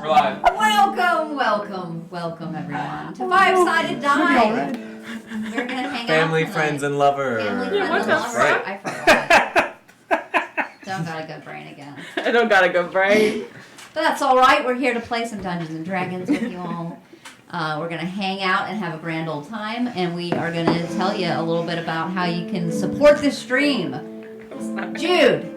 We're live. Welcome everyone to Five-Sided Die. We're gonna hang Family, out friends, and lovers. Family, Yeah, friends, and what's lovers. up? I forgot. Don't got a good brain again. I don't got a good brain. But that's all right. We're here to play some Dungeons and Dragons with you all. We're gonna hang out and have a grand old time, and we are gonna tell you a little bit about how you can support this stream. Jude,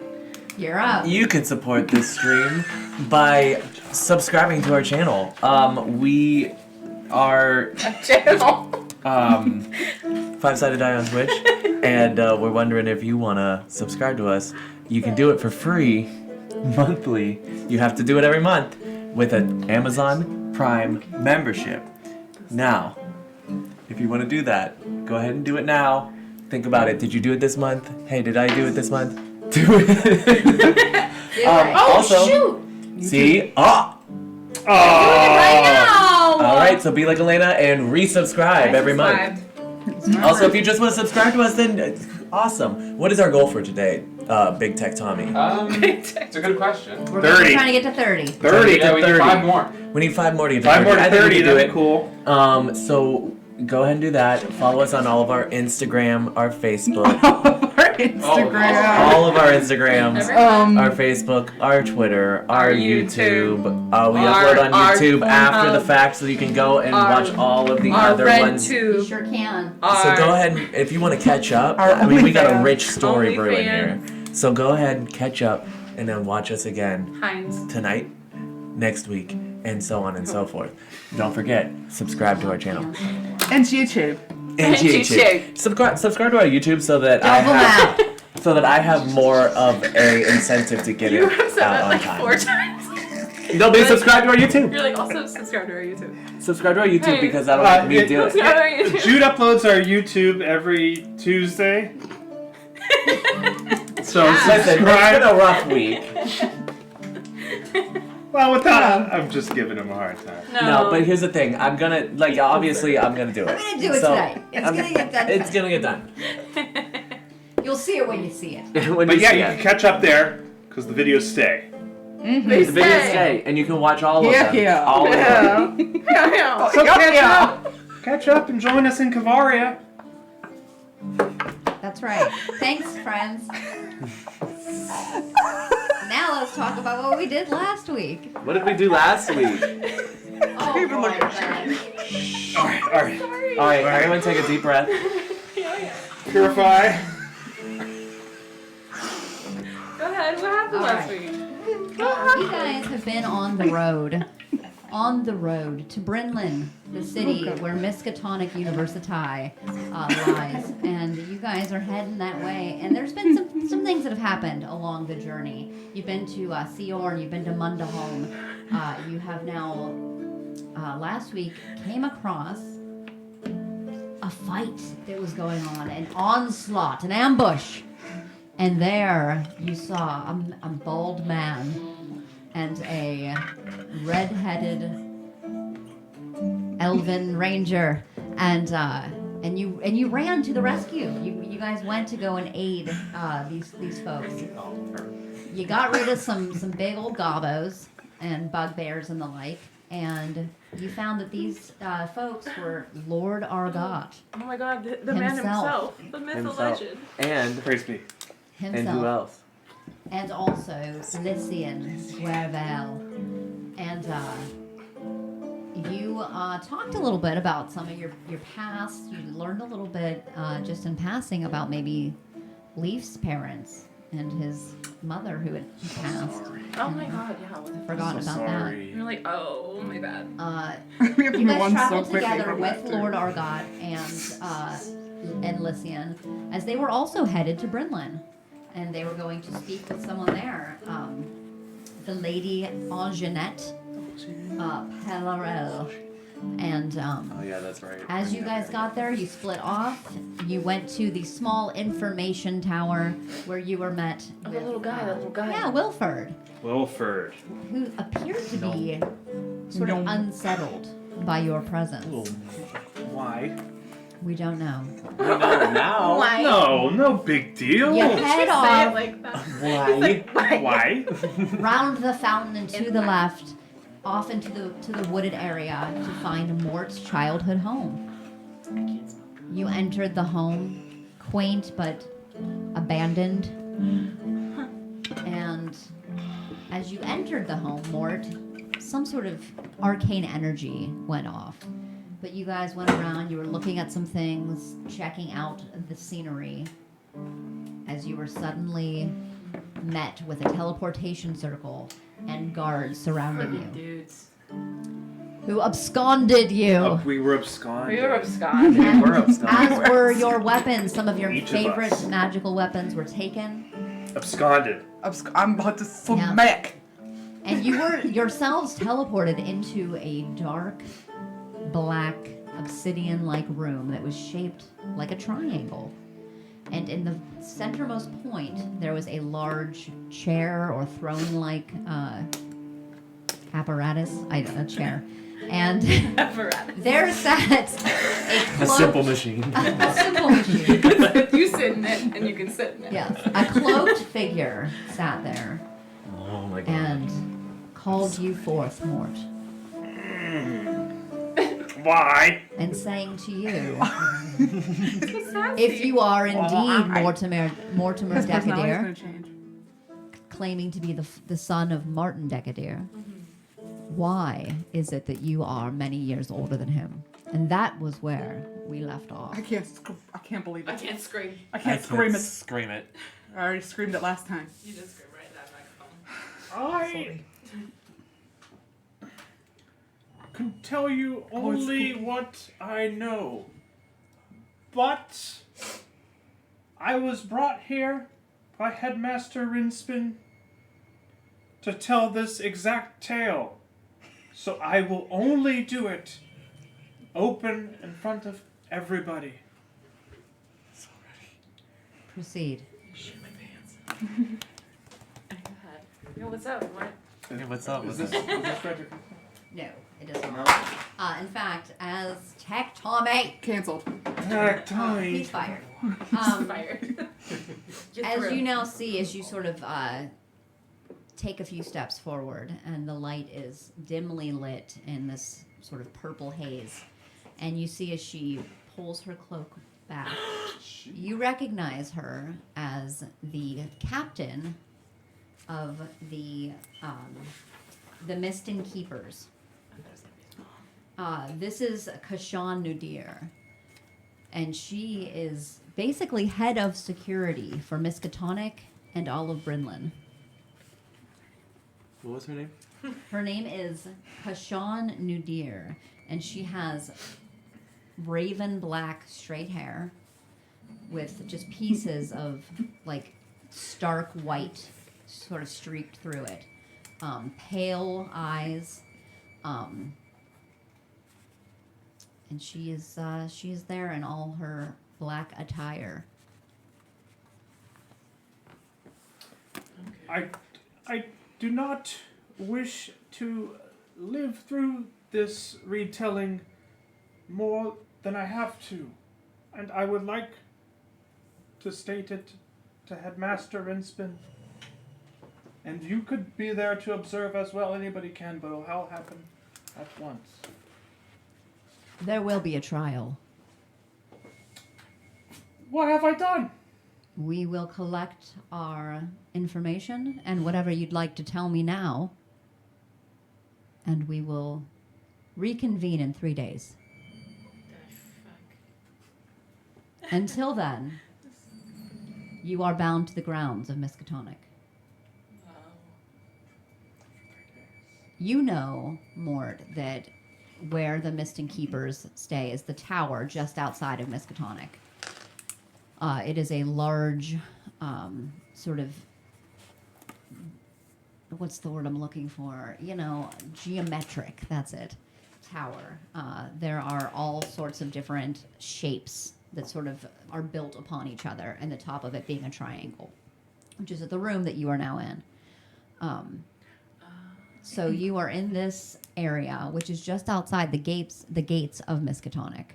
you're up. You can support this stream by subscribing to our channel. We are Channel. Five-Sided Die on Twitch, and we're wondering if you want to subscribe to us. You can do it for free monthly. You have to do it every month with an Amazon Prime membership. Now, if you want to do that, go ahead and do it now. Think about it. Did you do it this month? Hey, did I do it this month? Do it. Also, shoot! see? Right now! Alright, so be like Elena and resubscribe every month. Also, if you just want to subscribe to us, then awesome. What is our goal for today, Big Tech Tommy? It's a good question. We're 30. trying to get to 30. 30 Yeah, to we 30. need 5 more. We need 5 more to get to 5 more 30. to I think we 30, can do that'd it. be cool. So go ahead and do that. Follow us on all of our Instagram, our Facebook, Our Instagram. all of our Instagrams, Every our Facebook, our Twitter, our Our YouTube. YouTube. We Our- upload on our YouTube after the Pornhub. fact, so you can go and Our- watch all of the our other red ones. You tube. sure can. So go ahead, and, if you want to catch up. Our I mean, we got a OnlyFans. rich story brewing here. OnlyFans. So go ahead and catch up, and then watch us again Heinz. tonight, next week, and so on and so forth. Don't forget, subscribe to our channel. And YouTube. And YouTube. YouTube. Subscribe to our YouTube so that Double I have more of a incentive to get You it have said out that on like time. 4 times. Nobody subscribe to our YouTube. You're like, also subscribe to our YouTube. Subscribe to our YouTube Hey. because that'll make me do it. Subscribe to our YouTube. Jude uploads our YouTube every Tuesday. So Listen, it's been subscribe. a rough week. Well, with that, I'm just giving him a hard time. No, but here's the thing. I'm gonna, like, obviously, I'm gonna do it. I'm gonna do it So, today. It's gonna get done. It's gonna get done. You'll see it when you see it. When But you yeah, see you it. can catch up there because the videos stay. They The videos say. stay, and you can watch all of them. Yeah. All of them. Yeah. So catch up and join us in Cavaria. That's right. Thanks, friends. Now let's talk about what we did last week. What did we do last week? Oh, boy, Ben. All right. All right, everyone take a deep breath. Purify. Go ahead. What happened All last right. week? You guys have been on the road to Brinlin, the city where Miskatonic Universitai lies, and you guys are heading that way. And there's been some things that have happened along the journey. You've been to Siorn, you've been to Mundaholm. You have now, last week, came across a fight that was going on, an onslaught, an ambush. And there you saw a bald man and a red-headed elven ranger, and you ran to the rescue. You guys went to go and aid these folks. You got rid of some big old gobos and bugbears and the like, and you found that these folks were Lord Argot Oh my god, the man himself. The myth, the legend. And Praise be. who himself, else? and also Lycian Guervel. And you talked a little bit about some of your past. You learned a little bit just in passing about maybe Leaf's parents and his mother who had passed. Oh my god, yeah. What the Forgot about that. You're like, oh my bad. You guys traveled together with Lord Argot and Lycian, as they were also headed to Brinlin, and they were going to speak with someone there, the Lady Anjanette Pellarel. And Oh yeah, that's right. as you guys got there, you split off. You went to the small information tower where you were met Oh, with the little guy, Yeah, Wilford, Wilford. who appeared to be sort of unsettled by your presence. Why? We don't know. We know now. Why? No big deal. You head Say it off like that. Why? Why? round the fountain and to the left, off into the wooded area to find Mort's childhood home. You entered the home, quaint but abandoned. And as you entered the home, Mort, some sort of arcane energy went off. But you guys went around, you were looking at some things, checking out the scenery, as you were suddenly met with a teleportation circle and guards surrounding you, Dudes. who absconded you. We were absconded. We were absconded. We were upstairs. As were your weapons. Some of your Each of favorite us. magical weapons were taken. Absconded. I'm about to smack. And you were yourselves teleported into a dark, black, obsidian-like room that was shaped like a triangle. And in the centermost point, there was a large chair or throne-like apparatus. A chair. And there sat a A cloaked... simple machine. A simple machine. You sit in it, and you can sit in it. Yes. A cloaked figure sat there Oh my god. and called you forth, Mort, Why? and saying to you, So sassy. if you are indeed I- Mortimer His personality's Decadier, gonna change. claiming to be the son of Martin Decadier, why is it that you are many years older than him? And that was where we left off. I can't believe I it. can't scream. I can't scream it. Scream it. I already screamed it last time. You just scream right in that microphone. I can tell you only what I know. But I was brought here by Headmaster Rinspin to tell this exact tale. So I will only do it open in front of everybody. Proceed. Go ahead. Yo, what's up? What? Hey, what's up? Is this Frederick? No, it does not. In fact, as Tectonic, Cancelled. he's fired. Fired. Get As through. you now see, as you sort of take a few steps forward, and the light is dimly lit in this sort of purple haze, and you see as she pulls her cloak back, you recognize her as the captain of the Mistin Keepers. This is Kashan Nudir, and she is basically head of security for Miskatonic and all of Brinlin. What was her name? Her name is Kashan Nudir, and she has raven black straight hair with just pieces of like stark white sort of streaked through it. Pale eyes. And she is there in all her black attire. I do not wish to live through this retelling more than I have to, and I would like to state it to Headmaster Rinspin. And you could be there to observe as well. Anybody can, but it'll all happen at once. There will be a trial. What have I done? We will collect our information and whatever you'd like to tell me now, and we will reconvene in 3 days. Until then, you are bound to the grounds of Miskatonic. You know, Mort, that where the Mistin Keepers stay is the tower just outside of Miskatonic. It is a large, sort of, what's the word I'm looking for? You know, geometric, that's it, tower. There are all sorts of different shapes that sort of are built upon each other, and the top of it being a triangle, which is the room that you are now in. So you are in this area, which is just outside the gates of Miskatonic.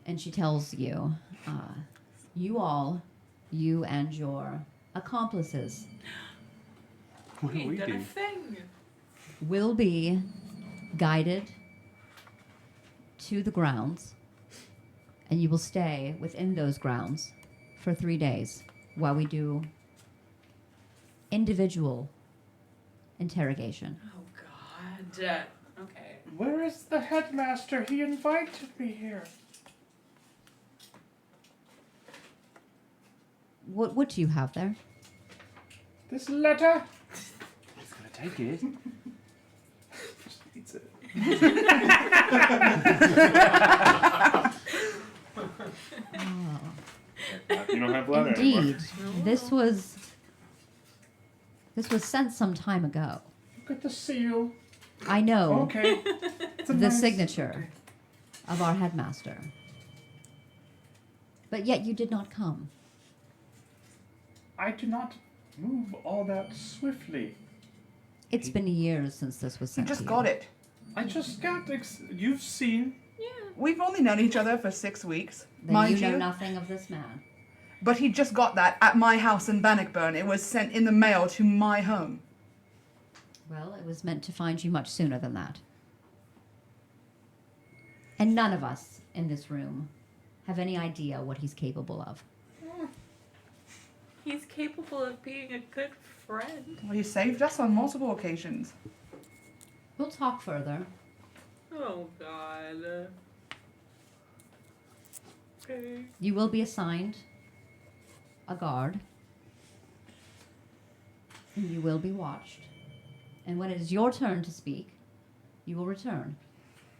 And she tells you, you and your accomplices, What do we Ain't done do? a thing. will be guided to the grounds, and you will stay within those grounds for 3 days while we do individual interrogation. Oh God. Okay. Where is the headmaster? He invited me here. What do you have there? This letter. He's gonna take it. Just eats it. You don't have letter anymore. Indeed, this was sent some time ago. Look at the seal. I know Okay. It's a the nice- signature of our headmaster, but yet you did not come. I do not move all that swiftly. It's been years since this was You sent. just to you. got it. I just got. You've seen. We've only known each other for 6 weeks, Then mind you know nothing of this man. But he just got that at my house in Bannockburn. It was sent in the mail to my home. Well, it was meant to find you much sooner than that. And none of us in this room have any idea what he's capable of. He's capable of being a good friend. Well, he saved us on multiple occasions. We'll talk further. Oh God. Okay. You will be assigned a guard. And you will be watched. And when it is your turn to speak, you will return.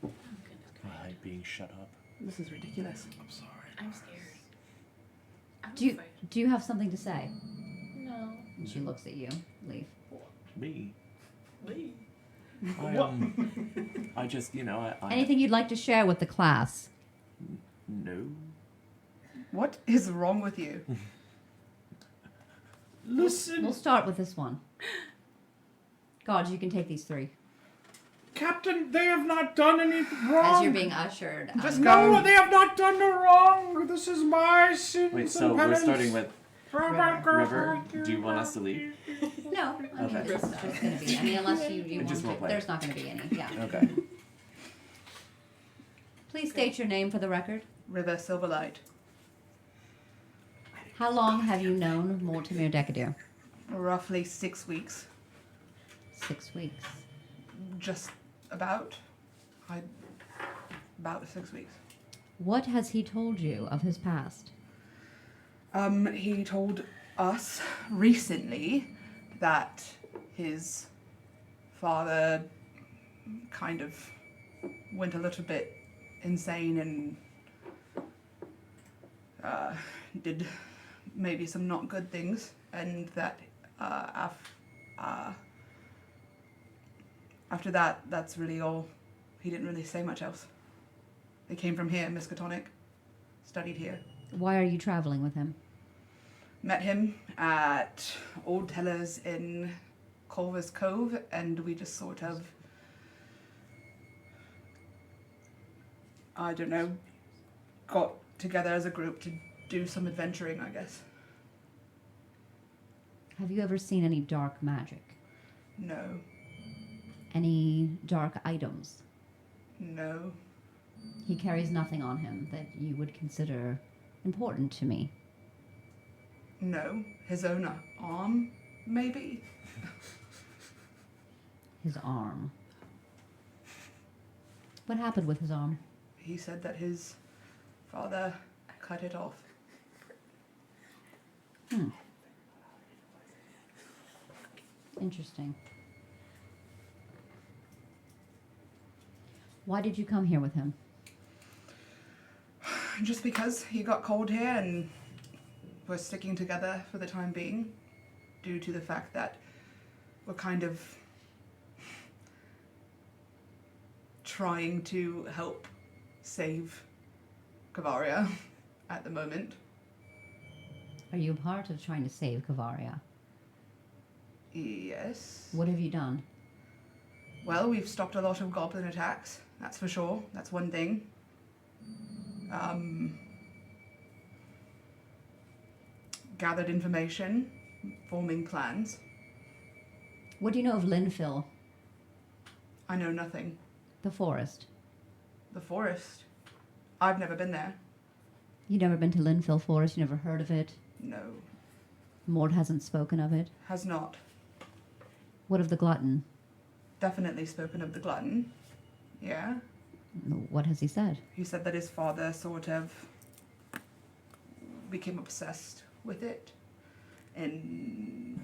Oh goodness I gracious. like being shut up. This is ridiculous. I'm sorry. I'm scared. I'm Do you, afraid. do you have something to say? No. And she looks at you. Leave. Me. Leave. I just, I Anything you'd like to share with the class? No. What is wrong with you? Listen, We'll start with this one. God, you can take these 3. Captain, they have not done anything wrong. As you're being ushered. Just No, go. they have not done no wrong. This is my sins Wait, and so we're penance. starting with River. River. Do you want us to leave? No, I mean, Okay. this is just going to be. I mean, unless you We want just to. won't play. There's not going to be any. Yeah. Okay. Please state your name for the record. River Silverlight. How long have you known Mortimer Decadur? Roughly 6 weeks. 6 weeks. Just about. About 6 weeks. What has he told you of his past? He told us recently that his father kind of went a little bit insane and did maybe some not good things, and that after that, that's really all. He didn't really say much else. They came from here, Miskatonic, studied here. Why are you traveling with him? Met him at Old Teller's in Culver's Cove, and we just sort of, I don't know, got together as a group to do some adventuring, I guess. Have you ever seen any dark magic? No, Any dark items? no, He carries nothing on him that you would consider important to me. no. His own arm, maybe? His arm. What happened with his arm? He said that his father cut it off. Interesting. Why did you come here with him? Just because he got cold here and we're sticking together for the time being, due to the fact that we're kind of trying to help save Kavaria at the moment. Are you a part of trying to save Kavaria? Yes. What have you done? Well, we've stopped a lot of goblin attacks, that's for sure. That's one thing. Gathered information, forming plans. What do you know of Linfill? I know nothing. The forest. The forest? I've never been there. You never been to Linfield Forest? You never heard of it? No. Mort hasn't spoken of it? Has not. What of the glutton? Definitely spoken of the glutton. Yeah. What has he said? He said that his father sort of became obsessed with it and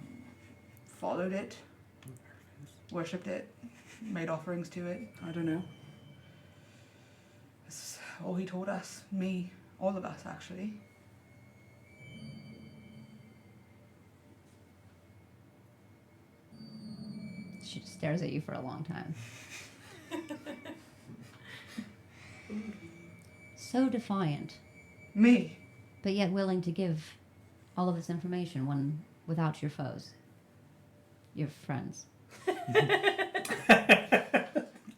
followed it, worshipped it, made offerings to it. I don't know. That's all he told us. Me. All of us, actually. She just stares at you for a long time. So defiant, Me. but yet willing to give all of this information when without your foes, your friends.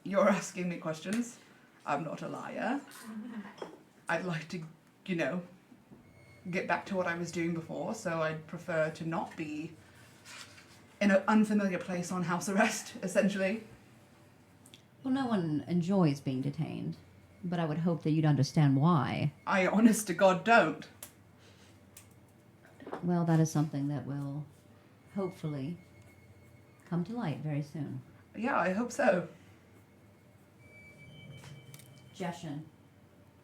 You're asking me questions. I'm not a liar. I'd like to, get back to what I was doing before, so I'd prefer to not be in an unfamiliar place on house arrest, essentially. Well, no one enjoys being detained, but I would hope that you'd understand why. I honest to God don't. Well, that is something that will hopefully come to light very soon. Yeah, I hope so. Jeshen,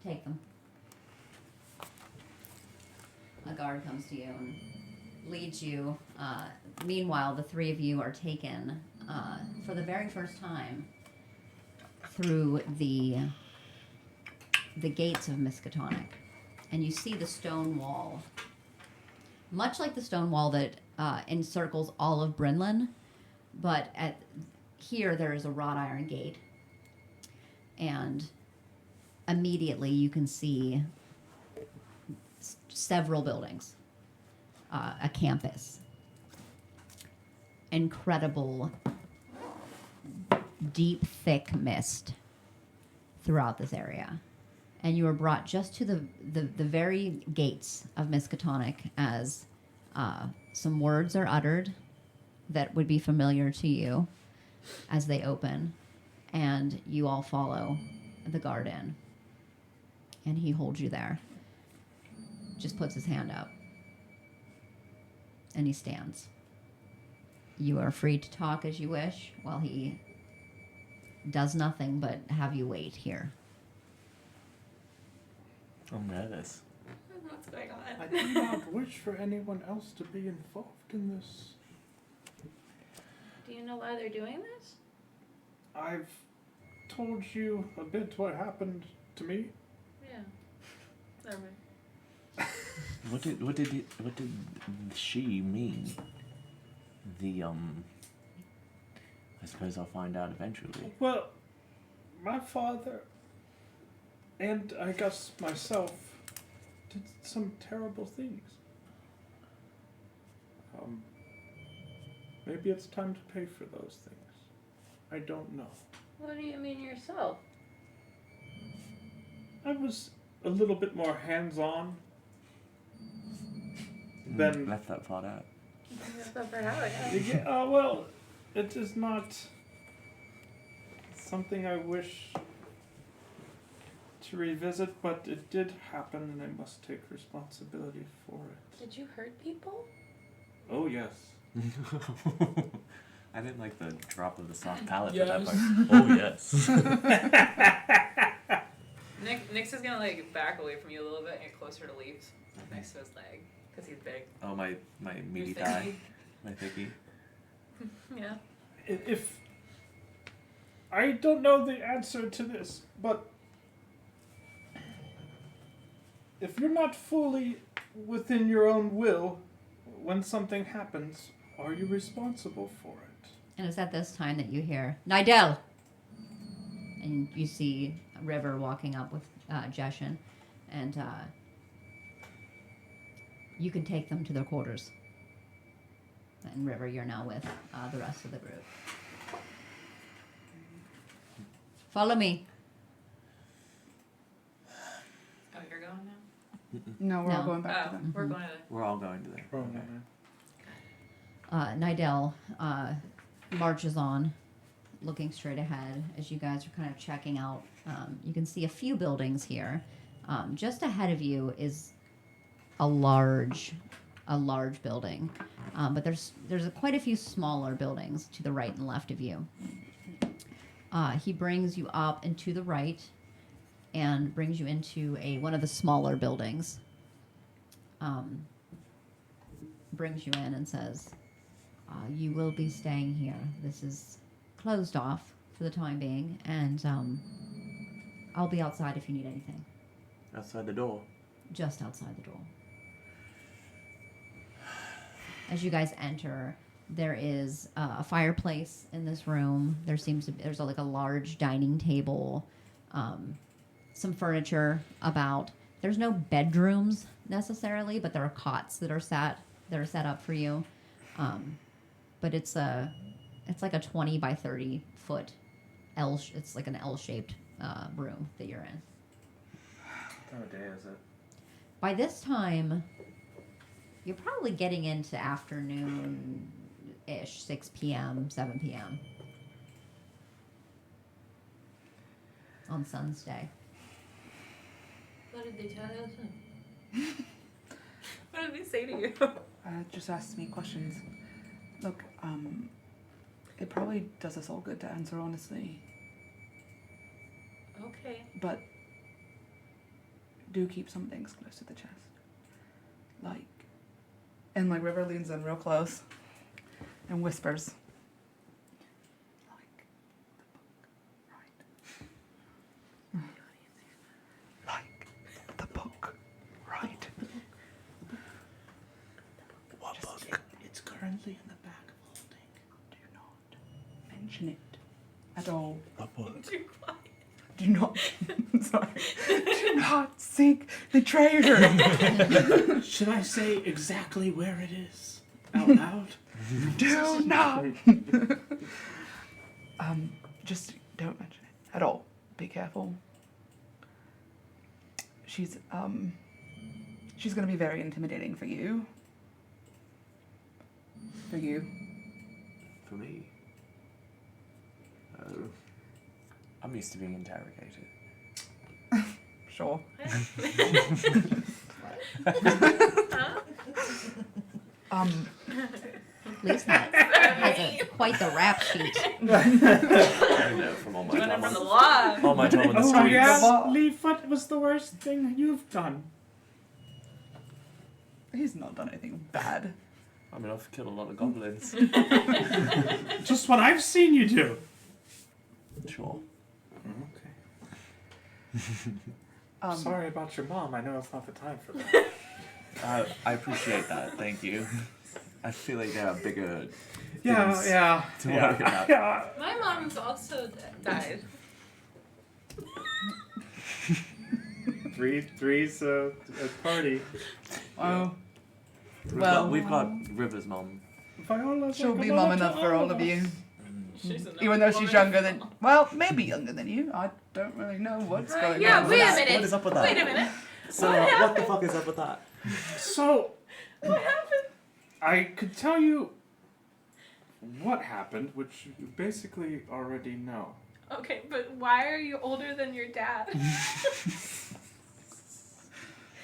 take them. A guard comes to you and leads you. Meanwhile, the three of you are taken for the very first time through the gates of Miskatonic, and you see the stone wall, much like the stone wall that encircles all of Brinlin, but here there is a wrought iron gate, and immediately you can see several buildings, a campus, incredible deep thick mist throughout this area, and you are brought just to the very gates of Miskatonic as some words are uttered that would be familiar to you as they open, and you all follow the guard in, and he holds you there, just puts his hand up, and he stands. You are free to talk as you wish while he does nothing but have you wait here. I'm nervous. What's going I on? do not wish for anyone else to be involved in this. Do you know why they're doing this? I've told you a bit what happened to me. Yeah. Never mind. What did she mean? I suppose I'll find out eventually. Well, my father and I guess myself did some terrible things. Maybe it's time to pay for those things. I don't know. What do you mean yourself? I was a little bit more hands-on than... Left that part out. Yeah, well, it is not something I wish to revisit, but it did happen and I must take responsibility for it. Did you hurt people? Oh, yes. I didn't like the drop of the soft palate Yes. for that part. Oh, yes. Nyx is gonna back away from you a little bit and get closer to Leaves, next to his leg, because he's big. Oh, my meaty Your thigh. thingy. My thicky. Yeah. If I don't know the answer to this, but if you're not fully within your own will when something happens, are you responsible for it? And it's at this time that you hear, Nidel! And you see River walking up with Jeshen, and you can take them to their quarters. And River, you're now with the rest of the group. Follow me. Oh, you're going now? No, we're all No. going back to Oh, them. we're going to. We're all going to there. Oh, Okay. Nidel marches on looking straight ahead as you guys are kind of checking out. You can see a few buildings here. Just ahead of you is a large building, but there's quite a few smaller buildings to the right and left of you. He brings you up and to the right, and brings you into one of the smaller buildings. Brings you in and says, "You will be staying here. This is closed off for the time being, and I'll be outside if you need anything." Outside the door. Just outside the door. As you guys enter, there is a fireplace in this room. There's like a large dining table, some furniture about. There's no bedrooms necessarily, but there are cots that are set up for you. But it's like a 20 by 30 foot it's like an L-shaped room that you're in. What time of day is it? By this time, you're probably getting into afternoon-ish, 6 p.m., 7 p.m. on Sun's Day. What did they tell us? What did they say to you? Just asked me questions. Look, it probably does us all good to answer honestly, Okay. but do keep some things close to the chest. And River leans in real close and whispers, like the book, right? What book? It's currently in the back of holding. Do not mention it at all. What book? Too quiet. Do not, sorry, do not seek the traitor. Should I say exactly where it is out loud? Do not. Just don't mention it at all. Be careful. She's gonna be very intimidating for you. For you. For me? Oh. I'm used to being interrogated. Sure. Lisa has quite the rap sheet. I know from all my Doing it time from the on, law. all my time on the Oh streets. yeah, Leaf, what was the worst thing you've done? He's not done anything bad. I mean, I've killed a lot of goblins. Just what I've seen you do. Sure. Okay. Sorry about your mom. I know it's not the time for that. I appreciate that. Thank you. I feel like there are bigger Yeah, things yeah. to worry about. Yeah. My mom's also died. Three's a party. Oh. We've got River's mom. Viola's She'll like be a mum mother to enough for all of us. you. She's an Even though old she's woman. younger than, well, maybe younger than you. I don't really know what's going Yeah, on. wait a with that. minute. What is up with that? Wait a minute. So, What what the fuck is up with that? So, What happened? I could tell you what happened, which you basically already know. Okay, but why are you older than your dad?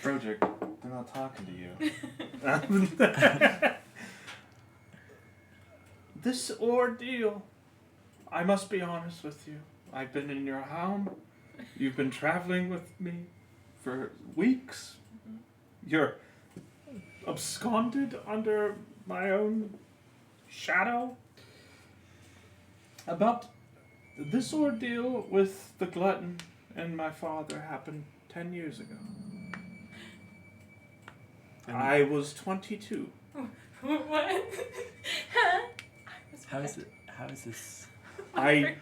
Broderick, they're not talking to you. This ordeal, I must be honest with you. I've been in your home. You've been traveling with me for weeks. You're absconded under my own shadow. About this ordeal with the glutton and my father happened 10 years ago. I was 22. What? How is this? I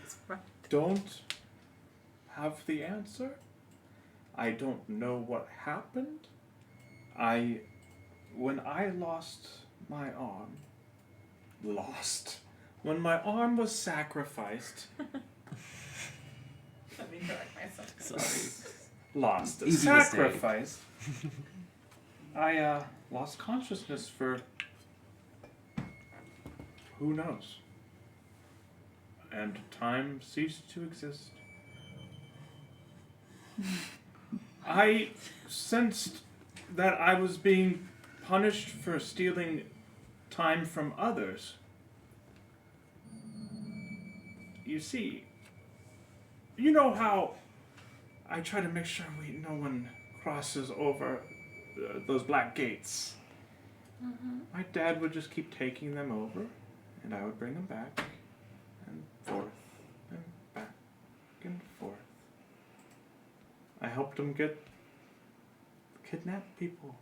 don't have the answer. I don't know what happened. When I lost my arm, when my arm was sacrificed, Let me correct myself. Sorry. sacrificed, I lost consciousness for who knows. and time ceased to exist. I sensed that I was being punished for stealing time from others. You see, you know how I try to make sure no one crosses over those black gates. My dad would just keep taking them over, and I would bring them back and forth and back and forth. I helped him kidnap people.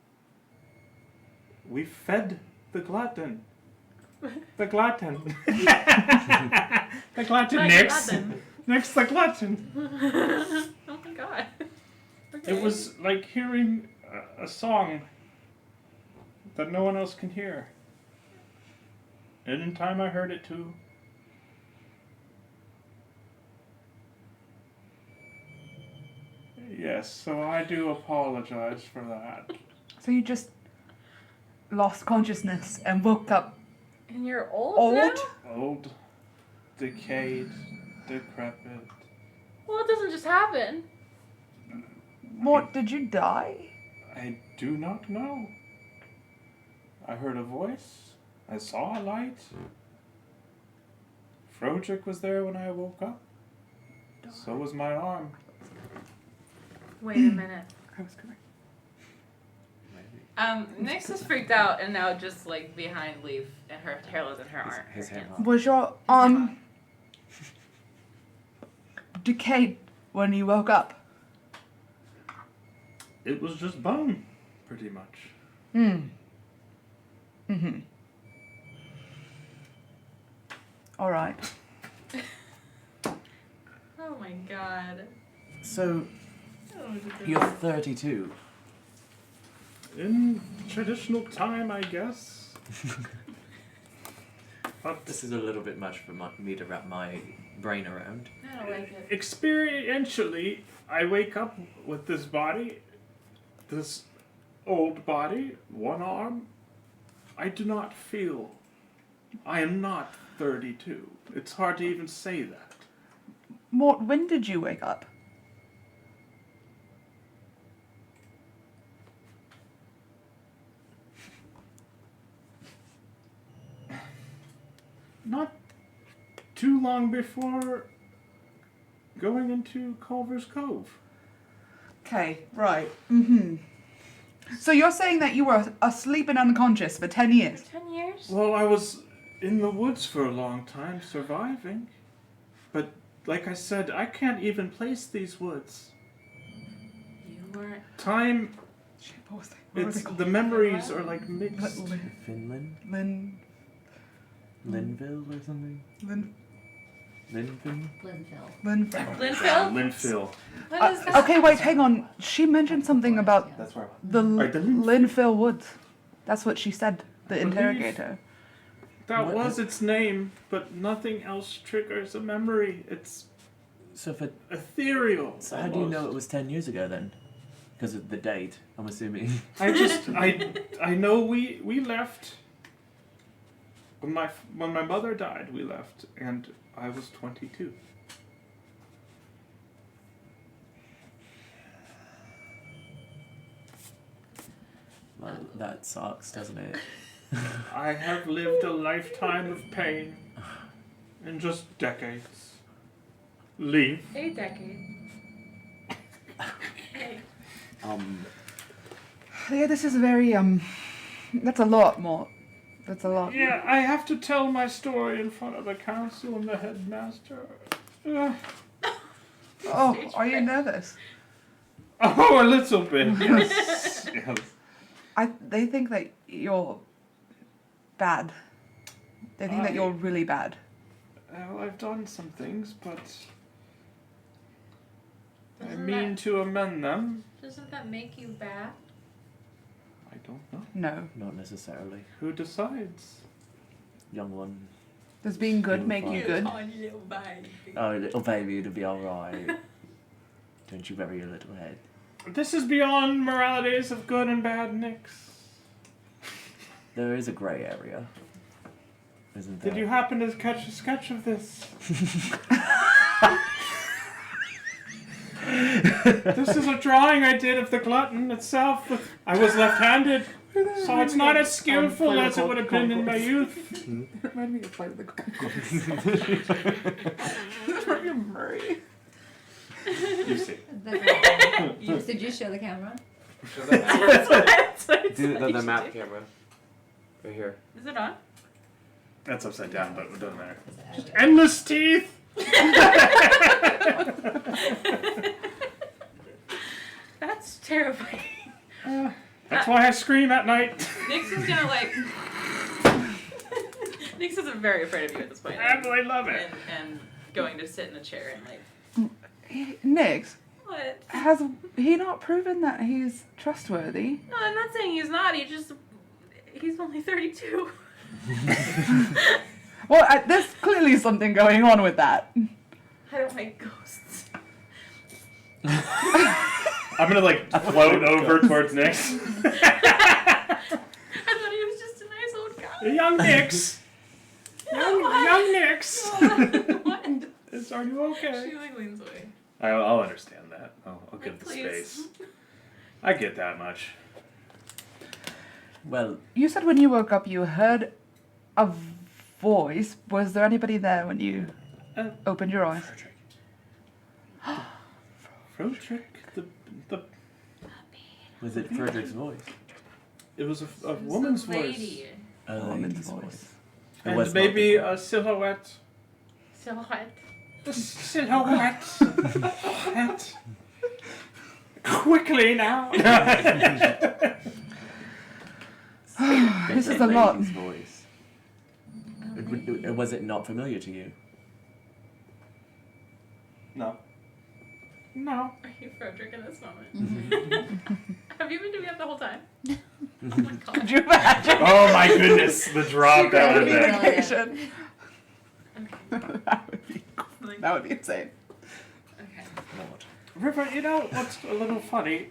We fed the glutton. The glutton. The glutton, Nix. Nix the glutton. Oh my god. Okay. It was like hearing a song that no one else can hear. And in time I heard it too. Yes, so I do apologize for that. So you just lost consciousness and woke up And you're old, old? now? Old, decayed, decrepit. Well, it doesn't just happen. What, did you die? I do not know. I heard a voice. I saw a light. Frodrick was there when I woke up. So was my arm. Wait a minute. I was correct. Nyx is freaked out and now just like behind Leaf, and her hairless in her arm. His hand Was your arm decayed when you woke up? It was just bone, pretty much. Alright. Oh my god. So, Oh, you're 32. In traditional time, I guess. But This is a little bit much for me to wrap my brain around. I don't like it. experientially, I wake up with this body, this old body, one arm. I do not feel. I am not 32. It's hard to even say that. Mort, when did you wake up? Not too long before going into Culver's Cove. Okay, right. So you're saying that you were asleep and unconscious for 10 years? 10 years? Well, I was in the woods for a long time, surviving. But like I said, I can't even place these woods. You weren't. Time, Shit, what was that? What was it's it called? the memories are like mixed. Finland? Lynn. Linville or something? Linville? Linfill. Linfield? Linfill. What is that? Okay, wait, hang on. She mentioned something about That's where I was. the Right, the Linfill Woods. That's what she said, the I believe- interrogator. That What- was its name, but nothing else triggers a memory. It's So ethereal. so how do you know it was 10 years ago then? Because of the date, I'm assuming. I know we left when my mother died. We left, and I was 22. Well, that sucks, doesn't it? I have lived a lifetime of pain in just decades. Leave. A decade. Yeah, this is very, that's a lot, Mort. That's a lot. Yeah, I have to tell my story in front of the council and the headmaster. Oh, are you nervous? Oh, a little bit. Yes. Yes. They think that you're bad. They think that you're really bad. Well, I've done some things, but I Doesn't mean to amend them. Doesn't that make you bad? I don't know. No. Not necessarily. Who decides? Young one. Does being good You're make you fine. good? Little baby. Oh, little baby, it'll be alright. Don't you worry your little head. This is beyond moralities of good and bad, Nix. There is a grey area. Isn't Did that? you happen to catch a sketch of this? This is a drawing I did of the glutton itself. I was left-handed, so it's not as skillful as it would have been in my youth. Remind me of Flight of the Conchords. Remind me of Murray. You see. Did you show the camera? That's what I Do the should map do. camera. Right here. Is it on? That's upside down, but it doesn't matter. Just endless teeth! That's terrifying. That's why I scream at night. Nix is gonna like. Nix is very afraid of you at this point. I absolutely love it. And going to sit in a chair and like. Nix, What? has he not proven that he's trustworthy? No, I'm not saying he's not. He's only 32. Well, there's clearly something going on with that. I don't like ghosts. I'm gonna like float over towards Nyx. I thought he was just a nice old guy. Young Nyx! Young Nyx! What? Are you okay? She like leans away. I'll understand that. I'll give the Please. space. I get that much. Well, You said when you woke up you heard a voice. Was there anybody there when you opened your eyes? Frodrick, the was it Frederick's voice? it was a woman's voice. Lady. A Woman's lady's voice. It And was not maybe the- a silhouette. So what? The silhouette. Silhouette. Quickly now. This is a a lot. lady's voice. Was it not familiar to you? No. No. Are you Frederick in this moment? Mm-hmm. Have you been doing that the whole time? Oh my god. Could you imagine? Oh my goodness, the drop that would have been. Communication. Okay. That would be insane. Okay. Lord. River, you know what's a little funny?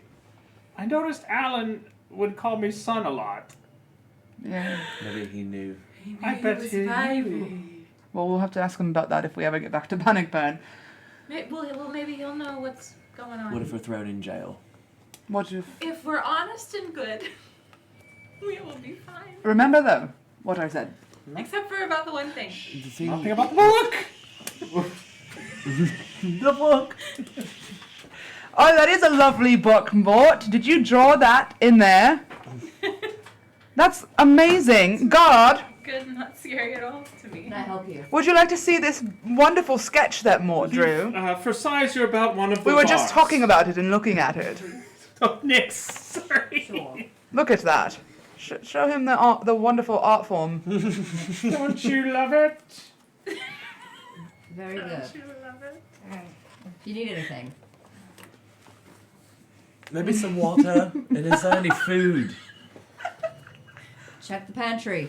I noticed Alan would call me son a lot. Yeah. Maybe he knew. I bet he knew. Well, we'll have to ask him about that if we ever get back to Bannockburn. Well, maybe he'll know what's going on. What if we're thrown in jail? What if... If we're honest and good, we will be fine. Remember, though, what I said. Except for about the one thing. The thing. Nothing about the book! The book. Oh, that is a lovely book, Mort. Did you draw that in there? That's amazing. God, Good and not scary at all to me. Can I help you? would you like to see this wonderful sketch that Mort drew? For size, you're about one of the We were just bars. talking about it and looking at it. Oh, Nick, sorry. Sure. Look at that. Show him the art, the wonderful art form. Don't you love it? Very good. You love it. If you need anything. Maybe some water. And is there any food? Check the pantry.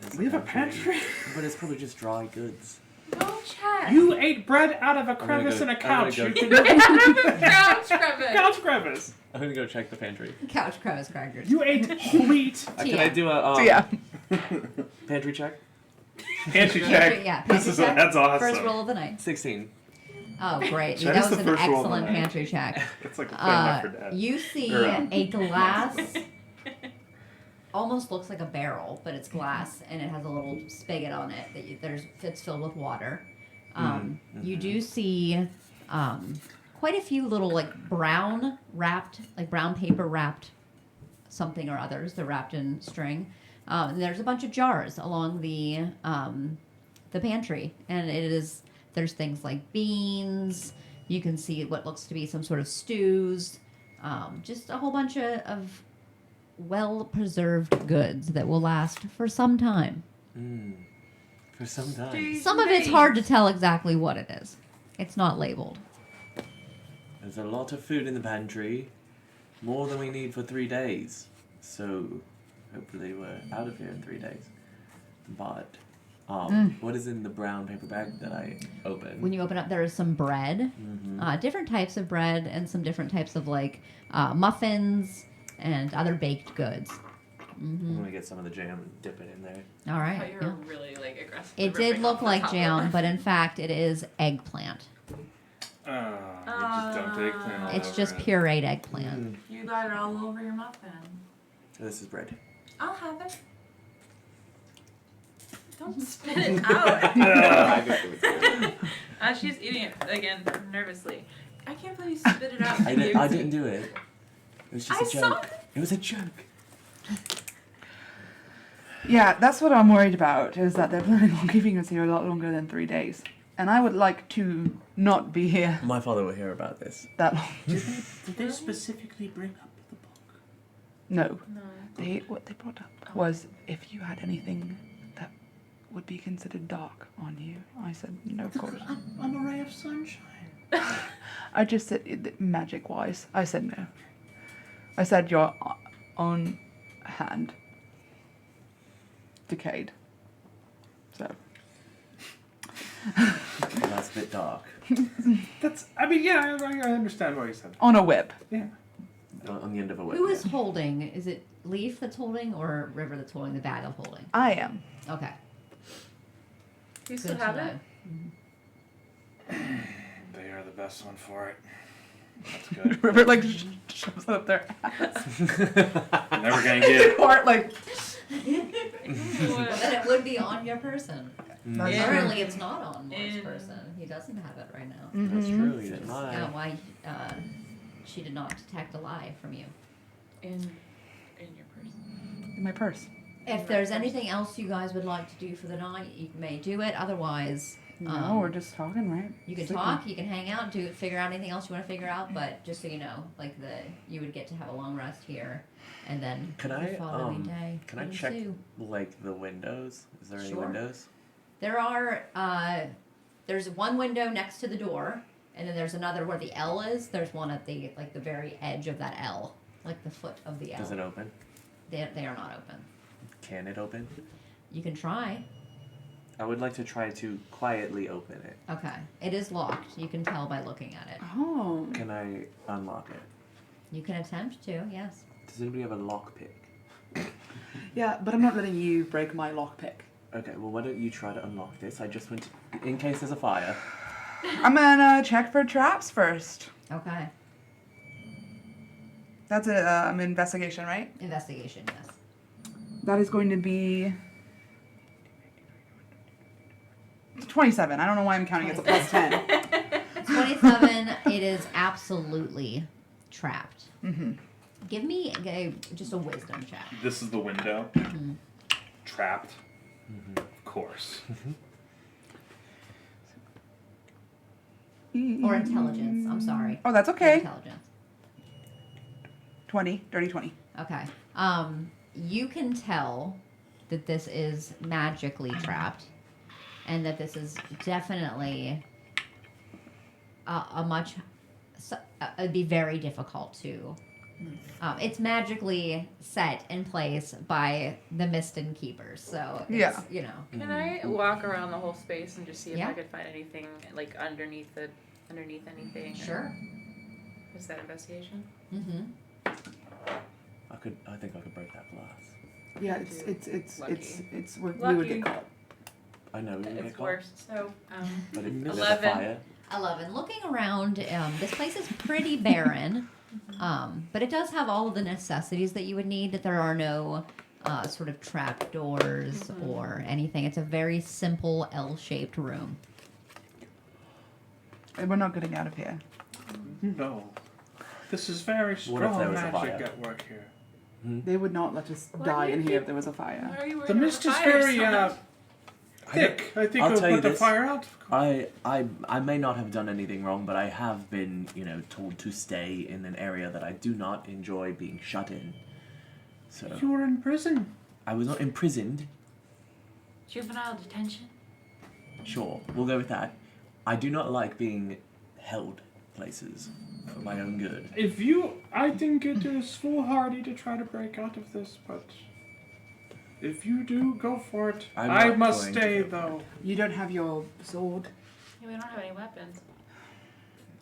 There's We have a pantry? But it's probably just dry goods. No chat. You ate bread out of a gonna crevice go- in a I'm gonna couch. go- You can Couch crevice. couch crevice. I'm gonna go check the pantry. Couch crevice crackers. You ate wheat. Can I do a So yeah, pantry check? Pantry check. Yeah, This is pantry check. that's awesome. First roll of the night. 16. Oh, great. That That is was the an first roll of the excellent night. pantry check. It's like a plan left for dead. You see Or, a glass, almost looks like a barrel, but it's glass, and it has a little spigot on it that it's filled with water. You do see quite a few little brown paper wrapped something or others. They're wrapped in string. And there's a bunch of jars along the pantry, and there's things like beans. You can see what looks to be some sort of stews. Just a whole bunch of well-preserved goods that will last for some time. For some time. Some of it's hard to tell exactly what it is. It's not labeled. There's a lot of food in the pantry. More than we need for 3 days. So, hopefully we're out of here in 3 days. But, what is in the brown paper bag that I opened? When you open up, there is some bread, different types of bread, and some different types of muffins and other baked goods. I'm gonna get some of the jam and dip it in there. All I right. thought you yeah. were really like aggressive. It did look like jam, but in fact, it is eggplant. You just dumped eggplant all It's over just it. pureed eggplant. You got it all over your muffin. This is bread. I'll have it. Don't spit it out. As she's eating it again nervously. I can't believe you spit it out. I didn't do it. It was just I a saw joke. It was a joke. Yeah, that's what I'm worried about, is that they're planning on keeping us here a lot longer than 3 days. And I would like to not be here My father will hear about this. that long. Did they specifically bring up the book? No. No. What they brought up was if you had anything that would be considered dark on you. I said, no, of course. I'm a ray of sunshine. I just said, magic-wise, I said no. I said your own hand decayed. So. That's a bit dark. I mean, yeah, I understand what you said. On a whip. Yeah. On the end of a whip. Who is holding? Is it Leaf that's holding or River that's holding the bag of holding? I am. Okay. Do you still Good to have know. it? They are the best one for it. That's good. River like shoves it up their ass. Never gonna get it. Or like. Well, then it would be on your person. That's Yeah. Currently, it's not on Moore's In- person. He doesn't have it right now. That's Mhm. true. You didn't Yeah, lie. why she did not detect a lie from you. In your purse. In my purse. If there's anything else you guys would like to do for the night, you may do it. Otherwise, No, we're just talking, right? you can Sleeping. talk, you can hang out, figure out anything else you want to figure out. But just so you know, like you would get to have a long rest here, and then Can the I, following day. Can I you check do. like the windows? Is there any Sure. windows? There are. There's one window next to the door, and then there's another where the L is. There's one at the the very edge of that L, like the foot of the L. Does it open? They are not open. Can it open? You can try. I would like to try to quietly open it. Okay. It is locked. You can tell by looking at it. Oh. Can I unlock it? You can attempt to, yes. Does anybody have a lockpick? Yeah, but I'm not letting you break my lockpick. Okay, well, why don't you try to unlock this? I just went in case there's a fire. I'm gonna check for traps first. Okay. That's an investigation, right? Investigation, yes. That is going to be 27. I don't know why I'm counting as a plus 10. 27, it is absolutely trapped. Mm-hmm. Give me just a wisdom check. This is the window. Mhm. Trapped. Of course. Or intelligence, I'm sorry. Oh, that's okay. Intelligence. 20. Dirty 20. Okay. You can tell that this is magically trapped, and that this is definitely it'd be very difficult to. It's magically set in place by the Miston Keepers, so it's, Yeah. you know. Can I walk around the whole space and just see if Yeah. I could find anything like underneath anything? or- Sure. Is that investigation? Mm-hmm. I think I could break that glass. Yeah, it's Lucky. we would Lucky. get caught. I know we would It's get caught. worse. So, But if there's a 11. fire, 11. Looking around, this place is pretty barren, but it does have all of the necessities that you would need. That there are no sort of trap doors or anything. It's a very simple L-shaped room. And we're not getting out of here. No. This is very What if strong there was a magic fire? at work here. They would not let us Why die do you in here if keep- there was a fire. why are you worried The about mist is fire very so much? thick. I think I'll it'll tell you put the this. fire out. I may not have done anything wrong, but I have been, told to stay in an area that I do not enjoy being shut in. So You were in prison. I was not imprisoned. Juvenile detention? Sure, we'll go with that. I do not like being held places for my own good. I think it is foolhardy to try to break out of this, but if you do, go for it. I'm I not must going to stay, go for though. You don't have your sword. Yeah, we don't have any weapons.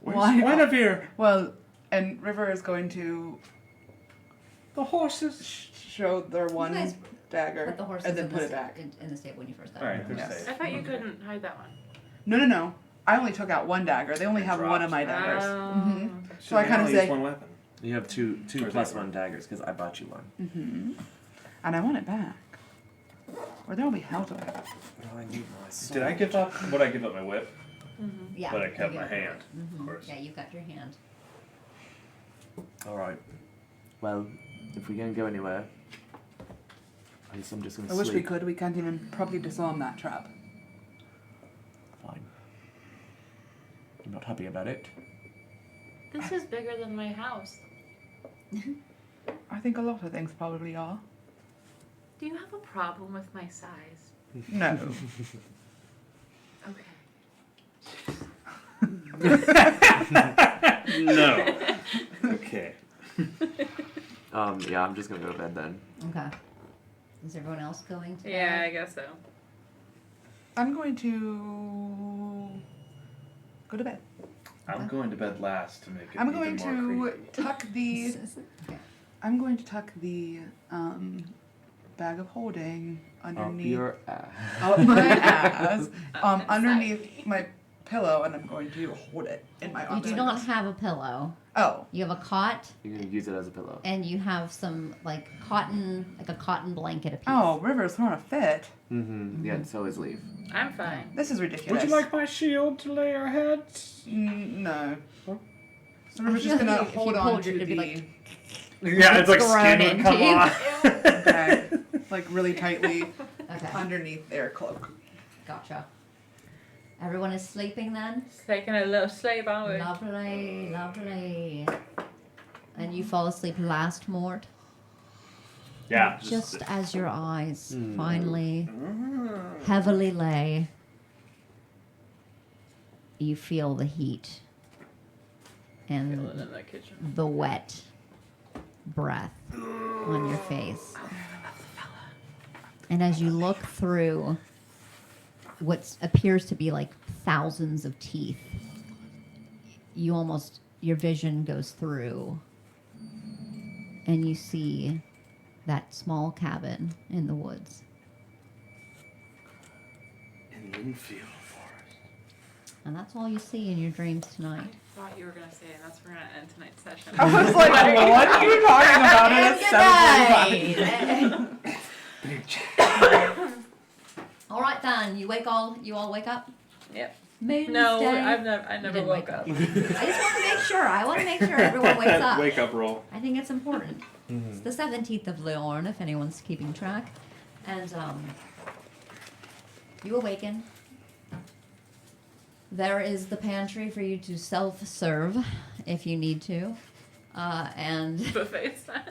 Where's Why not? Guinevere? Well, and River is going to The horses. Show their one guys dagger Put the horses and then in put the it back. in the stable when you first got Alright, them. they're Yes. safe. I thought you couldn't hide that one. No. I only took out one dagger. They only have one of my daggers. Mm-hmm. So I kind of Only use say, one weapon. You have two Or is plus that one daggers because I bought you one. and I want it back. Or there will be hell to it. But I need my sword. Did I give up? Would I give up my whip? Yeah. But I kept you my get it. hand, of course. Yeah, you've got your hand. All right. Well, if we're gonna go anywhere, I guess I'm just gonna I wish we sleep. could. We can't even properly disarm that trap. Fine. I'm not happy about it. This is bigger than my house. I think a lot of things probably are. Do you have a problem with my size? No. Okay. No. Okay. Yeah, I'm just gonna go to bed then. Okay. Is everyone else going to Yeah, bed? I guess so. I'm going to go to bed. I'm going to bed last to make it I'm even going more to creepy. tuck the. Okay. I'm going to tuck the bag of holding underneath. Your ass. Up my ass. Underneath my pillow, and I'm going to hold it in my You arms. do not have a pillow. Oh. You have a cot, You're gonna use it as a pillow. and you have some like a cotton blanket apiece. Oh, River's throwing a fit. Mm-hmm. Yeah, so is Leaf. I'm fine. This is ridiculous. Would you like my shield to lay our heads? No. Huh? So River's I just feel gonna like if you hold on pulled to it, it'd be the. like- Yeah, it's like thrown skin would come into you. off. Okay. Like really tightly Okay. underneath their cloak. Gotcha. Everyone is sleeping then? Taking a little sleep, aren't we? Lovely, lovely. And you fall asleep last, Mort? Yeah. Just as your eyes Hmm. finally heavily lay, you feel the heat and Feeling in the kitchen. the wet breath on your face. And as you look through what appears to be like thousands of teeth, your vision goes through and you see that small cabin in the woods. In Linfield Forest. And that's all you see in your dreams tonight. I thought you were gonna say, and that's where we're gonna end tonight's session. I was like, what are you talking about? It is 7:45. All right then, you all wake up? Yep. Moon's No, Day. I You never didn't woke wake up. I just want to make sure. I want to make sure everyone wakes up. Wake up roll. I think it's important. It's the 17th of Leorn, if anyone's keeping track. And you awaken. There is the pantry for you to self-serve if you need to. And Buffet style.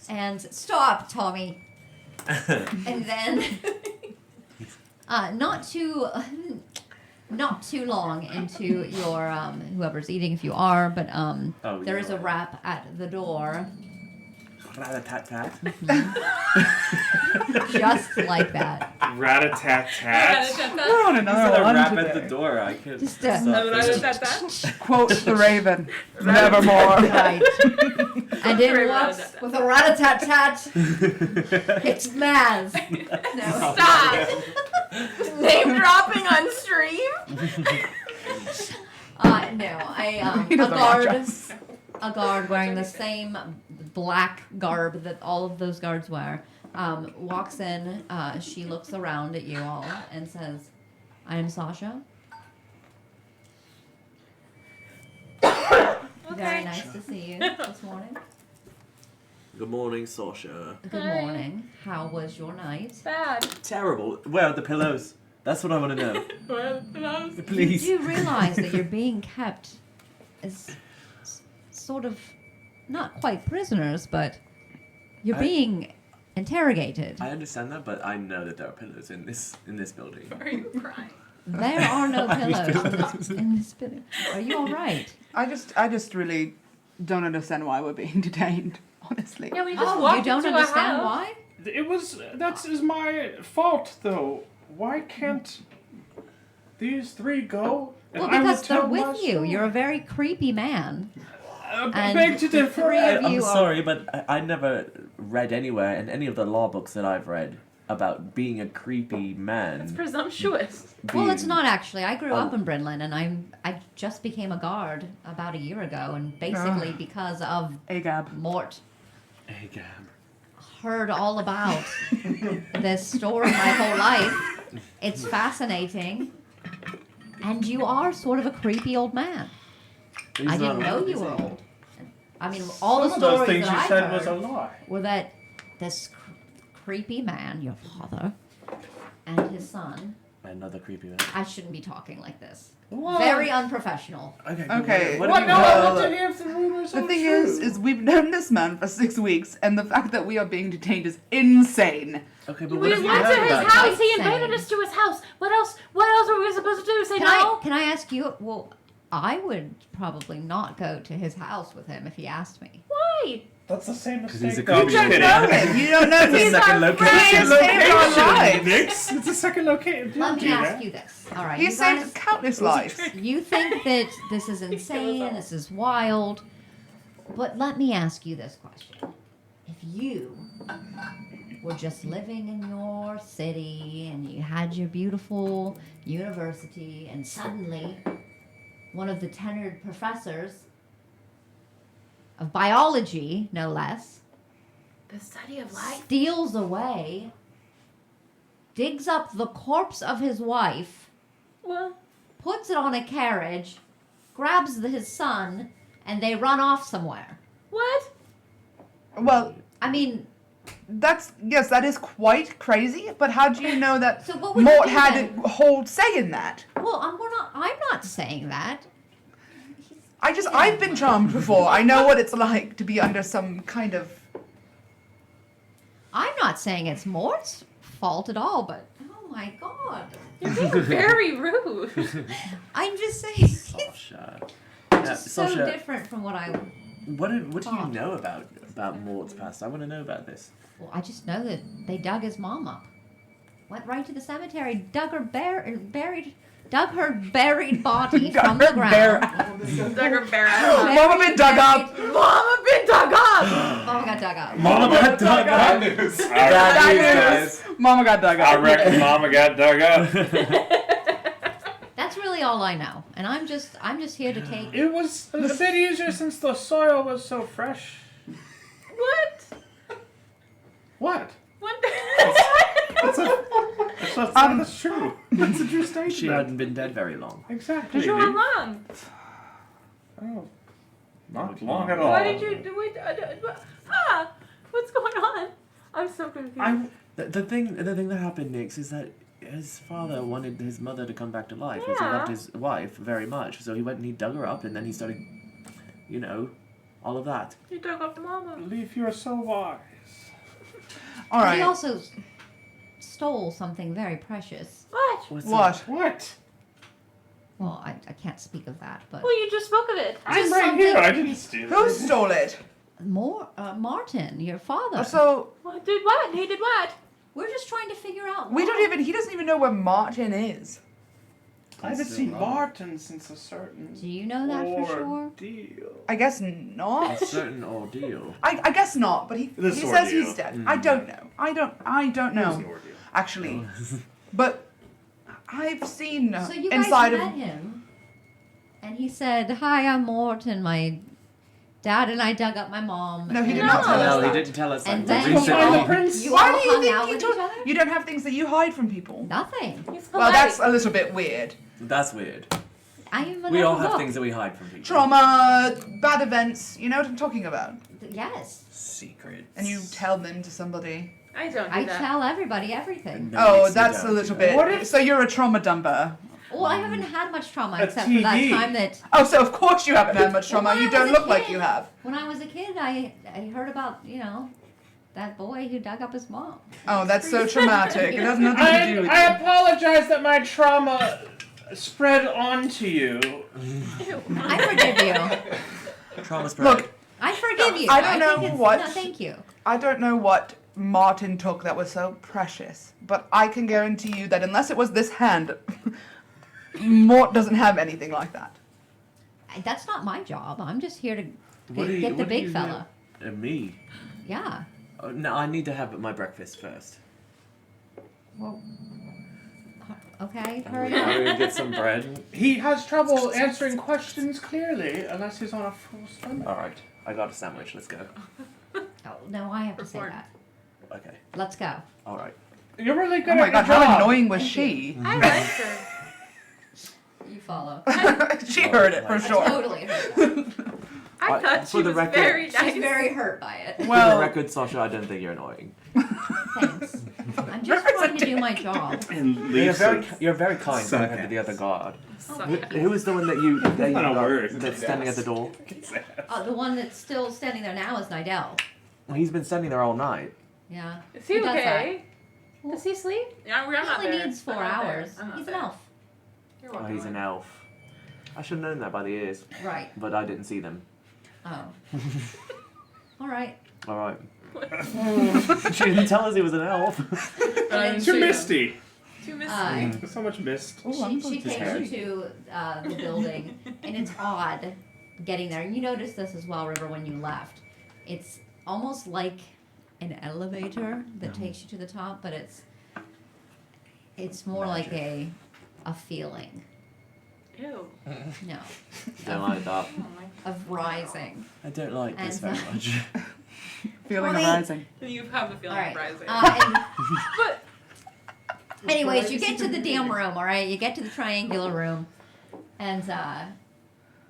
and stop, Tommy. And then not too long into your whoever's eating, if you are, but there is a rap at the door. Rat-a-tat-tat. Just like that. Rat-a-tat-tat. We're on You another said a one rap today. at the door. I could. Just stop That. Quote the Raven. Nevermore. Right. And in Very walks well with a rat-a-tat-tat. It's Maz. No. Stop! Name dropping on stream? He doesn't watch us. A guard wearing the same black garb that all of those guards wear walks in. She looks around at you all and says, "I am Sasha." Very nice to see you this morning. Good morning, Sasha. Good Hi. morning. How was your night? Bad. Terrible. Where are the pillows? That's what I want to know. You Please. do realize that you're being kept as sort of not quite prisoners, but you're being interrogated. I understand that, but I know that there are pillows in this building. Are you crying? There are no pillows in this building. Are you all right? I just really don't understand why we're being detained, honestly. Yeah, we just Oh, walked you don't into a understand house. why? That is my fault, though. Why can't these three go? And Well, I will because they're tell my with you. story? You're a very creepy man. And beg to the differ. three of I'm you are sorry, but I never read anywhere in any of the law books that I've read about being a creepy man. That's presumptuous. Well, it's being- not actually. I grew up Oh. in Brinlin, and I just became a guard about a year ago, and basically because of Agab. Mort Hey, Gab. heard all about this story my whole life. It's fascinating, and you are sort of a creepy old man. He's I not didn't know old, you is were he? old. I mean, all the Some of those stories things that you I've said heard was a lie. were that this creepy man, your father, and his son. Another creepy man. I shouldn't be talking like this. What? Very unprofessional. Okay. What, What? have No, you I heard? want to hear if the rumors The are thing true. is we've known this man for 6 weeks, and the fact that we are being detained is insane. Okay, but We what have you went to heard his about house. He Insane. invited us to his house. What else? What else were we supposed to do? Say no? Can I ask you? Well, I would probably not go to his house with him if he asked me. Why? That's the same 'Cause mistake. he's a I'm creepy You don't kidding. know him. You don't know It's a him. second our location. He saved our lives. Nix. It's a second location. Let Don't me do ask that. you this. All right, He you saved guys, countless lives. you think that this is insane, all. this is wild, but let me ask you this question. If you were just living in your city and you had your beautiful university and suddenly one of the tenured professors of biology, no less, The study of life. steals away, digs up the corpse of his wife, Well, puts it on a carriage, grabs his son, and they run off somewhere. what? Well, I mean, yes, that is quite crazy. But how do you know that so what would you Mort do had then? a whole say in that? Well, I'm not saying that. I've been charmed before. I know what it's like to be under some kind of. I'm not saying it's Mort's fault at all, but oh my god. You're being very rude. I'm just saying it's Sasha. just so Sasha, different from what I. what do you thought. know about Mort's past? I want to know about this. Well, I just know that they dug his mom up. Went right to the cemetery, dug her buried body from the ground. Duggar Bear. Mama been dug up. Mama been dug up. Mama got dug up. Mama got dug up. Bad news. Bad news, guys. Mama got dug I up. reckon Mama got dug up. That's really all I know, and I'm just here to take. It was a bit easier since the soil was so fresh. What? What? What? That's true. That's a true statement. She hadn't been dead very long. Exactly. Did you how long? Oh, not long at all. Why did you do it? What's going on? I'm so confused. The thing that happened, Nix, is that his father wanted his mother to come back to life because he Yeah. loved his wife very much. So he went and he dug her up, and then he started, all of that. You dug up the mama. Leaf, you're so wise. All He right. also stole something very precious. What? What's What? What? Well, I can't speak of that, but Well, you just spoke of it. I'm right here. I didn't steal Who it. stole it? Martin, your father. So What? Did what? He did what? We're just trying to figure out. he why. doesn't even know where Martin is. I haven't That's seen so wrong. Martin since a certain Do you know that for sure? ordeal. I guess not. A certain ordeal. I guess not, but he This says ordeal. he's dead. I don't know. I don't It was an know, ordeal. actually. But I've seen So you guys inside met of him, and he said, "Hi, I'm Morton. My dad and I dug up my mom." No, he did and- not tell us No, he that. didn't tell us that. And until then recently. you all, the prince. you Why all do you hung think out you with told? each other? You don't have things that you hide from people. Nothing. He's Well, polite. that's a little bit weird. That's weird. I even We all have a have book. things that we hide from people. Trauma, bad events. You know what I'm talking about. Yes, Secrets. And you tell them to somebody. I don't do I that. tell everybody everything. No, Oh, Nix, you that's don't a little do bit. What if- So you're a trauma dumper. Well, I haven't had much trauma A except for that TV. time that Oh, so of course you haven't had much trauma. Well, when You I was don't a look like kid- you have. when I was a kid, I heard about that boy who dug up his mom. Oh, that's so traumatic. It has nothing to do with I you. apologize that my trauma spread onto you. I forgive you. Trauma spread. Look, I forgive you. I don't know think it's, what- No, thank you. I don't know what Martin took that was so precious, but I can guarantee you that unless it was this hand, Mort doesn't have anything like that. That's not my job. I'm just here to Get the big fella. Me? Yeah. No, I need to have my breakfast first. Well, okay, I'm hurry gonna- I'm up. gonna get some bread. He has trouble answering questions clearly unless he's on a full stomach. Alright, I got a sandwich. Let's go. Oh, no, I have to say Report. that. Okay. Let's go. Alright. You're really Oh good my at god, your how job. annoying was Thank she? I like her. You follow. She heard it for I sure. totally heard that. I thought for she the was record- very She's nice. very hurt by it. For the Well, record, Sasha, I don't think you're annoying. Thanks. I'm just trying to do my job. And You're leaves you're very kind compared to the other guard. Who was the one that you not a got word. that's standing at the door? The one that's still standing there now is Nidell. Well, he's been standing there all night. Yeah. Is he Who does okay? Does he sleep? Yeah, He I'm not only there. needs 4 I'm not there. hours. I'm not He's an there. elf. You're Oh, welcome. he's an elf. I should have known that by the ears, Right. but I didn't see them. Oh. All right. Alright. She didn't tell us he was an elf. Too misty. Too missing. There's so much mist. She takes you to the building, and it's odd getting there. And you noticed this as well, River, when you left. It's almost like an elevator that takes you to the top, but it's more like a feeling. Ew. No, Don't like that. Oh my. of rising. I don't like this And- very much. feeling Wait. arising. You have a feeling All right. of rising. And But anyways, you get to the damn room. All right, you get to the triangular room, and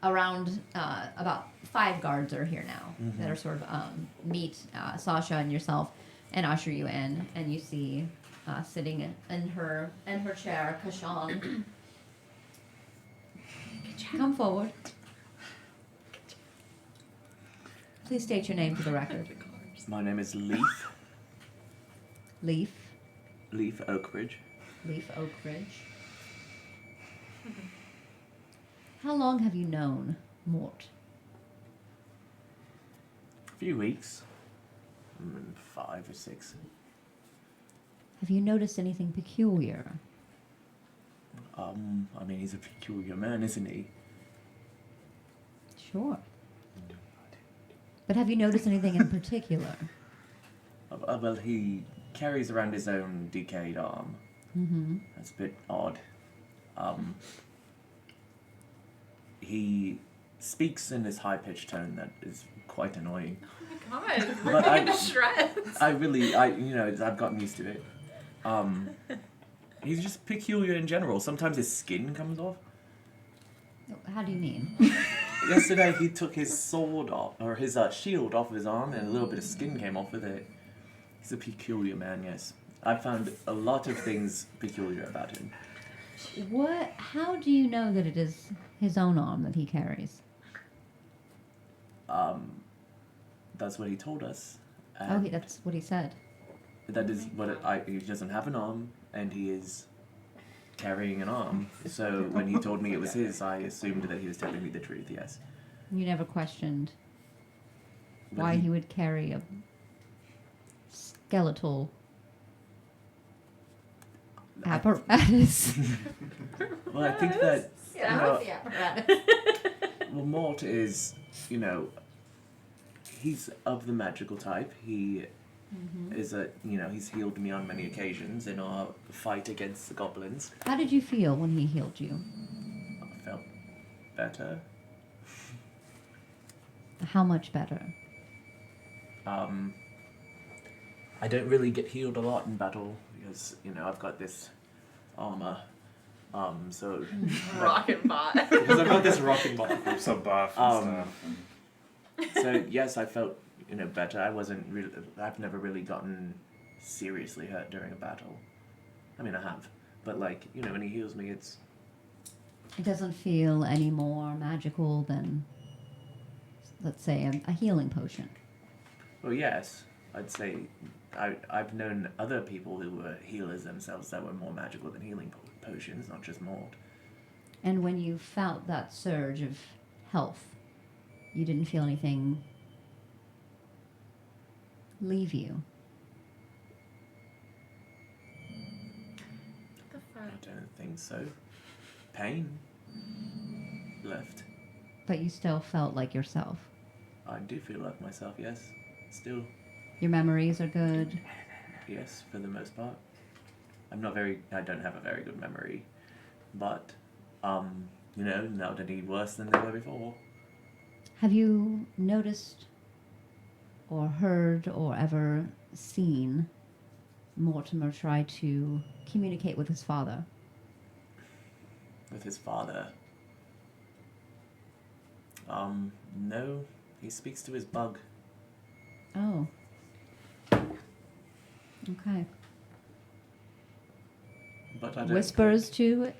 around about 5 guards are here now that are sort of meet Sasha and yourself and usher you in, and you see sitting in her chair, Kashan. Come forward. Please state your name for the record. My name is Leaf. Leaf. Leaf Oakridge. Leaf Oakridge. How long have you known Mort? A few weeks. 5 or 6. Have you noticed anything peculiar? I mean, he's a peculiar man, isn't he? Sure. But have you noticed anything in particular? Well, he carries around his own decayed arm. Mm-hmm. That's a bit odd. He speaks in this high-pitched tone that is quite annoying. oh my god, But ripping I- into shreds. I've gotten used to it. He's just peculiar in general. Sometimes his skin comes off. How do you mean? Yesterday he took his sword off, or his shield off of his arm, and a little bit of skin came off with it. He's a peculiar man, yes. I found a lot of things peculiar about him. What? How do you know that it is his own arm that he carries? That's what he told us. Oh, And that's what he said. that is what he doesn't have an arm, and he is carrying an arm. So when he told me it was his, I assumed that he was telling me the truth, yes. You never questioned But why he would carry a skeletal apparatus. Well, I think that, Yeah, you know, the apparatus. well, Mort is, he's of the magical type. He is he's healed me on many occasions in our fight against the goblins. How did you feel when he healed you? I felt better. How much better? I don't really get healed a lot in battle because, I've got this armor. So Rockin' bot. because I've got this rocking ball. I'm so buff and stuff. So yes, I felt better. I've never really gotten seriously hurt during a battle. I mean, I have, but when he heals me, it's It doesn't feel any more magical than, let's say, a healing potion. well, yes, I'd say I've known other people who were healers themselves that were more magical than healing potions, not just Mort. And when you felt that surge of health, you didn't feel anything leave you. The fuck? I don't think so. Pain left. But you still felt like yourself. I do feel like myself, yes. Still, Your memories are good. yes, for the most part. I don't have a very good memory. But, not any worse than they were before. Have you noticed or heard or ever seen Mortimer try to communicate with his father? With his father. No. He speaks to his bug. Oh. Okay. But I don't Whispers think- to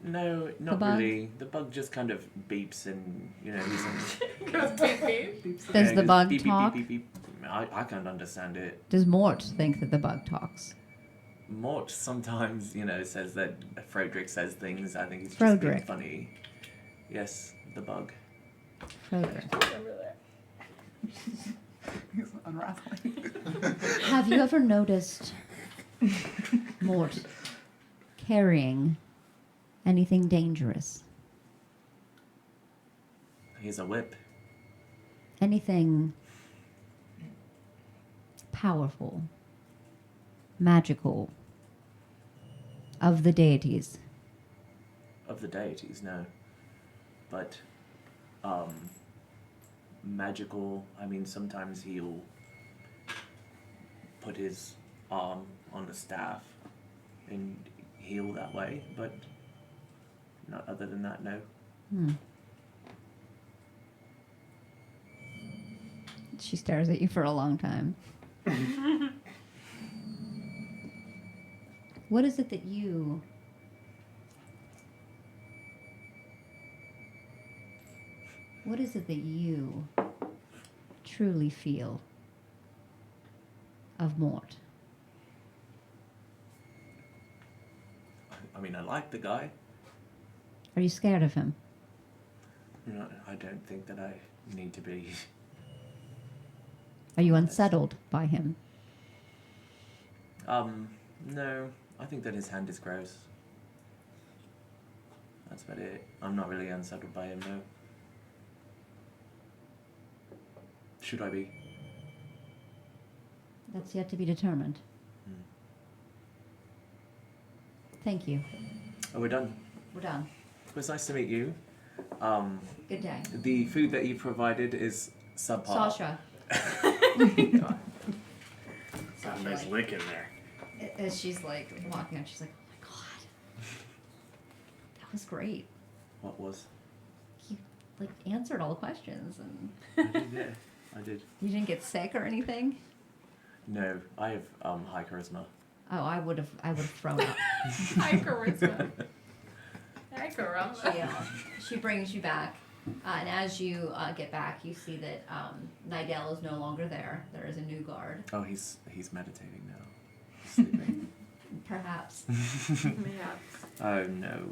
No, not bug? really. The bug just kind of beeps and, he's Goes beep beep. Does the goes bug beep, beep, talk? beep, beep, beep. I can't understand it. Does Mort think that the bug talks? Mort sometimes, says that Frederick says things. I think he's just being Frederick. funny. Yes, the bug. Frederick. Remember that. He's unraveling. Have you ever noticed Mort carrying anything dangerous? He's a whip. Anything powerful, magical, of the deities? Of the deities, no. But, magical, sometimes he'll put his arm on the staff and heal that way, but not other than that, no. She stares at you for a long time. What is it that you truly feel of Mort? I like the guy. Are you scared of him? No, I don't think that I need to be. Are you unsettled by him? No. I think that his hand is gross. That's about it. I'm not really unsettled by him, no. Should I be? That's yet to be determined. Thank you. Oh, we're done. We're done. It was nice to meet you. Good day. The food that you provided is subpar. Sasha. Got a nice lick in there. As she's like walking out, she's like, "Oh my god, that was great. What was? You like answered all the questions, and I did, yeah. I did. you didn't get sick or anything." No, I have high charisma. Oh, I would have thrown up. Hi, charisma. Hi, charisma. She brings you back, and as you get back, you see that Nidell is no longer there. There is a new guard. Oh, he's meditating now. Sleeping. Perhaps. Oh no.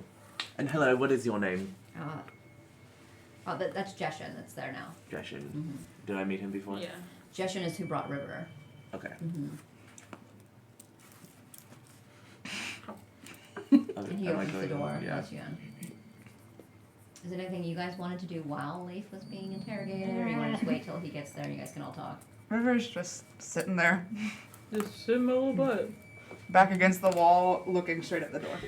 And hello, what is your name? That's Jeshin that's there now. Jeshin. Mm-hmm. Did I meet him before? Yeah. Jeshin is who brought River. Okay. Mm-hmm. And he Am I opens the going- door and Yeah. lets you in. Is there anything you guys wanted to do while Leif was being interrogated, or you want to just wait till he gets there and you guys can all talk? River's just sitting there, Just sit my little butt. back against the wall, looking straight at the door.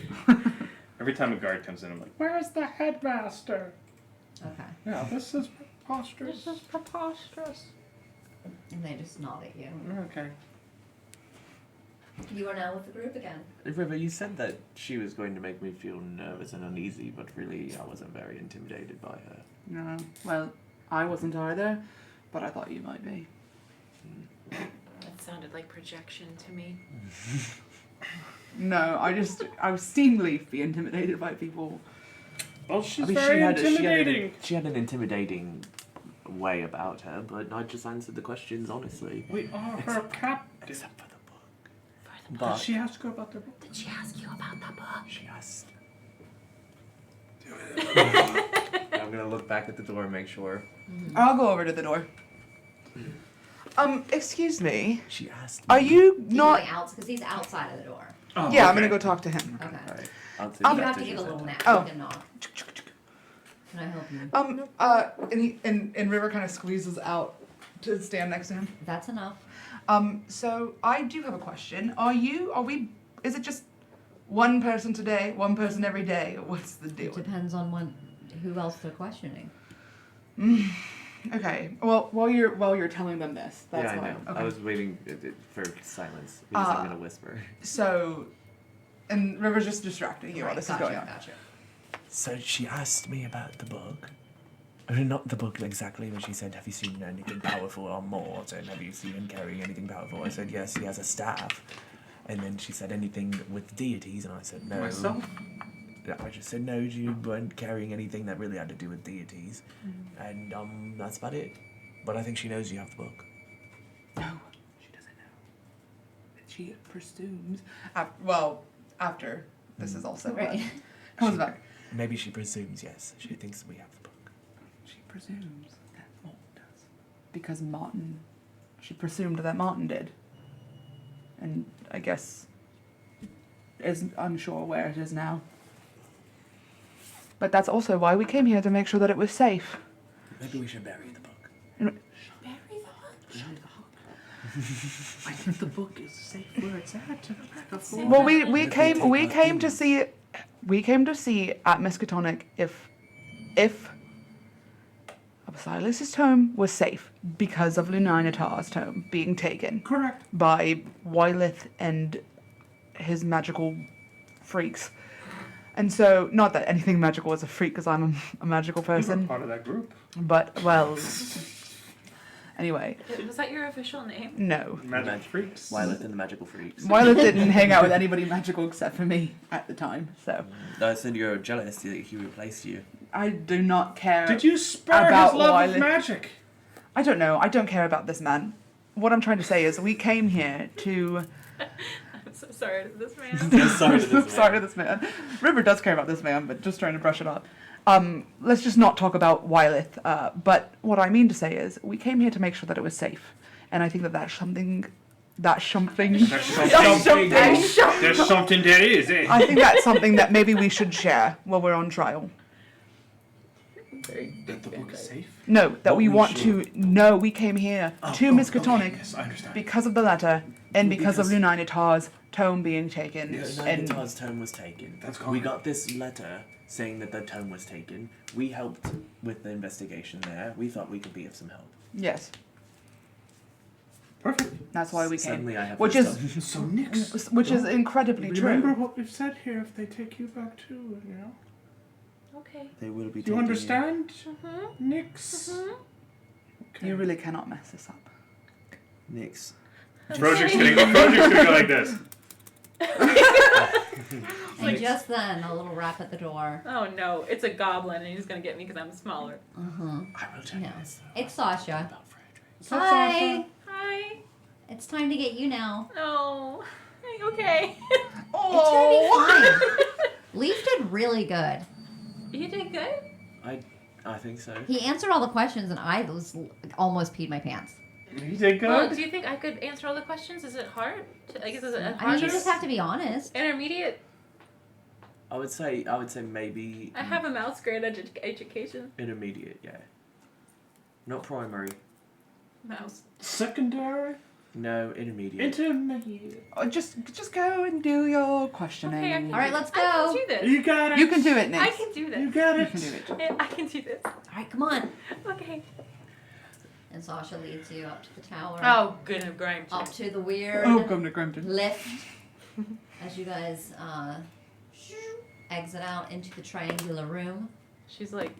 Every time a guard comes in, I'm like, Where's the headmaster? Okay. Yeah, this is preposterous. This is preposterous. And they just nod at you. Okay. You are now with the group again. River, you said that she was going to make me feel nervous and uneasy, but really I wasn't very intimidated by her. No, well, I wasn't either, but I thought you might be. That sounded like projection to me. No, I've seen Leaf be intimidated by people. Well, she's I mean, very intimidating. She had an intimidating way about her, but I just answered the questions honestly. We are her captain. Except for the book. Did But she ask you about the book? Did she ask you about the book? she asked. I'm gonna look back at the door and make sure. I'll go over to the door. Excuse me. She asked. Are you He's not? going out because he's outside of the door. Oh, Yeah, I'm okay. gonna go talk to him. Okay. Alright. I'll do You that have to as give you a little said. nap. Oh. You can knock. can I help you? And River kind of squeezes out to stand next to him. That's enough. So I do have a question. Is it just one person today, one person every day? What's the deal? It depends on who else they're questioning. Okay. Well, while you're telling them this, that's yeah, I why. know. Okay. I was waiting for silence because I'm gonna whisper. So, and River's just distracting you while this is going on. Gotcha. So she asked me about the book. Not the book exactly, but she said, have you seen anything powerful on Morton? Have you seen him carrying anything powerful? I said, yes, he has a staff. And then she said, anything with deities? And I said, no. Myself? I just said, no, you weren't carrying anything that really had to do with deities. And that's about it. But I think she knows you have the book. No, she doesn't know. She presumes. After this is also Right. comes back. Maybe she presumes, yes. She thinks we have the book. She presumes that Morton does. Because she presumed that Martin did. And I guess is unsure where it is now. But that's also why we came here, to make sure that it was safe. Maybe we should bury the book. Bury the I think the book is safe where it's at. Before. Well, we came to see at Miskatonic if Silas's tome was safe because of Luninatar's tome being taken. Correct. By Wylith and his magical freaks. And so, not that anything magical is a freak, because I'm a magical You were person. part of that group. But, well, anyway, Was that your official name? no. Magic freaks. Wylith and the Magical Freaks. Wylith didn't hang out with anybody magical except for me at the time, so I said you're jealous that he replaced you. I do not care. Did you spare About his love of Wylith. magic? I don't know. I don't care about this man. What I'm trying to say is we came here to... I'm so sorry to this man. Sorry to this man. Sorry to this man. River does care about this man, but just trying to brush it off. Let's just not talk about Wylith. But what I mean to say is we came here to make sure that it was safe. And I think that's something... There's something that is, eh? I think that's something that maybe we should share while we're on trial. That the book is safe? No, that What we we want should- to... No, we came here to Miskatonic Yes, I understand. because of the letter and because of Because- Luninatar's tome being taken. Yes, And Nagata's tome was taken. That's We correct. got this letter saying that the tome was taken. We helped with the investigation there. We thought we could be of some help. yes, Perfect. that's why we came. Suddenly I have Which wisdom. is So, Nix, which is incredibly remember true. what we've said here if they take you back too, you know? Okay. They will be Do you taking understand, Mm-hmm. Nix? Mm-hmm. You really cannot mess this up. Nix. Project's gonna go like this. And just then, a little rap at the door. Oh no, it's a goblin and he's gonna get me because I'm smaller. Uh-huh. I will tell No. you this. It's Sasha. About Frederick. Hi. Hi. It's time to get you now. No. Okay. It's gonna be fine. Leaf did really good. You did good. I think so. He answered all the questions, and I was almost peed my pants. You did good? Well, do you think I could answer all the questions? Is it hard? I guess is it I mean, hard? you just have to be honest. Intermediate. I would say maybe I have a mouse grade education. intermediate, yeah. Not primary. Mouse. Secondary? No, intermediate. Intermediate. Just go and do your questioning. Okay, I can All right, let's I can go. do this. You got it. You can do it, Nick. I can do this. You got You it. can do it. Yeah, I can do this. All right, come on. Okay. And Sasha leads you up to the tower. Oh, good and grime. Up to the weird Oh, Governor Grimpton. lift. As you guys exit out into the triangular room. She's like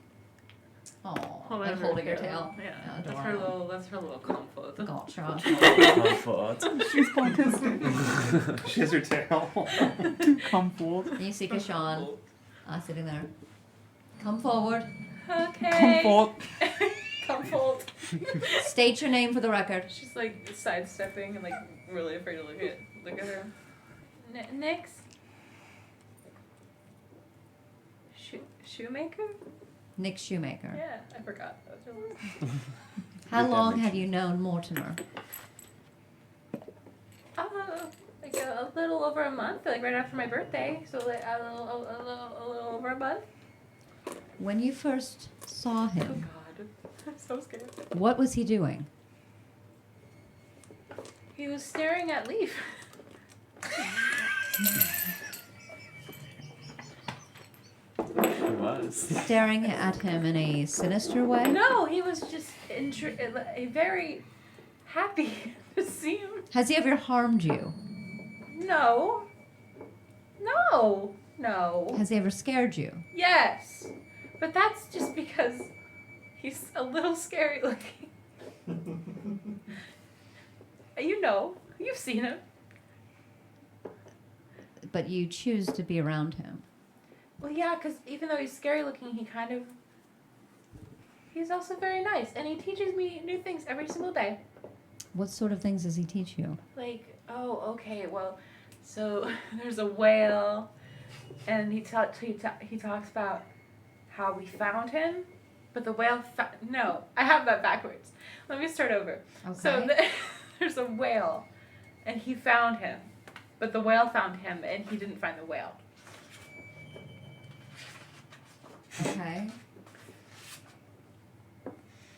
Oh, holding, and holding her tail. tail. Yeah, Adorable. that's her little comfort. Gotcha. Comfort. She's autistic. She has her tail. Comfort. And you see Kashan sitting there. Come forward. Okay. Comfort. Comfort. State your name for the record. She's like sidestepping and like really afraid to look at her. Nix. Shoemaker? Nick Shoemaker. Yeah, I forgot. That was her last. How long have you known Mortimer? Like a little over a month, like right after my birthday. So like a little over a month. When you first saw Oh him, God, I'm so scared. what was he doing? He was staring at Leaf. He was. Staring at him in a sinister way? No, he was just very happy to see him. Has he ever harmed you? No. No. No. Has he ever scared you? Yes. But that's just because he's a little scary looking. You know. You've seen him. But you choose to be around him. Well, yeah, because even though he's scary looking, he's also very nice. And he teaches me new things every single day. What sort of things does he teach you? Like, oh, okay, well, so there's a whale, and he talks about how we found him, but the whale no, I have that backwards. Let me start over. Okay. So there's a whale, and he found him, but the whale found him, and he didn't find the whale. Okay.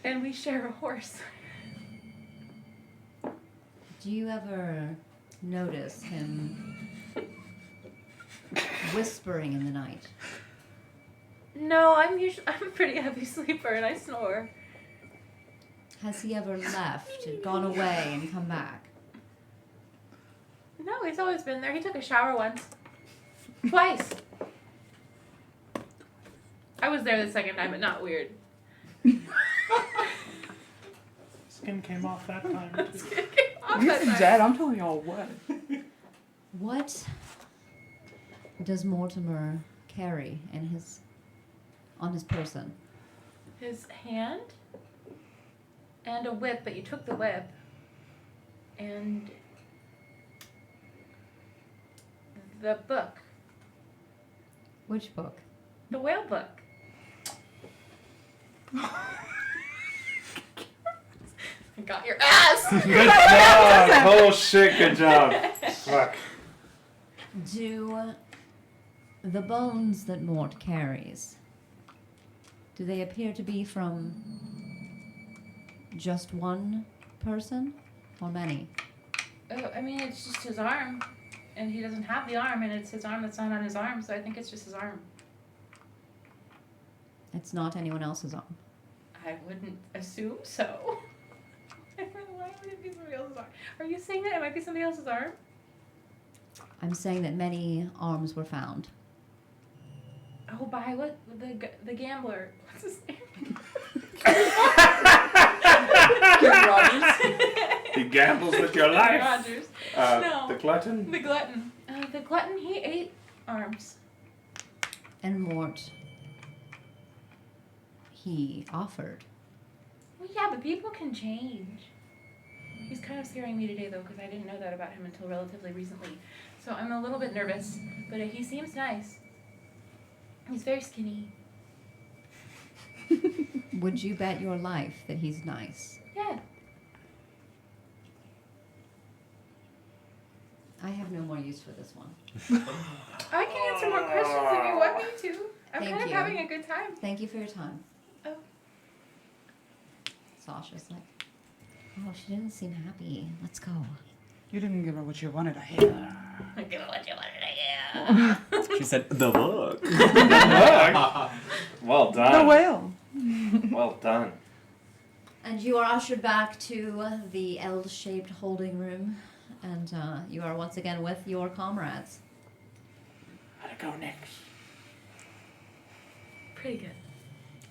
And we share a horse. Do you ever notice him whispering in the night? No, I'm a pretty heavy sleeper, and I snore. Has he ever left, gone away, and come back? No, he's always been there. He took a shower once. Twice. I was there the second time, but not weird. Skin came off that time too. He's dead. I'm telling y'all what. What does Mortimer carry on his person? His hand and a whip, but you took the whip. And the book. Which book? The whale book. I got your ass! Good job! Oh shit, good job. Fuck. Do the bones that Mort carries, do they appear to be from just one person or many? Oh, I mean, it's just his arm. And he doesn't have the arm, and it's his arm that's not on his arm, so I think it's just his arm. It's not anyone else's arm. I wouldn't assume so. Why would it be somebody else's arm? Are you saying that it might be somebody else's arm? I'm saying that many arms were found. Oh, by what? The gambler. What's his name? Rogers. He gambles with your life. Rogers. No. The glutton. The glutton. The glutton, he ate arms. And Mort, he offered. Well, yeah, but people can change. He's kind of scaring me today, though, because I didn't know that about him until relatively recently. So I'm a little bit nervous, but he seems nice. He's very skinny. Would you bet your life that he's nice? Yeah. I have no more use for this one. I can answer more questions if you want me to. I'm Thank kind of you. having a good time. Thank you for your time. Oh. Sasha's like, oh, she didn't seem happy. Let's go. You didn't give her what you wanted to hear. Give it what you wanted to hear. She said, the book. Well done. The whale. Well done. And you are ushered back to the L-shaped holding room, and you are once again with your comrades. How'd it go next? Pretty good.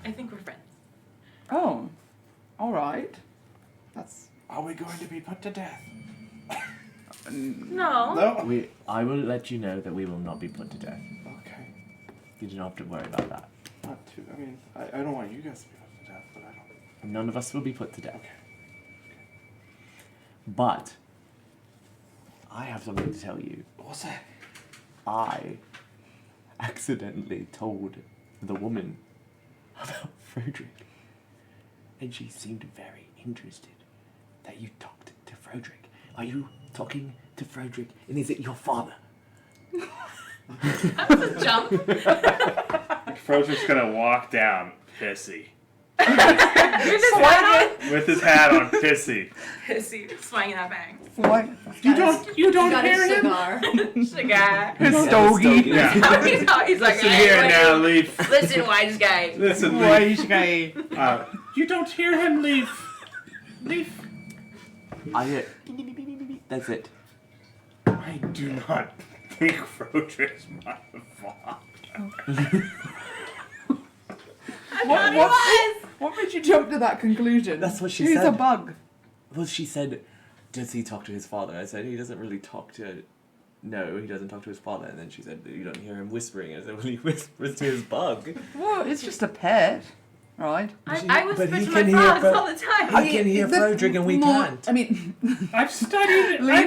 I think we're friends. Oh, all right. That's Are we going to be put to death? No. No. I will let you know that we will not be put to death. Okay. You do not have to worry about that. Not too. I mean, I don't want you guys to be put to death, but I don't. None of us will be put to death. Okay. But I have something to tell you. What's that? I accidentally told the woman about Frederick, and she seemed very interested that you talked to Frederick. Are you talking to Frederick, and is it your father? That's a jump. Frozen's gonna walk down, pissy. With his hat on. With his hat on, pissy. Pissy, swinging that bang. What? You don't Got hear a him? cigar. Cigar. Stogie. Yeah. He's like, Listen hey, here wait, now, Leaf. Listen, wise guy. Listen, Leaf. Wise guy. You don't hear him, Leaf. Leaf. I hear. That's it. I do not think Frodrick's my father. What made you jump to that conclusion? That's what she He's said. a bug. Well, she said, does he talk to his father? I said, he doesn't really talk to... No, he doesn't talk to his father. And then she said, you don't hear him whispering. I said, well, he whispers to his bug. Well, it's just a pet, right? I whisper But he to can my hear frogs all the time. I can hear Frodrick and we can't. I mean, I'm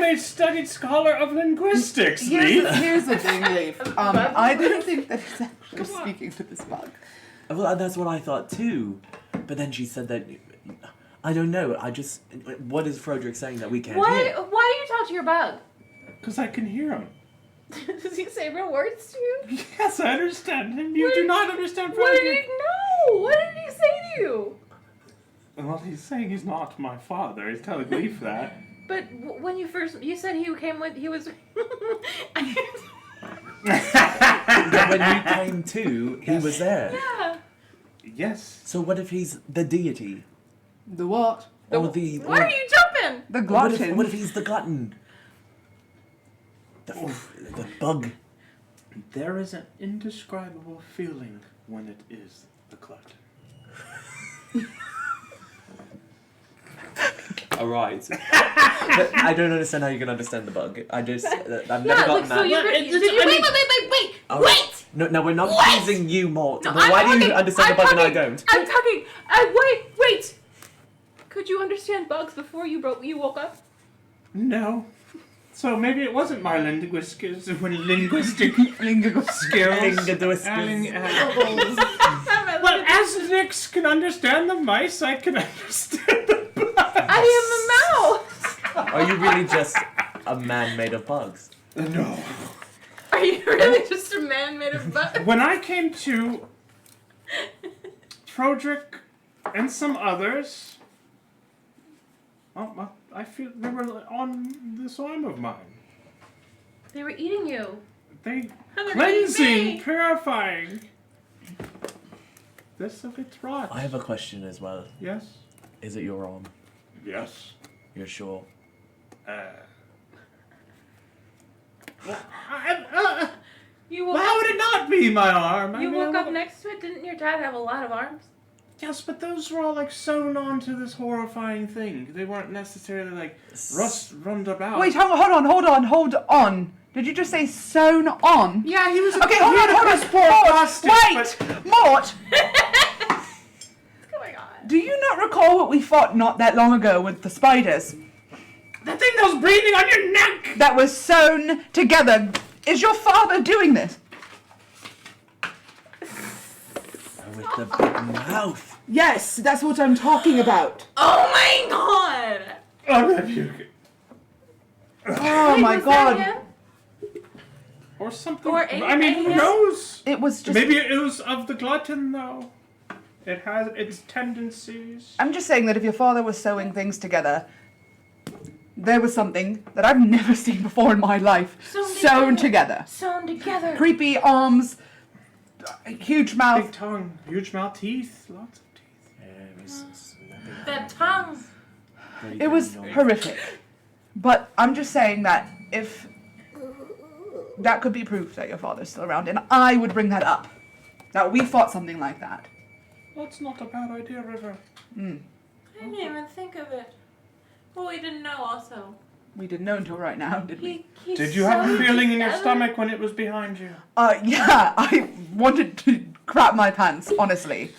a studied scholar of linguistics, Leaf. here's the thing, Leaf. I don't think that he's actually speaking to this bug. Well, that's what I thought too. But then she said that... I don't know. What is Frodrick saying that we can't hear? Why do you talk to your bug? Because I can hear him. Does he say real words to you? Yes, I understand him. You do not understand What did Frodrick. he know? What did he say to you? Well, he's saying he's not my father. He's telling Leaf that. But when you said he was. But when you came to, he was there. Yeah. Yes. So what if he's the deity? The what? Or the... Why are you jumping? The What if, glutton. what if he's the glutton? The bug. There is an indescribable feeling when it is the glutton. Alright. But I don't understand how you can understand the bug. I've never gotten that. Wait! Wait! No, we're not What? accusing you more. No, But why do you understand the bug and I don't? I'm talking. Wait! Could you understand bugs before you woke up? No. So maybe it wasn't my linguistic skills. Well, as Nix can understand the mice, I can understand the bugs. I am a mouse! Are you really just a man made of bugs? No. Are you really just a man made of bugs? When I came to, Frodrick and some others, I feel they were on this arm of mine. They were eating you. They They're eating cleansing, me. purifying. This of its rot. I have a question as well. Yes. Is it your arm? Yes. You're sure? You woke How up. would it not be my arm? You woke up next to it. Didn't your dad have a lot of arms? Yes, but those were all like sewn onto this horrifying thing. They weren't necessarily like run about. Wait, hold on. Did you just say sewn on? Yeah, he was. Okay, hold on. Wait, Mort. What's going on? Do you not recall what we fought not that long ago with the spiders? The thing that was breathing on your neck. That was sewn together. Is your father doing this? With the big mouth. Yes, that's what I'm talking about. Oh my god! Oh, rebuke. Oh Wait, my was that god. him? Or something. Or I mean, who aliens? knows? It was just. Maybe it was of the glutton, though. It has its tendencies. I'm just saying that if your father was sewing things together, there was something that I've never seen before in my life sewn together. Sewn together. Creepy arms, huge mouth. Big tongue, huge mouth, teeth, lots of teeth. Yeah, it was That tongue. It was horrific. But I'm just saying that if that could be proof that your father's still around, and I would bring that up. That we fought something like that. That's not a bad idea, River. I didn't even think of it. Well, we didn't know also. We didn't know until right now, did we? He Did you have a sewed feeling in your together? stomach when it was behind you? Yeah, I wanted to crap my pants, honestly.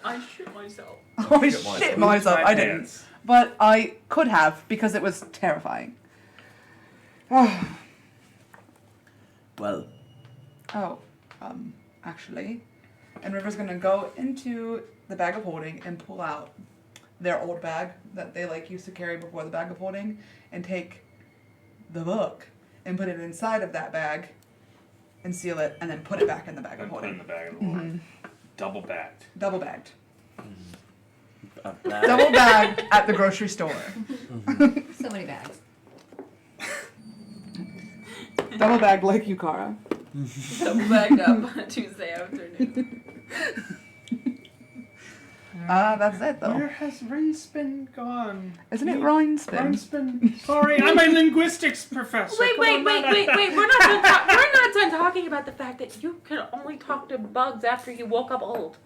I shit myself. I shit myself, I didn't. Pants. But I could have, because it was terrifying. Oh, Well, actually. And River's gonna go into the bag of holding and pull out their old bag that they used to carry before the bag of holding and take the book and put it inside of that bag and seal it, and then put it back in the bag of And put it in holding. the bag of holding. Double bagged. Double bagged. A bag. Double bagged at the grocery store. So many bags. Double bagged like you, Cara. Double bagged up on a Tuesday afternoon. That's it though. Where has Rinspin gone? Isn't it Rhinespin? Rinspin. Sorry, I'm a linguistics professor. Wait, Come wait, on, wait, man. wait, wait. We're not done talking about the fact that you could only talk to bugs after you woke up old.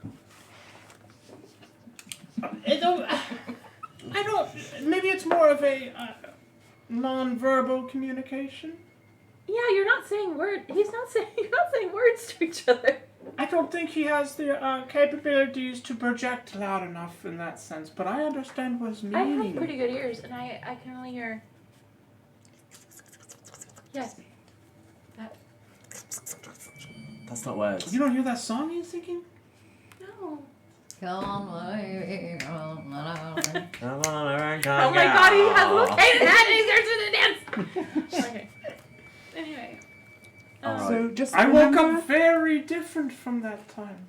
I don't. Maybe it's more of a non-verbal communication. Yeah, you're not saying words. You're not saying words to each other. I don't think he has the capabilities to project loud enough in that sense, but I understand what his I meaning. have pretty good ears, and I can only hear. Yes. That. That's not words. You don't hear that song he's singing? No. Come away. Come on, Oh my God, he has a located hat and he's there to the dance. Okay. Anyway. Alright. So just I woke remember- up very different from that time.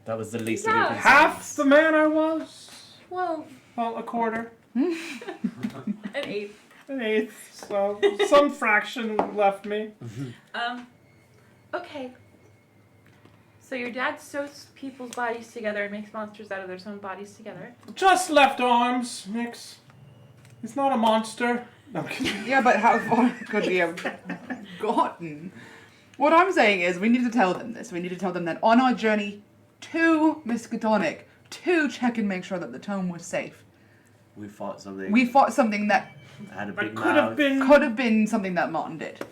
That was the least Yeah. of your Half concerns. the man I was. Well, Well, a quarter. an eighth. An eighth. So some fraction left me. Okay. So your dad sews people's bodies together and makes monsters out of their own bodies together. Just left arms, Nix. He's not a monster. No, I'm kidding. Yeah, but how far could we have gotten? What I'm saying is we need to tell them this. We need to tell them that on our journey to Miskatonic, to check and make sure that the tome was safe, We fought something. we fought something that had a But big could have mouth. been. could have been something that Martin did.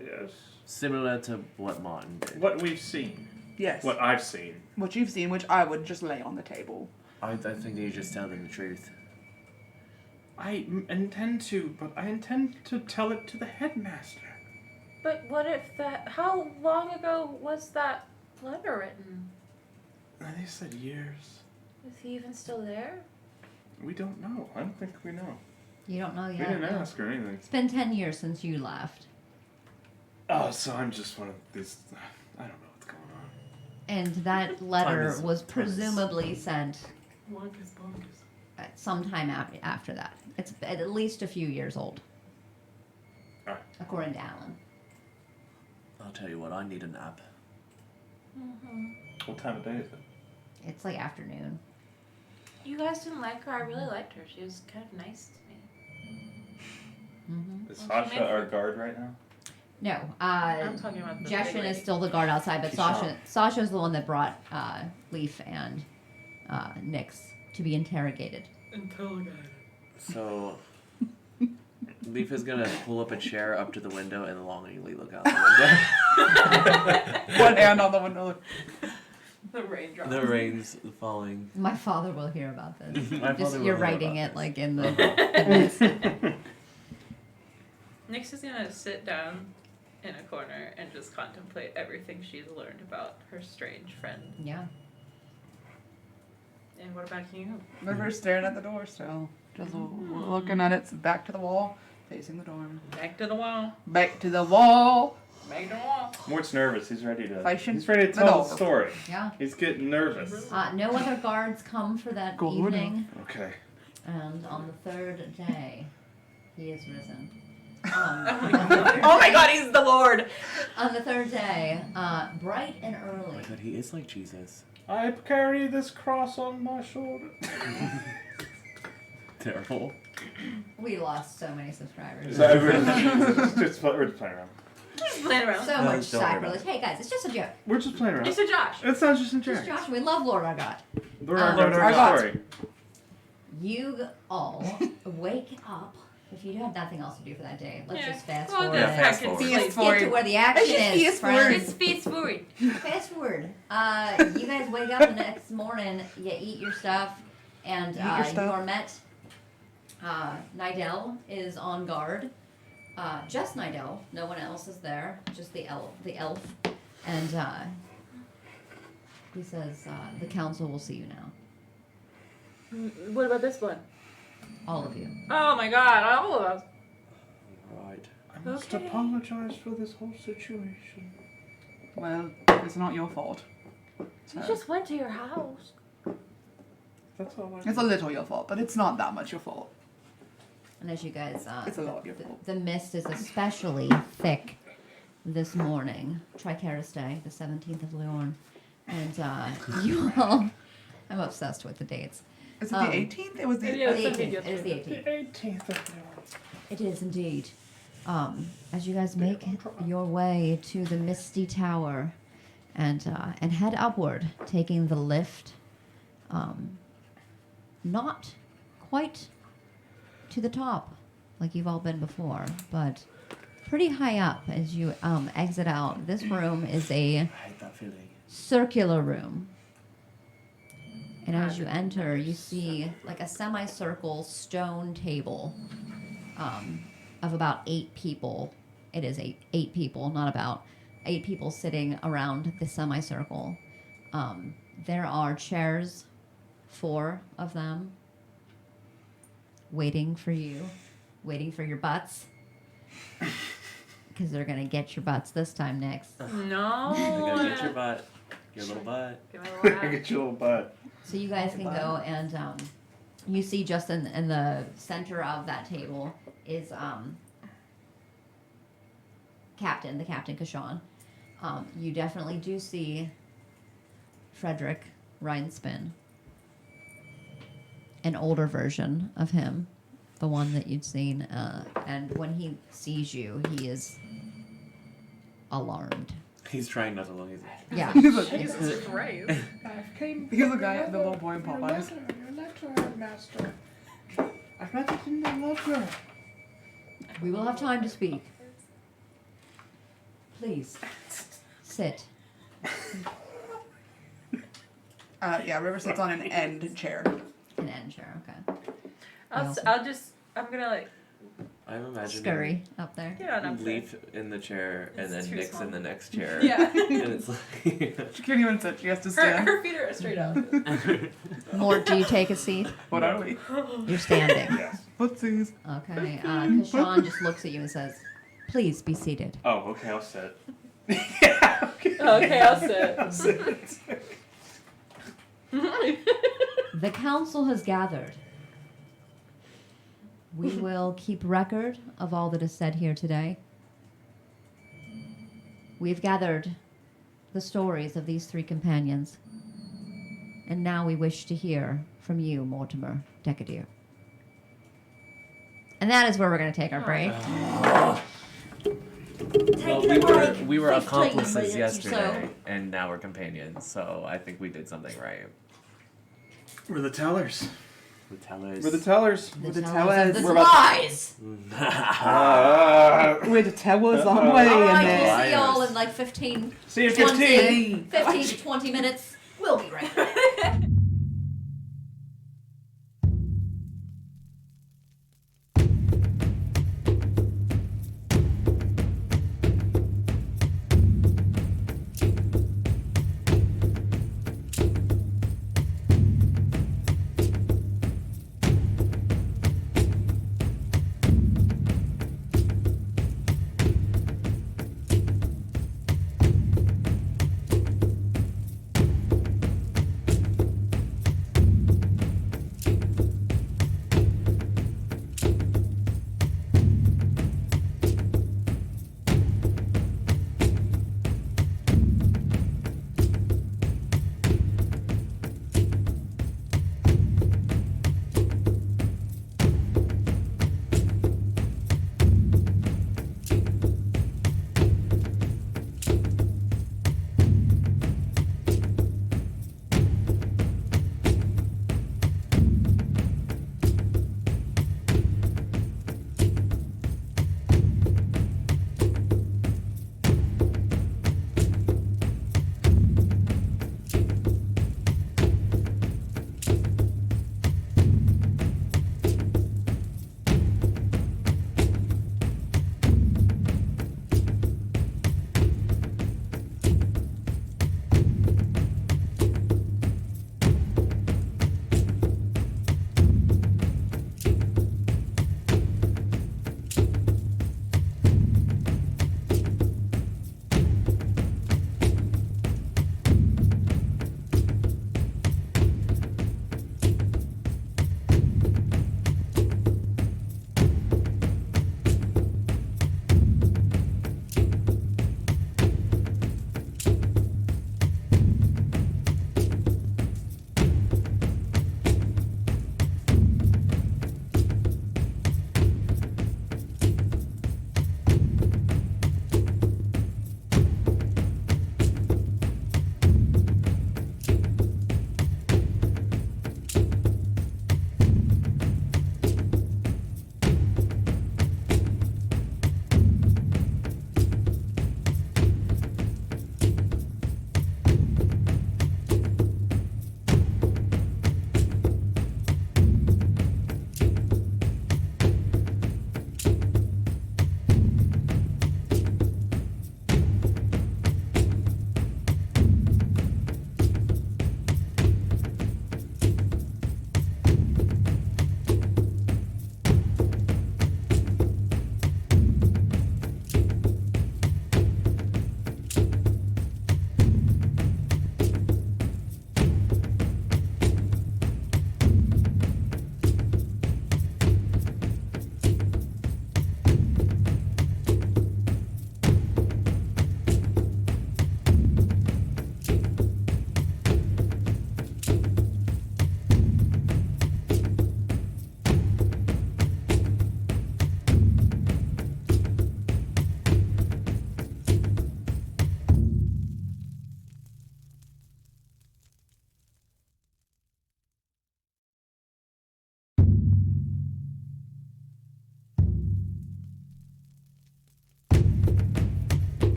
Yes. Similar to what Martin did. What we've seen. Yes. What I've seen. What you've seen, which I would just lay on the table. I think that you just tell them the truth. Intend to, but I intend to tell it to the headmaster. But what if that? How long ago was that letter written? They said years. Is he even still there? We don't know. I don't think we know. You don't know We yet. didn't no. ask or anything. It's been 10 years since you left. Oh, so I'm just one of these. I don't know what's going on. And that letter is was precious. presumably sent sometime after that. It's at least a few years old. Alright. According to Alan. I'll tell you what, I need a nap. What time of day is it? It's like afternoon. You guys didn't like her. I really liked her. She was kind of nice to me. Mm-hmm. Is Well, she Sasha made- our guard right now? No, I'm talking about the Jeshin big is lady. still the guard outside, but Keyshawn. Sasha's the one that brought Leaf and Nyx to be interrogated. So, Leaf is gonna pull up a chair up to the window and longingly look out the window. One hand on the window. The raindrops. The rain's falling. My father will hear about this. My Just father you're will hear writing about it this. like in the. in this. Nyx is gonna sit down in a corner and just contemplate everything she's learned about her strange friend. Yeah. And what about you? River's staring at the door still. Just looking at it, back to the wall, facing the door. Back to the wall. Back to the wall. Back to the wall. Mort's nervous. He's ready to. Fashion. He's ready to The tell the door. story. Yeah. He's getting nervous. No other guards come for that Good. evening, Okay. and on the third day, he is risen. Oh my god, he's the Lord! On the third day, bright and Oh early. my god, he is like Jesus. I carry this cross on my shoulder. Terrible. We lost so many subscribers. So we're just playing around. Just playing around. So No, much don't worry sacrilege. Hey guys, it's just a joke. We're just playing around. It's a Josh. It sounds just in Just Jack. Josh, we love Lord Argot. We're Lord our Argot. story. You all wake up. If you have nothing else to do for that day, let's Yeah. just fast Well, forward. just fast fucking forward. sleep. Let's get to where the action Let's just is, fast friends. forward. It's fast forward. Fast forward. You guys wake up the next morning, you eat your stuff, and Eat your stuff. you are met. Nidell is on guard. Just Nidell. No one else is there. Just the elf. And he says, the council will see you now. What about this one? All of you. Oh my god, all of us. Right. I must Okay. apologize for this whole situation. Well, it's not your fault. So We just went to your house. That's all I it's a little your fault, but it's not that much your fault. And as you guys, It's a lot your fault. the mist is especially thick this morning, Tricaris Day, the 17th of Leorn, and you all. I'm obsessed with the dates. Is it the 18th? It was the Yeah, The it's 18th. okay, It is the 18th. The 18th of Leon. It is indeed. As you guys make your way to the Misty Tower and head upward, taking the lift, not quite to the top like you've all been before, but pretty high up as you exit out. This room is a I hate that feeling. circular room. And as you enter, you see like a semicircle stone table of about 8 people. It is 8 people, not about 8 people sitting around the semicircle. There are chairs, 4 of them, waiting for you, waiting for your butts. Because they're going to get your butts this time next. No. They're gonna get your butt. Your little butt. Give me a little laugh. Get your little butt. So you guys can go and you see just in the center of that table is the Captain Kashan. You definitely do see Frederick Reinspin, an older version of him, the one that you'd seen. And when he sees you, he is alarmed. He's trying not to look. He's Yeah. Jesus Christ. I came. He's the guy, the little boy in Popeyes. Your letter, Master. I read it in the letter. We will have time to speak. Please, sit. Yeah, River sits on an end chair. An end chair, okay. I'm gonna like I'm imagining Scurry up there. get on up there. Leaf in the chair and It's then too Nick's small. in the next chair. Yeah. And it's like She can't even sit. She has to Her, stand. her feet are straight up. Mort, do you take a seat? What are we? You're standing. Yes. Footsies. Okay. Kashan just looks at you and says, "Please be seated." Oh, okay, I'll sit. Yeah, okay. Okay, I'll sit. I'll sit. The council has gathered. We will keep record of all that is said here today. We've gathered the stories of these 3 companions, and now we wish to hear from you, Mortimer Decadir. And that is where we're going to take our break. Well, we were 15 accomplices minutes or yesterday, and now we're companions. So I think we did something right. We're the tellers. The tellers. We're the tellers. The the tellers of towers. the We're about- lies. We're the towers on way All in right, there. we'll see y'all Liars. in like 15, See you at 15. 15 to 20 minutes. We'll be right back.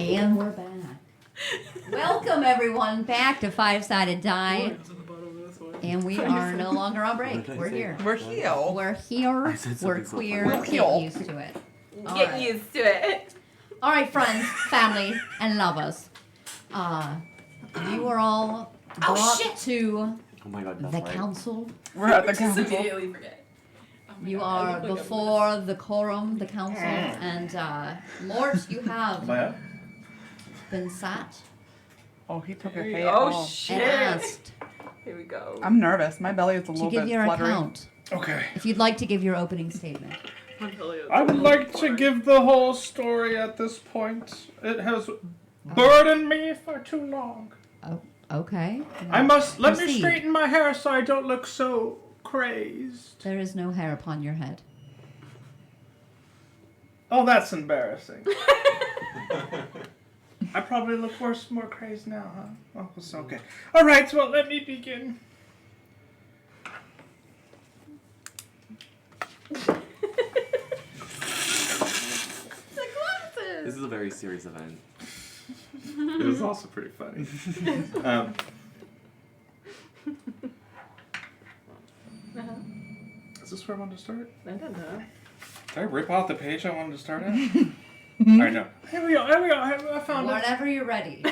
And we're back. Welcome everyone back to Five Sided Die. And we are no longer on break. We're here. We're here. We're here. said We're something so queer. funny. Get used to it. All Get right. used to it. All right, friends, family, and lovers. You are all brought to Oh my god, that's the right. council. We're at the Just council. immediately forget. Oh my You God, I are look like a before the quorum, the council, and Mort, you have Am I up? been sat Oh, he took a mess. hate Oh off. shit. and asked Here we go. I'm nervous. My belly is a to little give bit your fluttery. account. Okay. If you'd like to give your opening statement. I would like to give the whole story at this point. It has burdened me for too long. Oh, okay. I must let me Proceed. straighten my hair so I don't look so crazed. There is no hair upon your head. Oh, that's embarrassing. I probably look worse, more crazed now, huh? Oh, it's okay. All right, well, let me begin. This is a very serious event. It was also pretty funny. Is this where I wanted to start? I don't know. Did I rip out the page I wanted to start at? I know. Here we go. I found it. Whenever you're ready.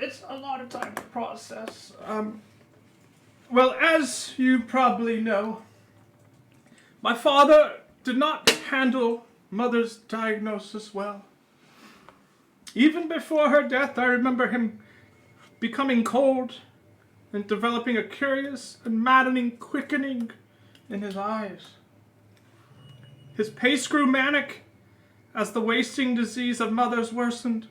It's a lot of time to process. Well, as you probably know, my father did not handle Mother's diagnosis well. Even before her death, I remember him becoming cold and developing a curious and maddening quickening in his eyes. His pace grew manic as the wasting disease of Mother's worsened.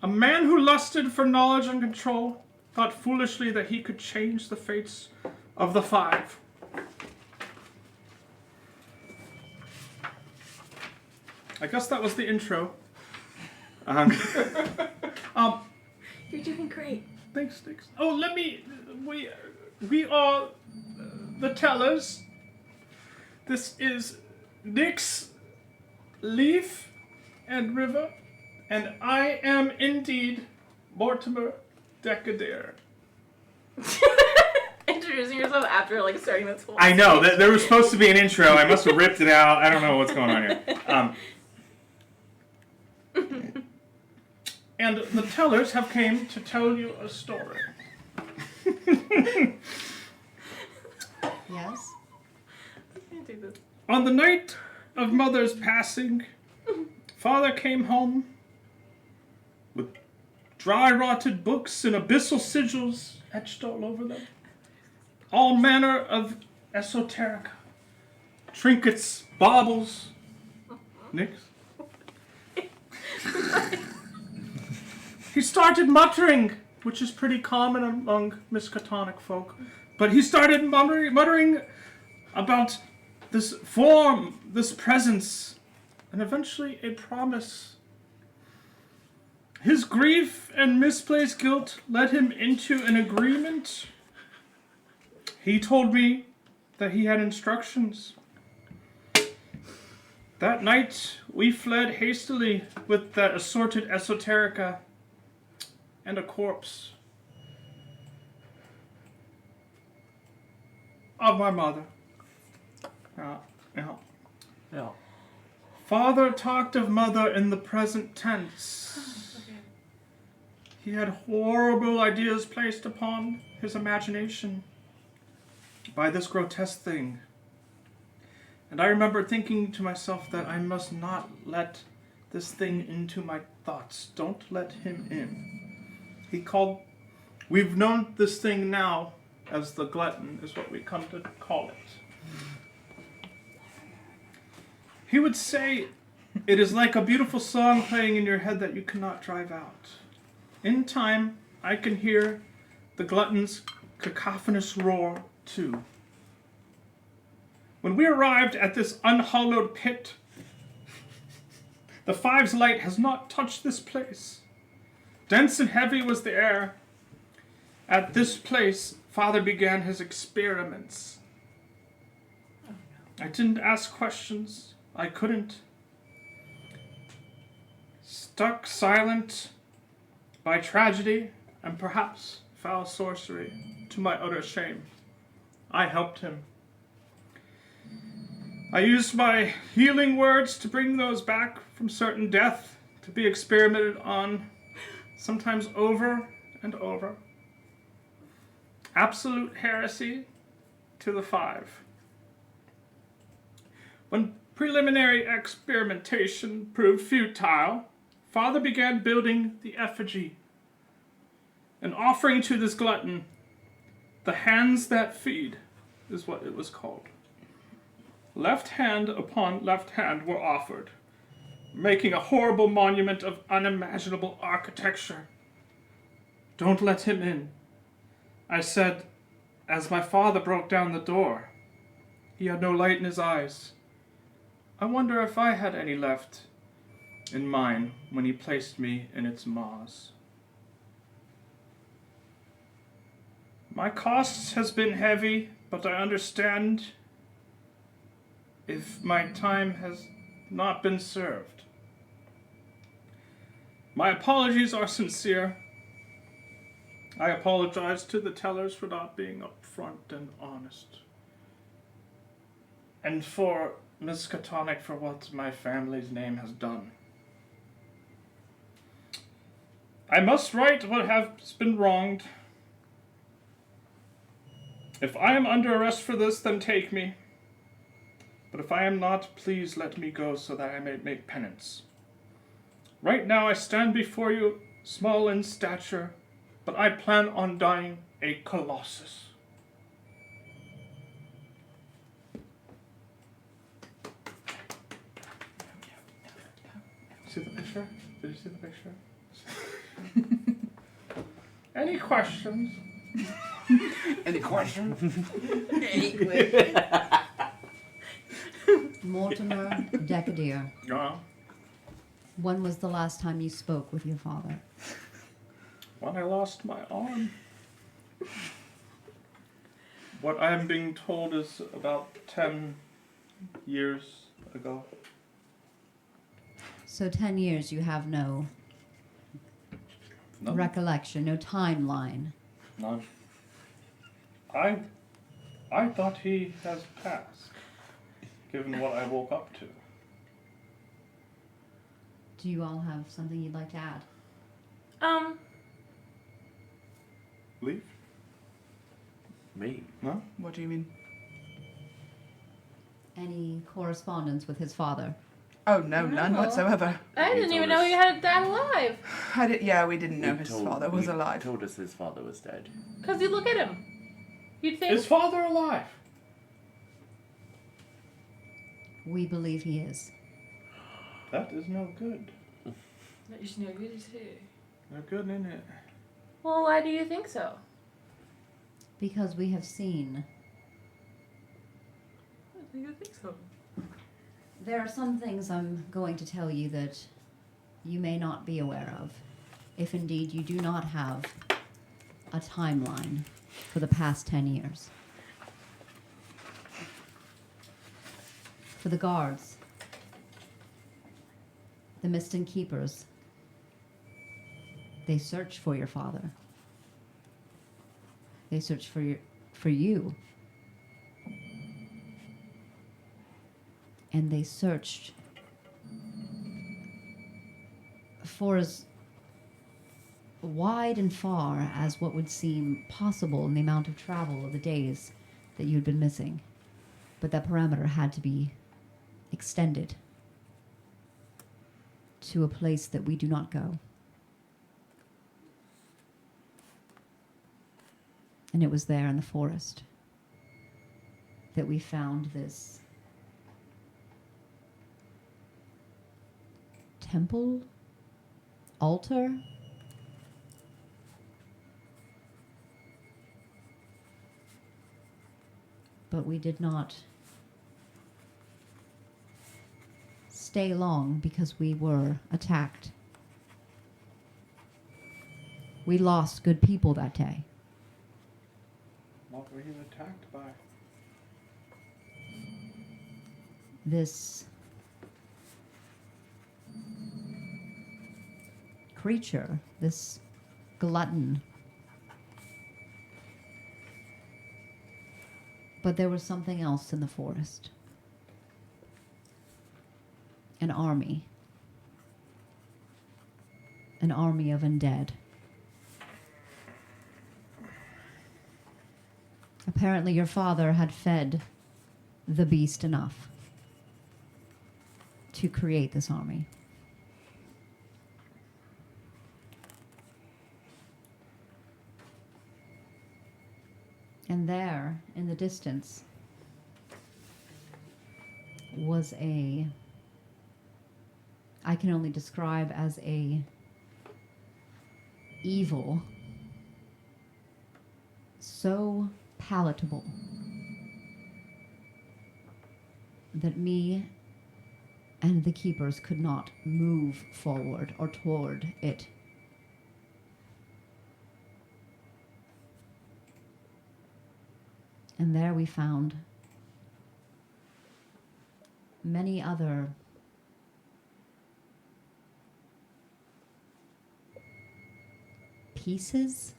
A man who lusted for knowledge and control thought foolishly that he could change the fates of the five. I guess that was the intro. You're doing great. Thanks. Oh, we are the tellers. This is Nix, Leaf, and River, and I am indeed Mortimer Decadir. Introducing yourself after like starting this whole. I know. There was supposed to be an intro. I must have ripped it out. I don't know what's going on here. And the tellers have came to tell you a story. Yes? I can't do this. On the night of Mother's passing, Father came home with dry rotted books and abyssal sigils etched all over them. All manner of esoterica. Trinkets, baubles. Nix? He started muttering, which is pretty common among Miskatonic folk. But he started muttering about this form, this presence, and eventually a promise. His grief and misplaced guilt led him into an agreement. He told me that he had instructions. That night, we fled hastily with that assorted esoterica and a corpse of my mother. Yeah. Father talked of Mother in the present tense. He had horrible ideas placed upon his imagination by this grotesque thing. And I remember thinking to myself that I must not let this thing into my thoughts. Don't let him in. We've known this thing now as the glutton, is what we come to call it. He would say, it is like a beautiful song playing in your head that you cannot drive out. In time, I can hear the glutton's cacophonous roar, too. When we arrived at this unhallowed pit, the Five's light has not touched this place. Dense and heavy was the air. At this place, Father began his experiments. I didn't ask questions. I couldn't. Stuck silent by tragedy and perhaps foul sorcery, to my utter shame, I helped him. I used my healing words to bring those back from certain death to be experimented on, sometimes over and over. Absolute heresy to the 5. When preliminary experimentation proved futile, Father began building the effigy, an offering to this glutton. The hands that feed is what it was called. Left hand upon left hand were offered, making a horrible monument of unimaginable architecture. Don't let him in, I said, as my father broke down the door. He had no light in his eyes. I wonder if I had any left in mine when he placed me in its maws. My cost has been heavy, but I understand if my time has not been served. My apologies are sincere. I apologize to the tellers for not being upfront and honest. And for Miskatonic for what my family's name has done. I must right what has been wronged. If I am under arrest for this, then take me. But if I am not, please let me go so that I may make penance. Right now I stand before you, small in stature, but I plan on dying a colossus. See the picture? Did you see the picture? Any questions? Any questions? Mortimer Decadir, Yeah. when was the last time you spoke with your father? When I lost my arm. What I am being told is about 10 years ago. So 10 years you have no None. recollection, no timeline. None. I thought he has passed, given what I woke up to. Do you all have something you'd like to add? Leave? Me? No? What do you mean? Any correspondence with his father? Oh, no, none No. whatsoever. I didn't even know you had a dad alive. Yeah, we didn't know his father was alive. Told us his father was dead. Because you look at him. You'd think. Is father alive? We believe he is. That is no good. There's no good too. No good in it. Well, why do you think so? Because we have seen. Why do you think so? There are some things I'm going to tell you that you may not be aware of, if indeed you do not have a timeline for the past 10 years. For the guards, the Miston Keepers, they search for your father. They search for you. And they searched for as wide and far as what would seem possible in the amount of travel of the days that you'd been missing. But that parameter had to be extended to a place that we do not go. And it was there in the forest that we found this temple, altar. But we did not stay long because we were attacked. We lost good people that day. What were you attacked by? This creature, this glutton. But there was something else in the forest. An army. An army of undead. Apparently your father had fed the beast enough to create this army. And there, in the distance, was I can only describe as a evil so palatable that me and the keepers could not move forward or toward it. And there we found many other pieces,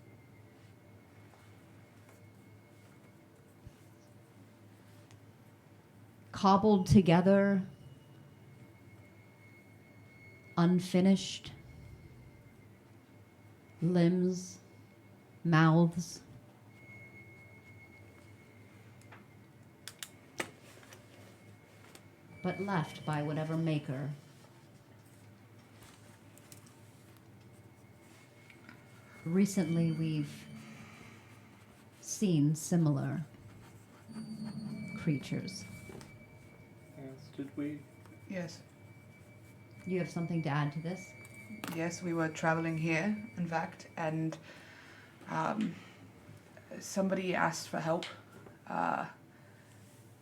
cobbled together, unfinished, limbs, mouths. But left by whatever maker. Recently, we've seen similar creatures. Yes, did we? Yes. You have something to add to this? Yes, we were traveling here, in fact, and somebody asked for help.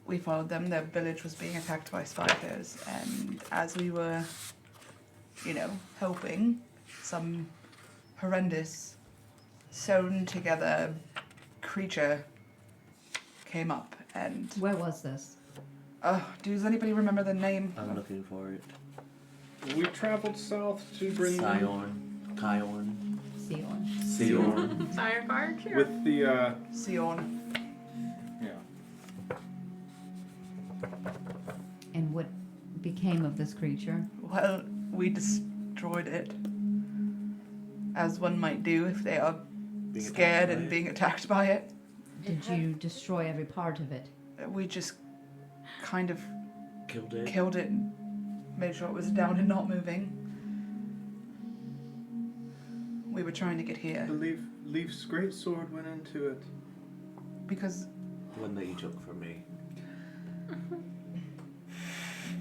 We followed them. Their village was being attacked by spiders, and as we were, helping, some horrendous, sewn together creature came up, and Where was this? does anybody remember the name? I'm looking for it. We traveled south to bring Kiorn. Sion. Sire Guard? Sure. with the Sion. yeah. And what became of this creature? Well, we destroyed it, as one might do if they are Being scared attacked by and it? being attacked by it. Did you destroy every part of it? We just kind of Killed it. and made sure it was down and not moving. We were trying to get I here believe Leaf's great sword went into it. because One that you took from me.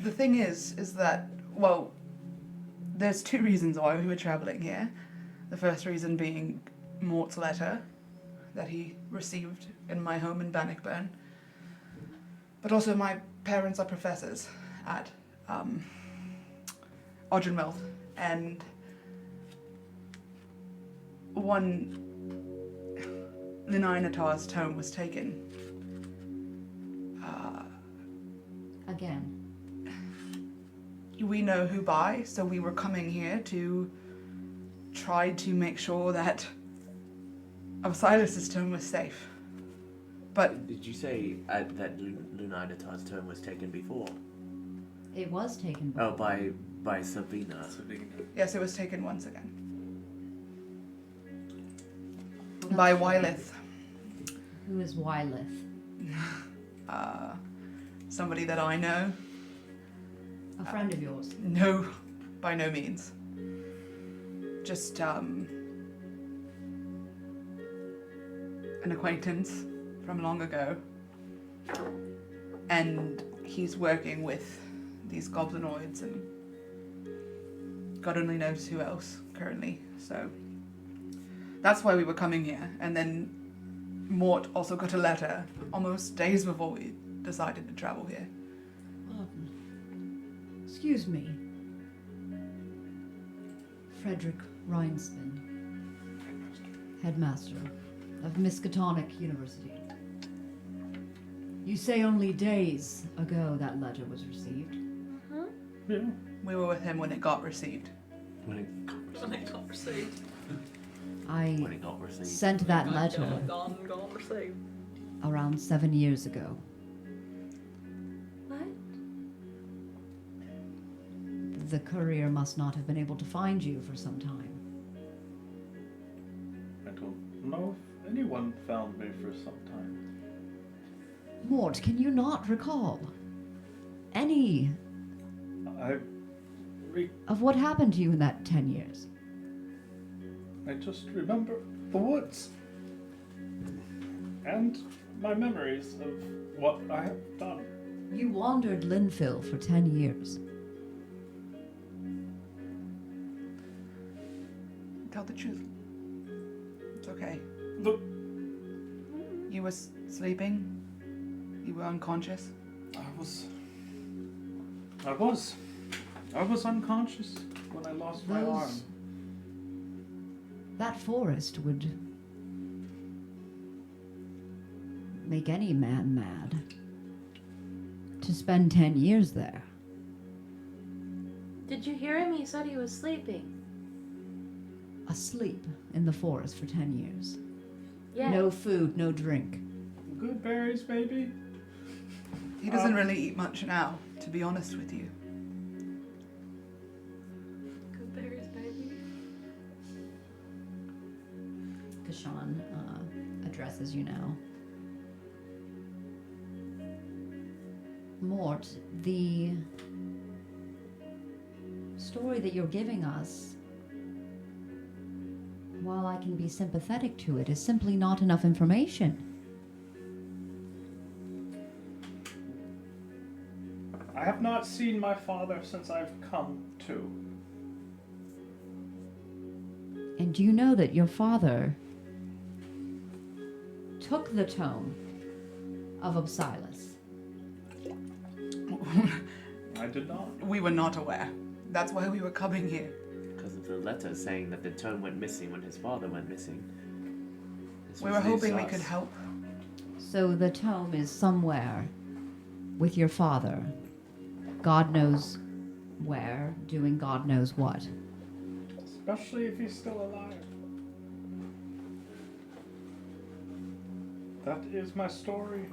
the thing is that, well, there's two reasons why we were traveling here. The first reason being Mort's letter that he received in my home in Bannockburn. But also my parents are professors at Unwelcome, and one Lininatar's tome was taken. Again. We know who by, so we were coming here to try to make sure that Silas's tome was safe. But Did you say that Luninatar's tome was taken before? It was taken by. Oh, by Sabina. yes, it was taken once again. By Wylith. Who is Wylith? Somebody that I know. A friend of yours. No, by no means. Just an acquaintance from long ago. And he's working with these goblinoids and God only knows who else currently. So that's why we were coming here. And then Mort also got a letter almost days before we decided to travel here. Excuse me. Frederick Reinspin, headmaster of Miskatonic University. You say only days ago that letter was received. Yeah. We were with him when it got received. Winning conversation. I Winning conversation. sent that letter Gone received. around 7 years ago. What? The courier must not have been able to find you for some time. I don't know if anyone found me for some time. Mort, can you not recall any of what happened to you in that 10 years? I just remember the woods. And my memories of what I have done. You wandered Linfield for 10 years. Tell the truth. It's okay. Look, You were sleeping. You were unconscious. I was unconscious when I lost my arm. That forest would make any man mad. To spend 10 years there. Did you hear him? He said he was sleeping. Asleep in the forest for 10 years. Yeah. No food, no drink. Good berries, baby. He doesn't really eat much now, to be honest with you. Good berries, baby. Kashan addresses you now. Mort, the story that you're giving us, while I can be sympathetic to it, is simply not enough information. I have not seen my father since I've come to. And do you know that your father took the tome of Upsilas? I did not. We were not aware. That's why we were coming here. Because of the letter saying that the tome went missing when his father went missing. This We was were news hoping to we us. could help. So the tome is somewhere with your father. God knows where, doing God knows what. Especially if he's still alive. That is my story.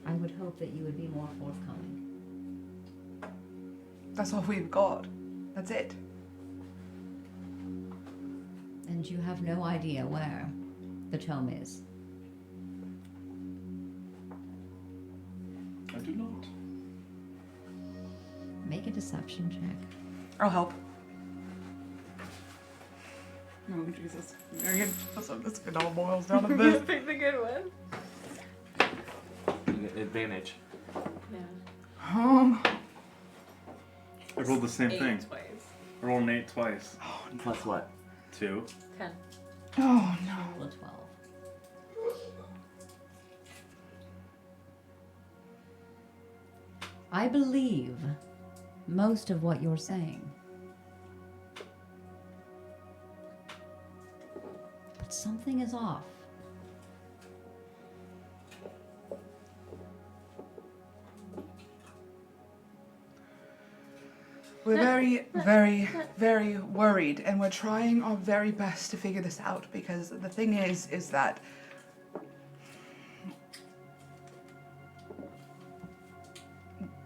I would hope that you would be more forthcoming. That's all we've got. That's it. And you have no idea where the tome is. I do not. Make a deception check. I'll help. Oh, Jesus. It all boils down to this. Pick the good one. You get advantage. Yeah. I rolled the same 8 thing. twice. I rolled an 8 twice. Plus what? 2. 10. Oh, no. Roll a 12. I believe most of what you're saying. But something is off. We're very, very, very worried, and we're trying our very best to figure this out, because the thing is that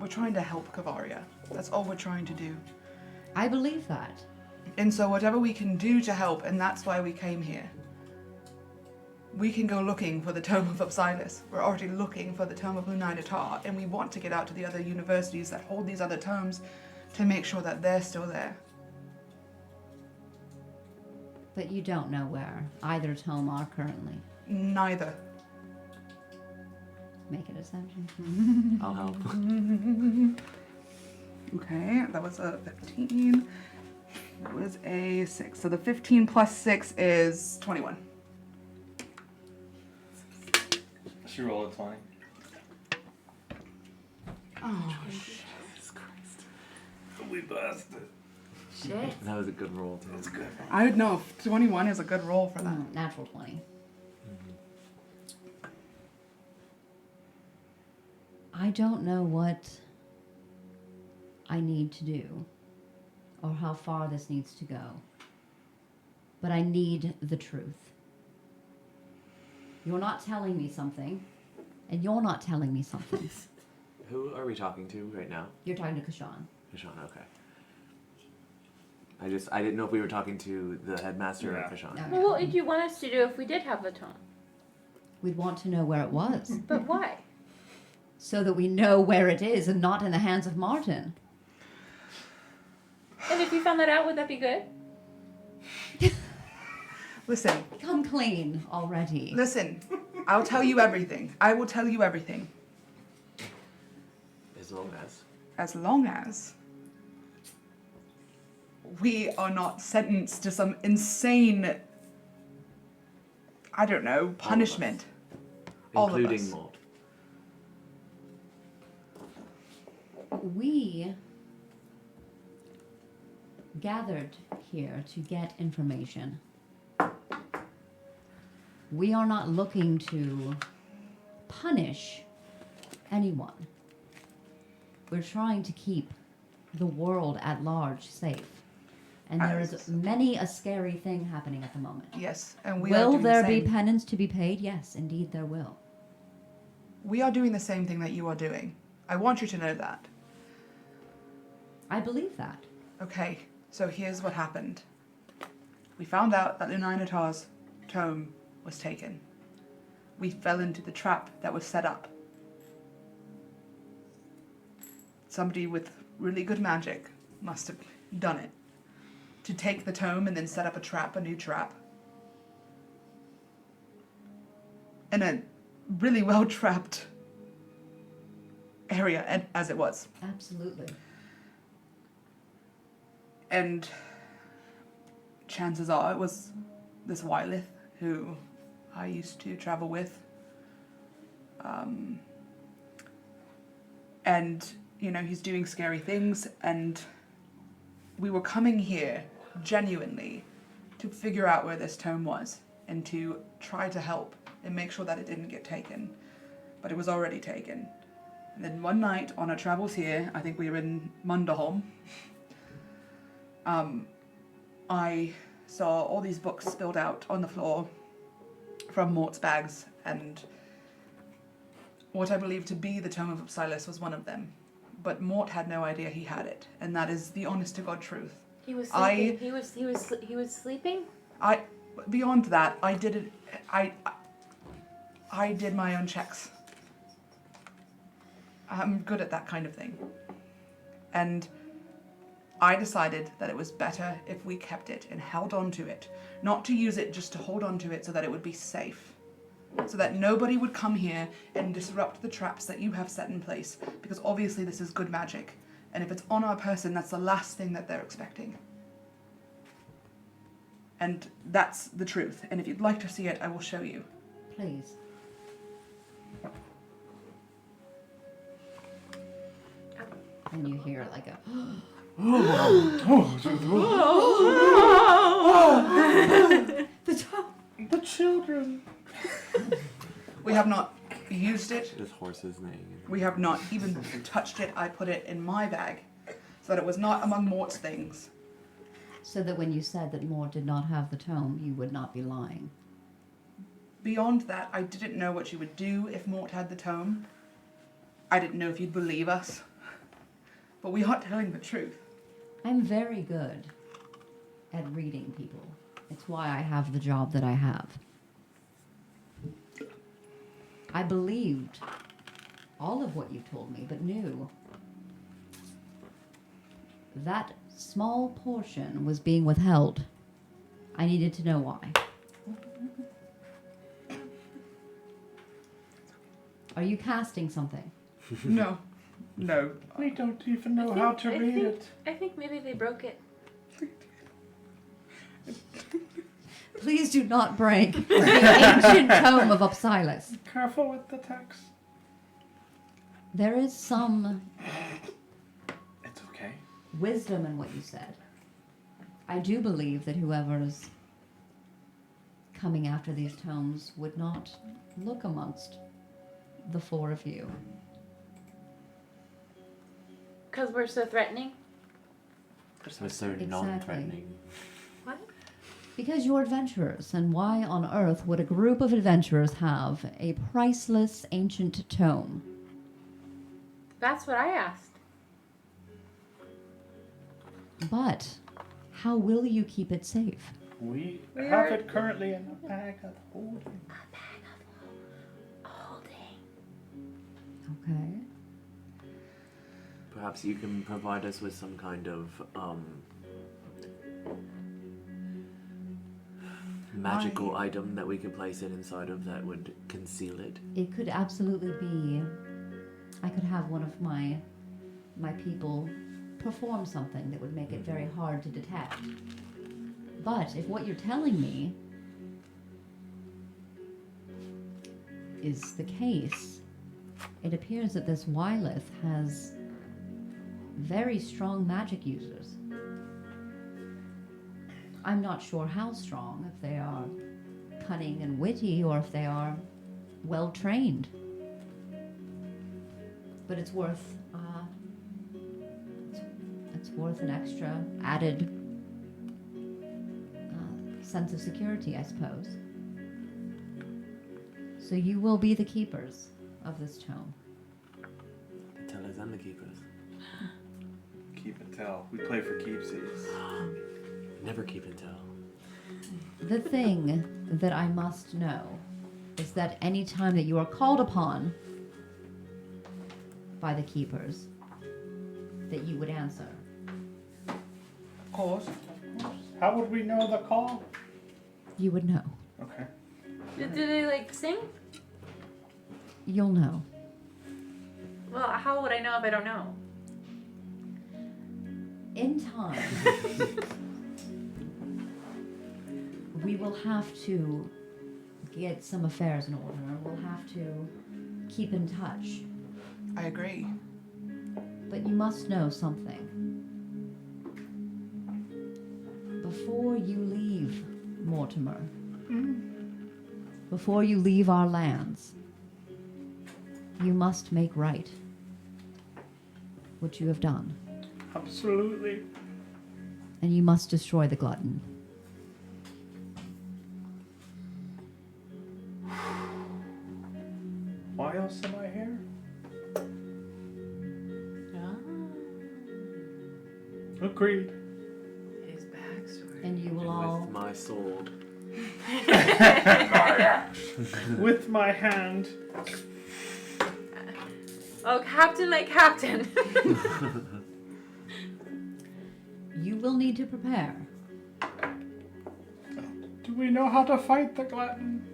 we're trying to help Kavaria. That's all we're trying to do. I believe that. And so whatever we can do to help, and that's why we came here. We can go looking for the Tome of Upsilas. We're already looking for the Tome of Luninatar, and we want to get out to the other universities that hold these other tomes to make sure that they're still there. But you don't know where either tome are currently. Neither. Make a deception. I'll help. Okay, that was a 15. That was a 6. So the 15 plus 6 is 21. She rolled a 20. Oh, We blasted. Shit. That was a good roll, too. That's good. I would know. 21 is a good roll for that. Natural 20. I don't know what I need to do or how far this needs to go. But I need the truth. You're not telling me something, and you're not telling me something. Who are we talking to right now? You're talking to Kashan. Kashan, okay. I didn't know if we were talking to the headmaster or Kashan. No. Well, what would you want us to do if we did have the tome? We'd want to know where it was, But why? so that we know where it is and not in the hands of Martin. And if you found that out, would that be good? Listen, Come clean already. listen. I'll tell you everything. I will tell you everything. As long as. As long as we are not sentenced to some insane, I don't know, punishment. All of Including us. Mort. We gathered here to get information. We are not looking to punish anyone. We're trying to keep the world at large safe. And there is many a scary thing happening at the moment. Yes, and we are Will doing there the be same. penance to be paid? Yes, indeed there will. We are doing the same thing that you are doing. I want you to know that. I believe that. Okay, so here's what happened. We found out that Luninatar's tome was taken. We fell into the trap that was set up. Somebody with really good magic must have done it. To take the tome and then set up a trap, a new trap. In a really well-trapped area, as it was. Absolutely. And chances are it was this Wylith who I used to travel with. And, you know, he's doing scary things, and we were coming here genuinely to figure out where this tome was and to try to help and make sure that it didn't get taken. But it was already taken. And then one night on our travels here, I think we were in Munderholm, I saw all these books spilled out on the floor from Mort's bags, and what I believe to be the Tome of Silas was one of them. But Mort had no idea he had it, and that is the honest-to-God truth. He was sleeping. He was sleeping? Beyond that, I did it. I did my own checks. I'm good at that kind of thing, and I decided that it was better if we kept it and held on to it. Not to use it, just to hold on to it so that it would be safe. So that nobody would come here and disrupt the traps that you have set in place. Because obviously this is good magic. And if it's on our person, that's the last thing that they're expecting. And that's the truth. And if you'd like to see it, I will show you. Please. And you hear like a The children. We have not used it. This horse's name. We have not even touched it. I put it in my bag so that it was not among Mort's things. so that when you said that Mort did not have the tome, you would not be lying. Beyond that, I didn't know what you would do if Mort had the tome. I didn't know if you'd believe us. But we are telling the truth. I'm very good at reading people. It's why I have the job that I have. I believed all of what you told me, but knew that small portion was being withheld. I needed to know why. Are you casting something? No. No. We don't even know how to read it. I think maybe they broke it. Please do not break the ancient tome of Upsilas. Careful with the text. There is some It's okay. wisdom in what you said. I do believe that whoever is coming after these tomes would not look amongst the four of you. Because we're so threatening? So it's so non-threatening. What? Because you're adventurers, and why on earth would a group of adventurers have a priceless ancient tome? That's what I asked. But how will you keep it safe? We We have are- it currently in a bag of holding. A bag of holding. Okay. Perhaps you can provide us with some kind of magical item that we could place it inside of that would conceal it. It could absolutely be. I could have one of my people perform something that would make it very hard to detect. But if what you're telling me is the case, it appears that this Wylith has very strong magic users. I'm not sure how strong, if they are cunning and witty or if they are well trained. But it's worth it's worth an extra added sense of security, I suppose. So you will be the keepers of this tome. The tellers and the keepers. Keep and tell. We play for keepsies. Never keep and tell. The thing that I must know is that any time that you are called upon by the keepers, that you would answer. Of course. How would we know the call? You would know. Okay. Do they like sing? You'll know. Well, how would I know if I don't know? In time, we will have to get some affairs in order. We'll have to keep in touch. I agree. But you must know something. Before you leave Mortimer, before you leave our lands, you must make right what you have done. Absolutely. And you must destroy the glutton. Why else am I here? Agreed. His backstory. And you will And all... with my sword. With my hand. Oh, Captain, my Captain. You will need to prepare. Do we know how to fight the glutton?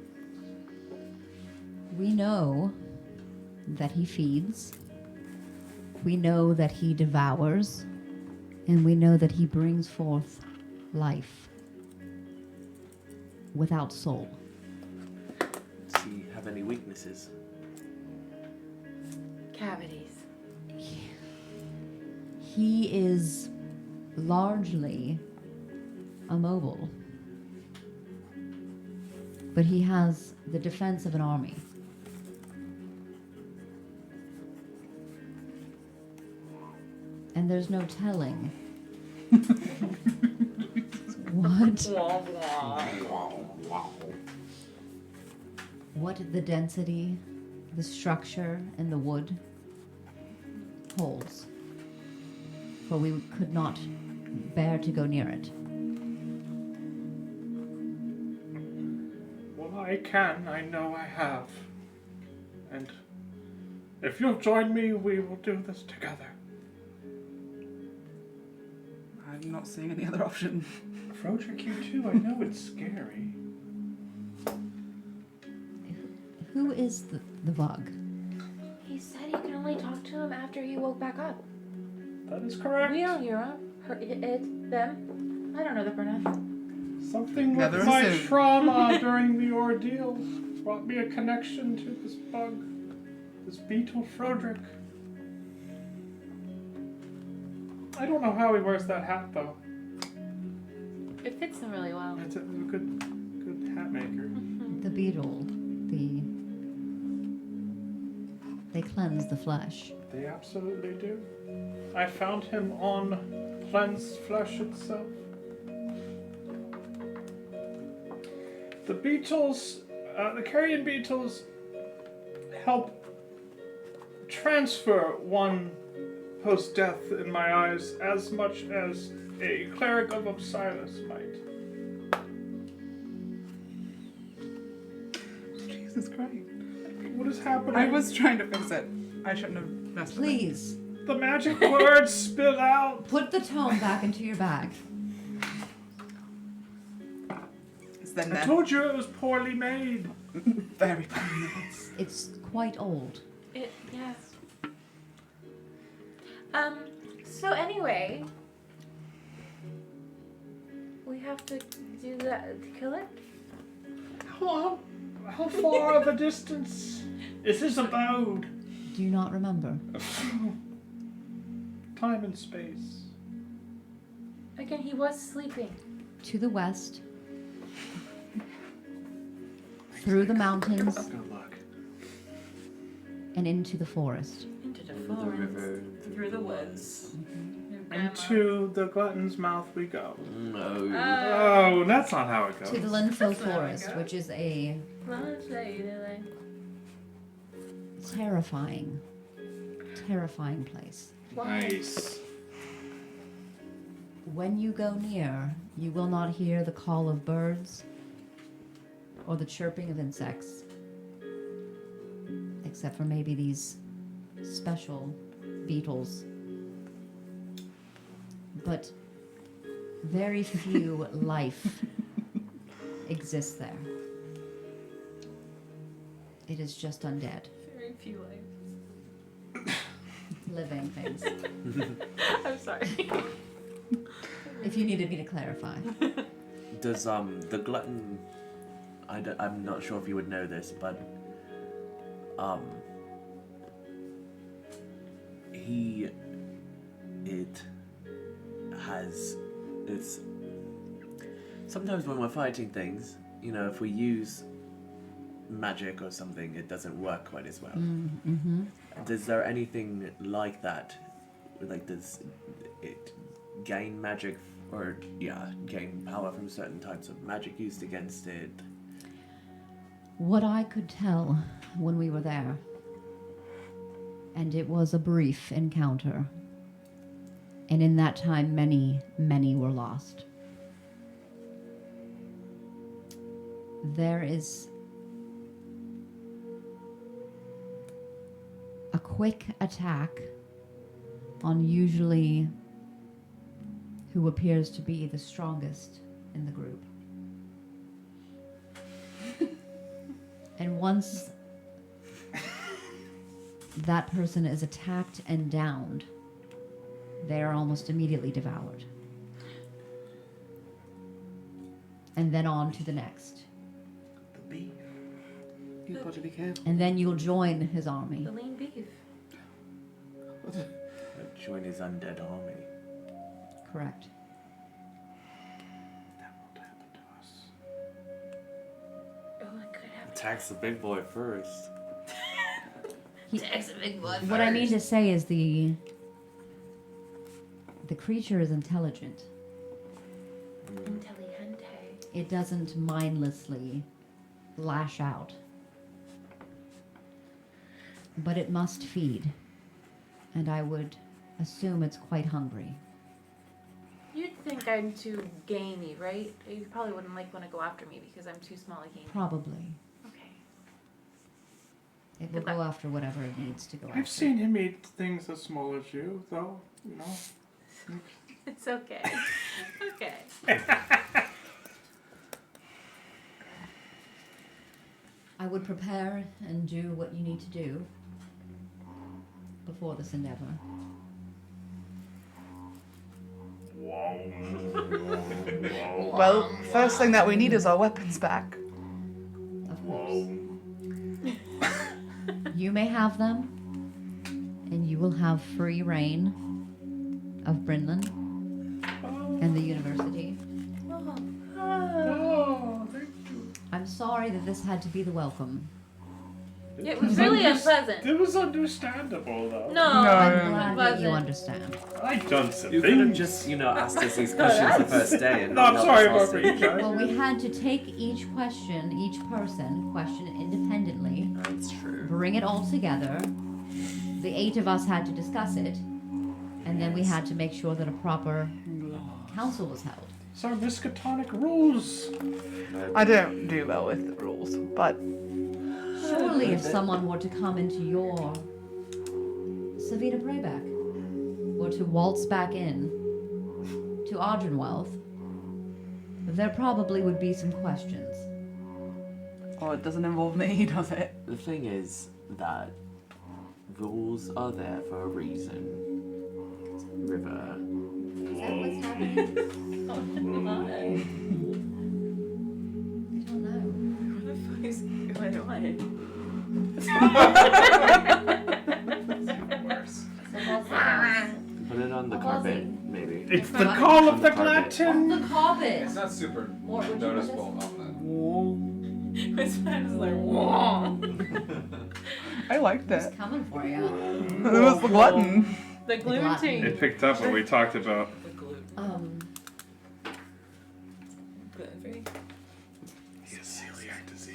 We know that he feeds. We know that he devours. And we know that he brings forth life without soul. Does he have any weaknesses? Cavities. He is largely immobile. But he has the defense of an army. And there's no telling what the density, the structure, and the wood holds. For we could not bear to go near it. Well, I can. I know I have. And if you'll join me, we will do this together. I'm not seeing any other option. Frodrick, you too. I know it's scary. Who is the bug? He said he could only talk to him after he woke back up. That is correct. We don't hear him. It, them. I don't know the pronouns. Something with Neither my is it. trauma during the ordeal brought me a connection to this bug, this beetle Frodrick. I don't know how he wears that hat though. It fits him really well. It's a good hat maker. The beetle. They cleanse the flesh. They absolutely do. I found him on cleansed flesh itself. The beetles, the carrion beetles, help transfer one post-death in my eyes as much as a cleric of Osiris might. Jesus Christ. What is happening? I was trying to fix it. I shouldn't have messed with it. Please, The magic words spill out. put the tome back into your bag. It's then I there. told you it was poorly made. Very bad. It's quite old. Yeah. So anyway, we have to do that to kill it? How far of a distance is his abode? Do you not remember? Time and space. Again, he was sleeping. To the west, through the mountains, Good luck. and into the forest. Into the forest, through the woods. Your grandma. Into the glutton's mouth we go. No. Oh, that's not how it goes. To the Linfield That's not how it Forest, goes. which is a Lunch later, terrifying place. Nice. When you go near, you will not hear the call of birds or the chirping of insects, except for maybe these special beetles. But very few life exists there. It is just undead, Very few lives. living things. I'm sorry. If you needed me to clarify. Does the glutton? I'm not sure if you would know this, but it's sometimes when we're fighting things, you know, if we use magic or something, it doesn't work quite as well. Mm-hmm. Is there anything like that? Like, does it gain magic or gain power from certain types of magic used against it? What I could tell when we were there, and it was a brief encounter, and in that time many, many were lost. There is a quick attack on usually who appears to be the strongest in the group. And once that person is attacked and downed, they are almost immediately devoured. And then on to the next. The beef. You've got to be careful. And then you'll join his army. The lean beef. Join his undead army. Correct. That won't happen to us. Oh, it could happen. Attacks the big boy first. Attacks a big boy What I mean to say is the creature is intelligent. Intelligente. It doesn't mindlessly lash out. But it must feed. And I would assume it's quite hungry. You'd think I'm too gamey, right? You probably wouldn't want to go after me because I'm too small a gamey. Probably. Okay. It will Good luck. go after whatever it needs to go after. I've seen him eat things as small as you, though. You know. It's okay. Okay. I would prepare and do what you need to do before this endeavor. Well, first thing that we need is our weapons back. Of course. You may have them, and you will have free reign of Brinland and the university. Oh, thank you. I'm sorry that this had to be the welcome. It was really unpleasant. It was understandable, though. No, I'm glad it that you wasn't. understand. I've done some You could have things. just, asked us these questions the first day and No, I'm not sorry held us about you hostage. guys. Well, we had to take each person question independently, That's true. bring it all together. The 8 of us had to discuss it, and then we had to make sure that a proper council was held. It's our Miskatonic rules. I don't do well with the rules, but Surely if someone were to come into your Savita Brayback, or to waltz back in to Ardenwealth, there probably would be some questions. oh, it doesn't involve me, does it? The thing is that rules are there for a reason. River. Is that what's happening? I don't know. What the fuck is going on? So what's that? Put it on the What was carpet, it? maybe. It's the call of the On the carpet. On Glatin. the carpet! It's not super More, would you put this? noticeable on the. His friend is like, whoa. I liked It's it. coming for you. It was the glutton. The gluten. It picked up what we talked about. The gluten. Gluten free. He has celiac disease.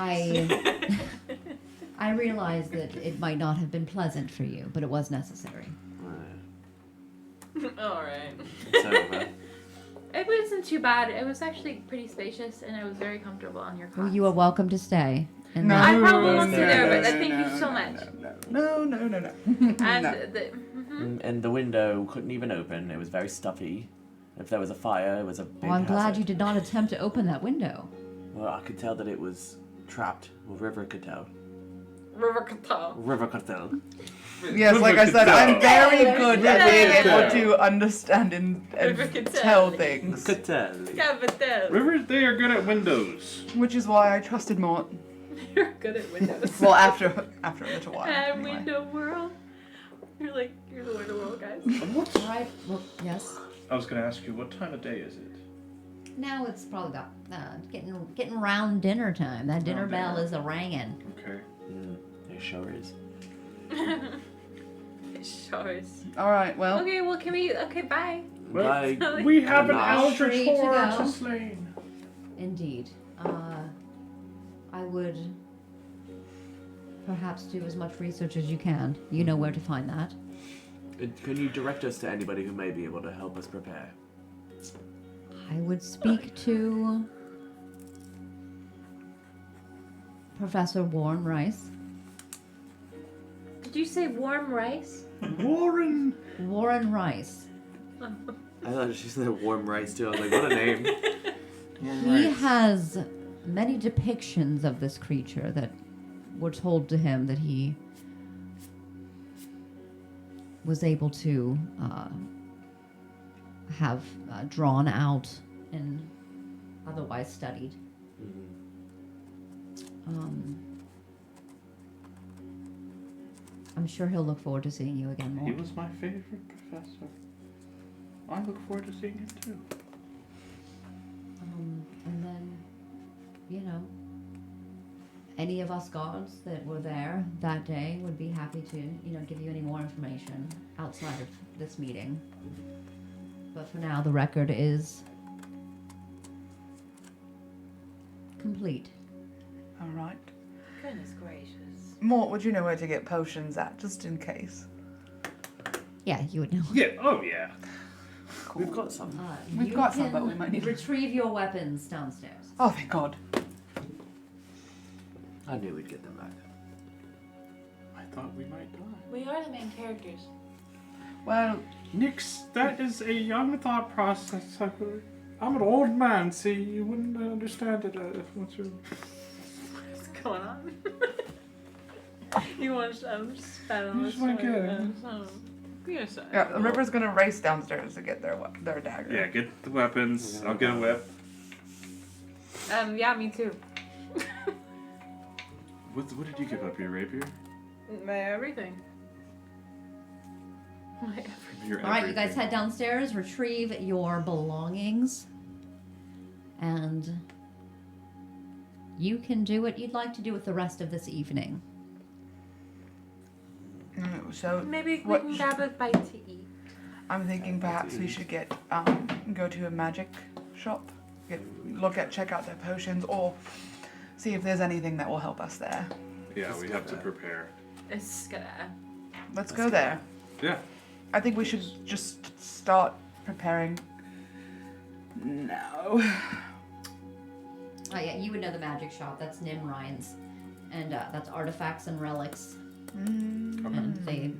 I realize that it might not have been pleasant for you, but it was necessary. Alright. It's over. It wasn't too bad. It was actually pretty spacious, and I was very comfortable on your cot. Well, you are welcome to stay. And No. I then- probably won't stay there, but no, thank you no, so no, much. No. And No. And the window couldn't even open. It was very stuffy. If there was a fire, it was a big Oh, I'm glad hazard. you did not attempt to open that window. Well, I could tell that it was trapped. Well, River could tell. River Catal. River could tell. Yes, like I said, I'm very good at being able to understand and tell things. Could tell. Capital. Rivers, they are good at windows. Which is why I trusted Mort. You're good at windows. Well, after a little while. And anyway. window world. You're the window world, guys. What? All right. Well, yes. I was going to ask you, what time of day is it? Now it's probably about getting round dinner time. That dinner Round bell dinner. is a ringing. Okay. It sure is. It sure is. Alright, well. Okay, well, can we? Okay, bye. Well, Bye. we have an Gosh. eldritch Free to horror go. to slain. Indeed. I would perhaps do as much research as you can. You know where to find that. Can you direct us to anybody who may be able to help us prepare? I would speak to Professor Warren Rice. Did you say warm rice? Warren. Warren Rice. I thought she said warm rice too. I was like, what a name. He has many depictions of this creature that were told to him that he was able to have drawn out and otherwise studied. I'm sure he'll look forward to seeing you again more. He was my favorite professor. I look forward to seeing him too. And then, any of us guards that were there that day would be happy to, give you any more information outside of this meeting. But for now, the record is complete. Alright. Goodness gracious. Mort, would you know where to get potions at, just in case? Yeah, you would know. Yeah. Oh yeah. We've got some. We've You got some, can but we might need- retrieve your weapons downstairs. Oh, thank God. I knew we'd get them back. I thought we might die. We are the main characters. Well, Nix, that is a young thought process. I'm an old man. See, you wouldn't understand it once you. What's going on? You want to spat on You this just wanna one? get it. Yes, yeah, the River's gonna race downstairs to get their dagger. Yeah, get the weapons. I'll get a whip. Yeah, me too. What did you give up? Your rapier? My everything. Your All right, you guys everything. head downstairs, retrieve your belongings, and you can do what you'd like to do with the rest of this evening. So Maybe we what can sh- grab a bite to eat. I'm thinking perhaps we should go to a magic shop, check out their potions, or see if there's anything that will help us there. Yeah, we have to prepare. It's gonna. Let's go there. Yeah. I think we should just start preparing now. Oh yeah, you would know the magic shop. That's Nim Ryan's, and that's Artifacts and Relics, and they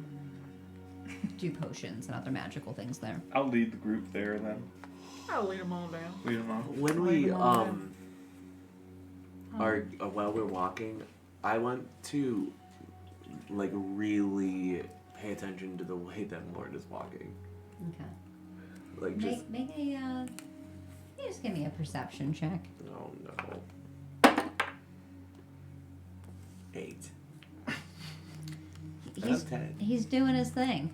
do potions and other magical things there. I'll lead the group there then. I'll lead them all down. Lead them on. When we are while we're walking, I want to like really pay attention to the way that Mort is walking. Okay. Like just Make a. You just give me a perception check. oh no. 8. He's 10. he's doing his thing.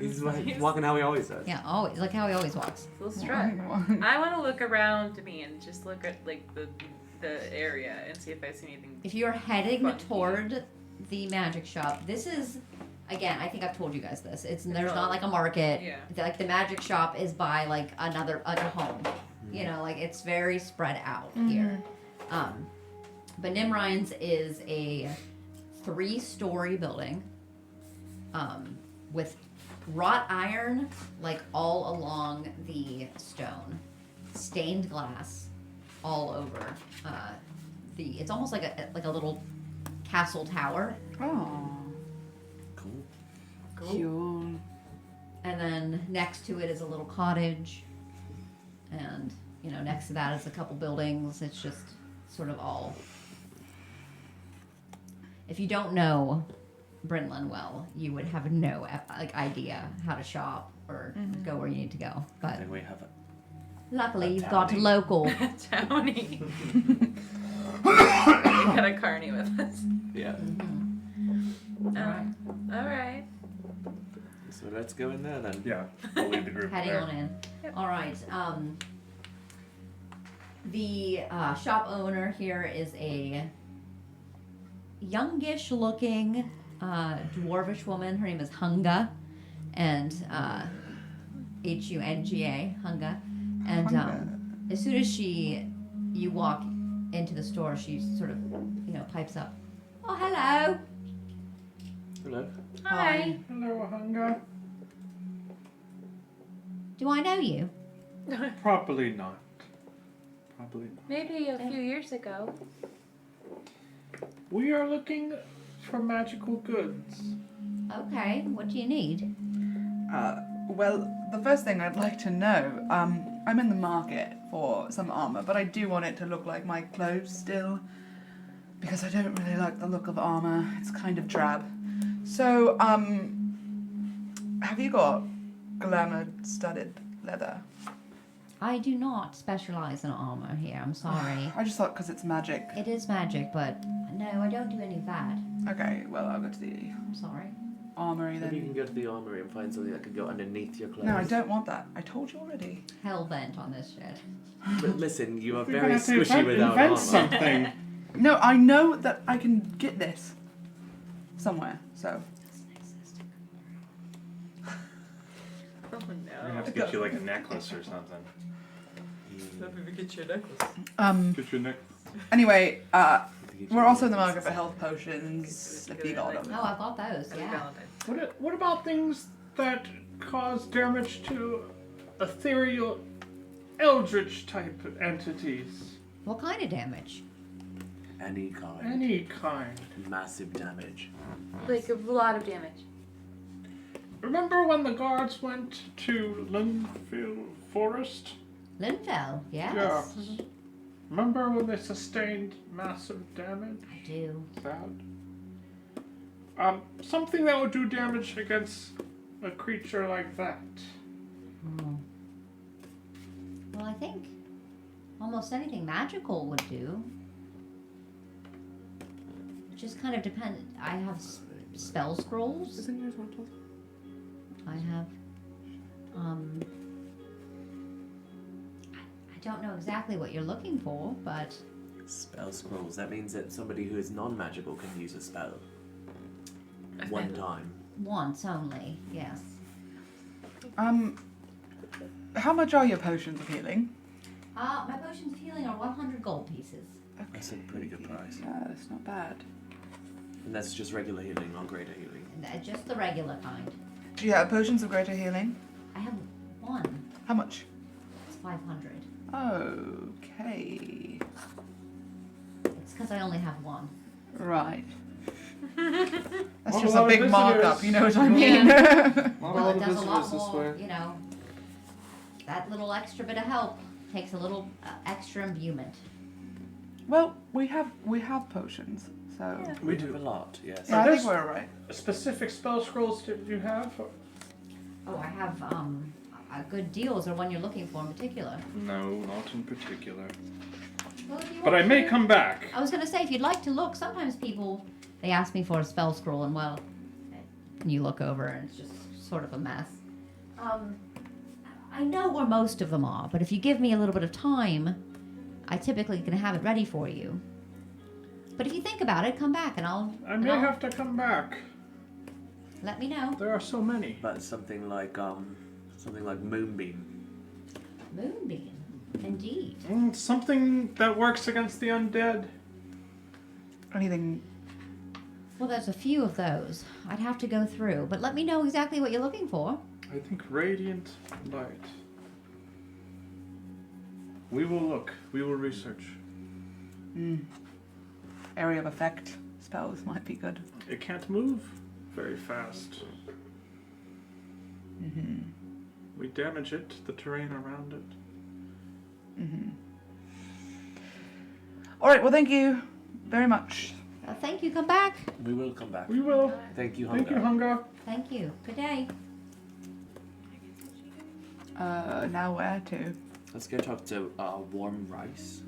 He's like walking how he always does. Yeah, always like how he always walks. So let's try. I want to look around me and just look at like the area and see if I see anything. If you're heading Fun. toward the magic shop, this is, again, I think I've told you guys this. There's not like a market. Yeah. Like the magic shop is by like a home. You know, like it's very spread out here. But Nimryan's is a 3-story building with wrought iron like all along the stone, stained glass all over it's almost like a little castle tower. Oh. Cool. And then next to it is a little cottage, and next to that is a couple buildings. It's just sort of all. If you don't know Brynlin well, you would have no idea how to shop or go where you need to go. But Then we have luckily, a you've got townie. local. Townie. We got a carny with us. yeah. All right. So let's go in there then. Yeah, I'll lead the group Heading there. on in. Yep. All right. The shop owner here is a youngish-looking dwarvish woman. Her name is Hunga, and Hunga, Hunga. And as soon as you walk into the store, she sort of pipes up. Oh, hello. Hello. Hi. Hello, Hunger. Do I know you? Probably not. Probably not. Maybe a few years ago. We are looking for magical goods. Okay. What do you need? Well, the first thing I'd like to know, I'm in the market for some armor, but I do want it to look like my clothes still, because I don't really like the look of armor. It's kind of drab. So, have you got glamour-studded leather? I do not specialize in armor here. I'm sorry. I just thought because it's magic. It is magic, but no, I don't do any of that. Okay, well, I'll go to the I'm sorry. armory Maybe you then. can go to the armory and find something that could go underneath your clothes. No, I don't want that. I told you already. Hell bent on this shit. But listen, you are We're very gonna have to squishy without invent armor. something. No, I know that I can get this somewhere, so. Oh We're gonna no. have to get you like a necklace or something. Maybe get your necklace. Get your necklace. Anyway, we're also in the market for health potions, if you got them. Oh, I've got those. Yeah. What about things that cause damage to ethereal, eldritch type entities? What kind of damage? Any kind. Any kind. Massive damage. Like a lot of damage. Remember when the guards went to Linfield Forest? Linfell, yes. Yeah. Remember when they sustained massive damage? I do. Sad. Something that would do damage against a creature like that. Hmm. Well, I think almost anything magical would do. It just kind of depends. I have spell scrolls. Isn't yours one total? I have, I don't know exactly what you're looking for, but Spell scrolls. That means that somebody who is non-magical can use a spell. One time. Once only, yes. How much are your potions of healing? My potions of healing are 100 gold pieces. That's a pretty good price. That's not bad. And that's just regular healing, not greater healing. Just the regular kind. Do you have potions of greater healing? I have one. How much? It's 500. Okay. It's because I only have one. Right. That's Well, just a lot a of big markup, visitors. you know what I mean? Well, it does a lot this more, way. you know. That little extra bit of help takes a little extra imbuement. Well, we have potions, so We do a lot, yes. yeah, I There's- think we're alright. Specific spell scrolls do you have? Oh, I have a good deal. Is there one you're looking for in particular? No, not in particular. Well, if you But want I may to- come back. I was gonna say, if you'd like to look, sometimes people they ask me for a spell scroll, and well, you look over and it's just sort of a mess. I know where most of them are, but if you give me a little bit of time, I typically can have it ready for you. But if you think about it, come back and I may have to come back. let me know. There are so many. But something like Moonbeam. Moonbeam, indeed. Something that works against the undead. Anything? Well, there's a few of those. I'd have to go through, but let me know exactly what you're looking for. I think radiant light. We will look. We will research. Area of effect spells might be good. It can't move very fast. We damage it, the terrain around it. Alright, well thank you very much. Thank you. Come back. We will come back. We will. Thank you, Thank you, Hunger. Hunger. Thank you. Good day. Now where to? Let's go talk to Warm Rice.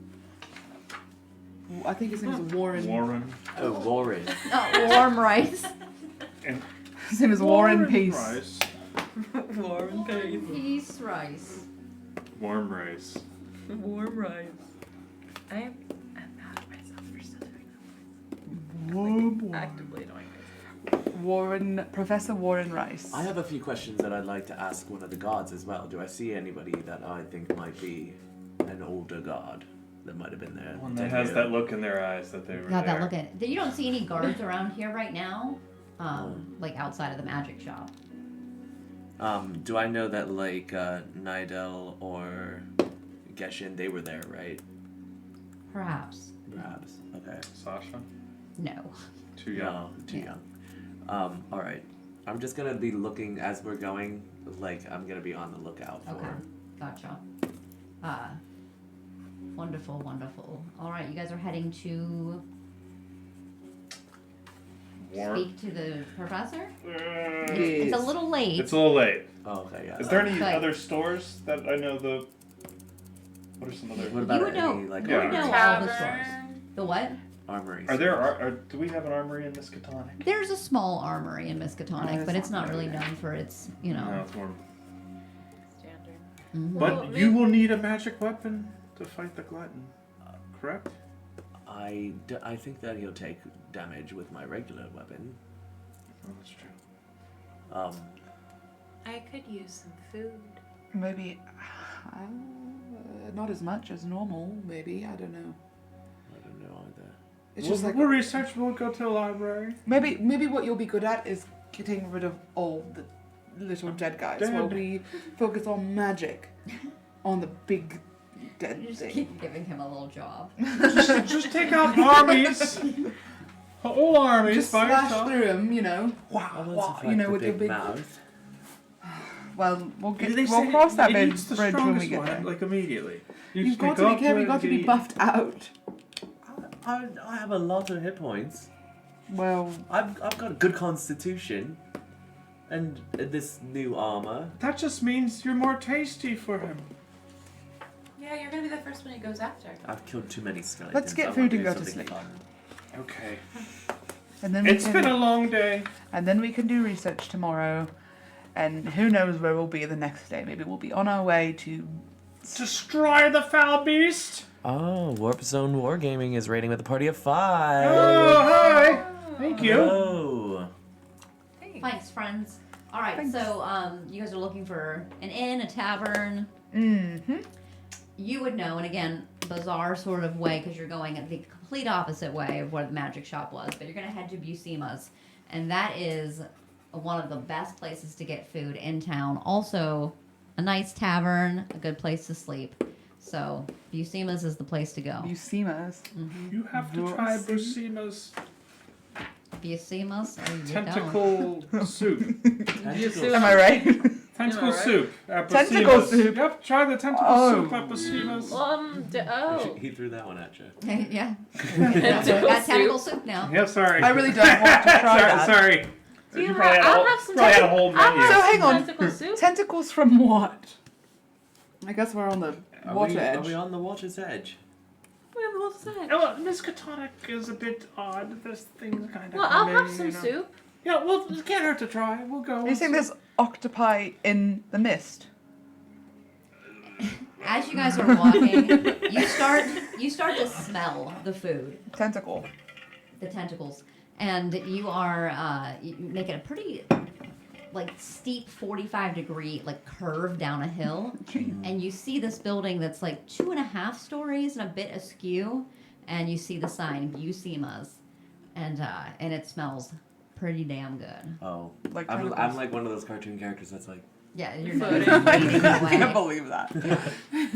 I think his name is Warren. Warren. Oh, Warren. Warm rice. His name is Warren Peace. Rice. Warm pace. Peace rice. Warm rice. Warm rice. I'm mad at myself for still doing that. Actively annoying myself. Professor Warren Rice. I have a few questions that I'd like to ask one of the gods as well. Do I see anybody that I think might be an older god that might have been there? One that has that look in their eyes that they were Got there. that look at. You don't see any guards around here right now, like outside of the magic shop. Do I know that like Nidel or Geshin, they were there, right? Perhaps. Perhaps. Okay. Sasha? No. Too young. No, too Yeah. young. All right. I'm just gonna be looking as we're going. Like I'm gonna be on the lookout for. Okay. Gotcha. Wonderful, wonderful. All right, you guys are heading to speak to the professor? It's a little late. It's a little late. Oh, okay. Yeah. Is there any Okay. other stores that I know the... What are some other... What about You would know- any like you would know all the stores. Tavern. The what? armories? Are there... do we have an armory in Miskatonic? There's a small armory in Miskatonic, it's but it's not not really really known for its, you No, know. it's more... Standard. Mhm. But Well, you maybe- will need a magic weapon to fight the glutton. Correct? I think that he'll take damage with my regular weapon. Oh, that's true. I could use some food. Maybe not as much as normal. Maybe I don't know. I don't know either. It's We'll, just like we'll research. We'll go to the library. maybe what you'll be good at is getting rid of all the little dead guys. Dead. While we focus on magic, on the big dead You just thing. keep giving him a little job. Just take out armies. Whole armies Just by slash yourself. through them, you know. I want to fight You know, the with your big big. mouth. Well, we'll They say cross that it bridge needs the when we strongest get one, there. like immediately. You've got to be careful. You've got to be buffed out. I have a lot of hit points. Well, I've got a good constitution, and this new armor. That just means you're more tasty for him. Yeah, you're gonna be the first one he goes after. I've killed too many skeletons. Let's get I food want and go to something sleep. fun. Okay. and then It's been a long day. and then we can do research tomorrow, and who knows where we'll be the next day. Maybe we'll be on our way to. Destroy the foul beast. Oh, Warp Zone Wargaming is rating with a party of 5. Oh, hi. Thank you. Hello. Thanks. Thanks, friends. All right, Thanks. so you guys are looking for an inn, a tavern. Mm-hmm. You would know, and again, bizarre sort of way because you're going the complete opposite way of where the magic shop was. But you're gonna head to Buscema's, and that is one of the best places to get food in town. Also, a nice tavern, a good place to sleep. So Buscema's is the place to go. Buscema's. You have to try Buscema's Buscema's? Oh, you tentacle soup. Am I right? Tentacle Am I right? soup. At Tentacle Buscema's. soup? Yep, try the tentacle Oh. soup at Buscema's. Oh. He threw that one at you. don't. Yeah. Tentacle Got tentacle soup. soup now. Yeah, sorry. I really don't want to try that. Sorry. Do you You probably had a I'll whole- have some probably had a whole I'll menu. have So some hang on. tentacle soup. Tentacles from what? I guess we're on the water Are edge. we on the water's edge? We're on the whole side. Oh, Miskatonic is a bit odd. This thing's kind of. Well, I'll have some soup. Yeah, well, it can't hurt to try. We'll go. Are you saying there's octopi in the mist? As you guys are walking, you start to smell the food, Tentacle. the tentacles, and you are you make it a pretty like steep 45-degree like curve down a hill, and you see this building that's like 2.5 stories and a bit askew, and you see the sign Buscema's, and it smells pretty damn good. Oh. Like I'm tentacles. like one of those cartoon characters that's like, Yeah, you're Floating. leading I the can't way. believe that.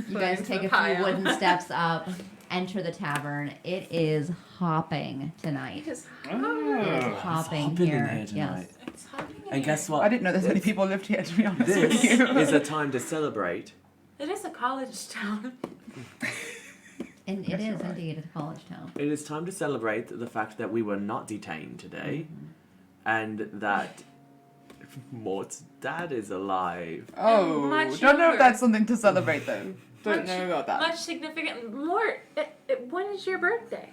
You guys take a few wooden steps up, enter the tavern. It is hopping tonight. It is It is Oh. hopping hopping here. in here tonight. It's hopping in And guess I what? didn't know there's many people lived here, to be honest This with you. is a time to celebrate. It is a college town. And it is indeed a college town. It is time to celebrate the fact that we were not detained today, and that Mort's dad is alive. Oh, Much don't know younger. if that's something to celebrate though. Don't Much- know about that. Much significant. More. When is your birthday?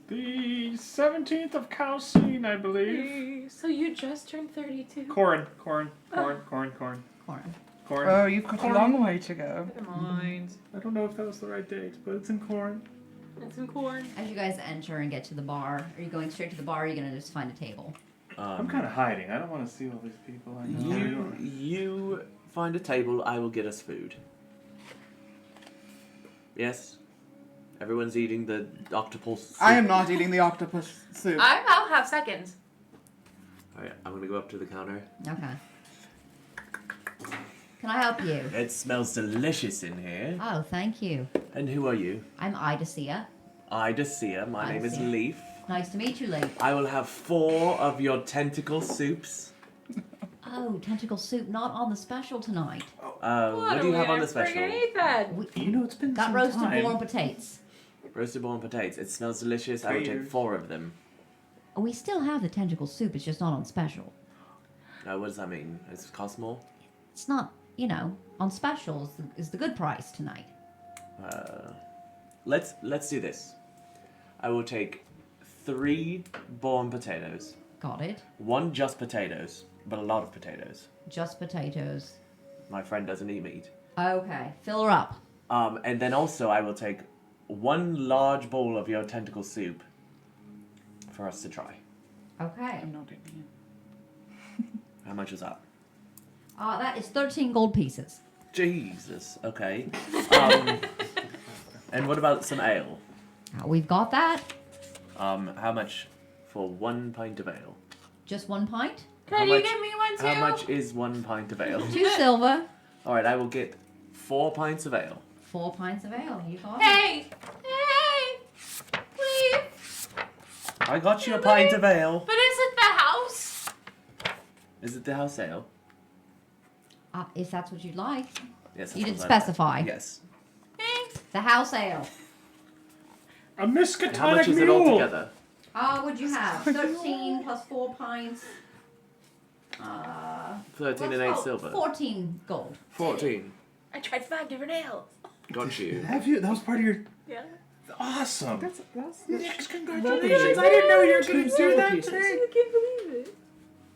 The 17th of Calcine, I believe. So you just turned 32. Corn. Corn. Oh, you've got a long way to go. Never mind. I don't know if that was the right date, but it's in corn. It's in corn. As you guys enter and get to the bar, are you going straight to the bar or are you going to just find a table? I'm kind of hiding. I don't want to see all these people. I know. You find a table. I will get us food. Yes. Everyone's eating the octopus soup. I am not eating the octopus soup. I'll have seconds. Alright, I'm gonna go up to the counter. Okay. Can I help you? It smells delicious in here. Oh, thank you. And who are you? I'm Idacia. Idacia. My name is Idacia. Leaf. Nice to meet you, Lee. I will have 4 of your tentacle soups. Oh, tentacle soup, not on the special tonight. What do you have on the special? Eat that. You know, it's been Got some roasted time. boiled potatoes. Roasted boiled potatoes. It smells delicious. I will take 4 of them. We still have the tentacle soup, it's just not on special. Now, what does that mean? Does it cost more? It's not, on special is the good price tonight. Let's do this. I will take 3 boiled potatoes. Got it. 1 just potatoes, but a lot of potatoes. Just potatoes. My friend doesn't eat meat. Okay, fill her up. And then also I will take 1 large bowl of your tentacle soup for us to try. Okay. I'm not eating it. How much is that? That is 13 gold pieces. Jesus. Okay. And what about some ale? We've got that. How much for 1 pint of ale? Just 1 pint. Can you give me one too? How much is 1 pint of ale? 2 silver. All right, I will get 4 pints of ale. 4 pints of ale. You got it. Hey! Please! I got you a pint of ale. But is it the house? Is it the house ale? If that's what you'd like. Yes. You didn't that's what I- specify. Yes. Thanks. The house ale. A And how much Miskatonic is it mule. altogether? What'd you have? 13 plus 4 pints. 13 and 8 silver. 14 gold. 14. I tried 5 different ales. Got you. Have you? That was part of your. Yeah. Awesome. Yes, congratulations. I didn't know you were going to do that today. I can't believe it.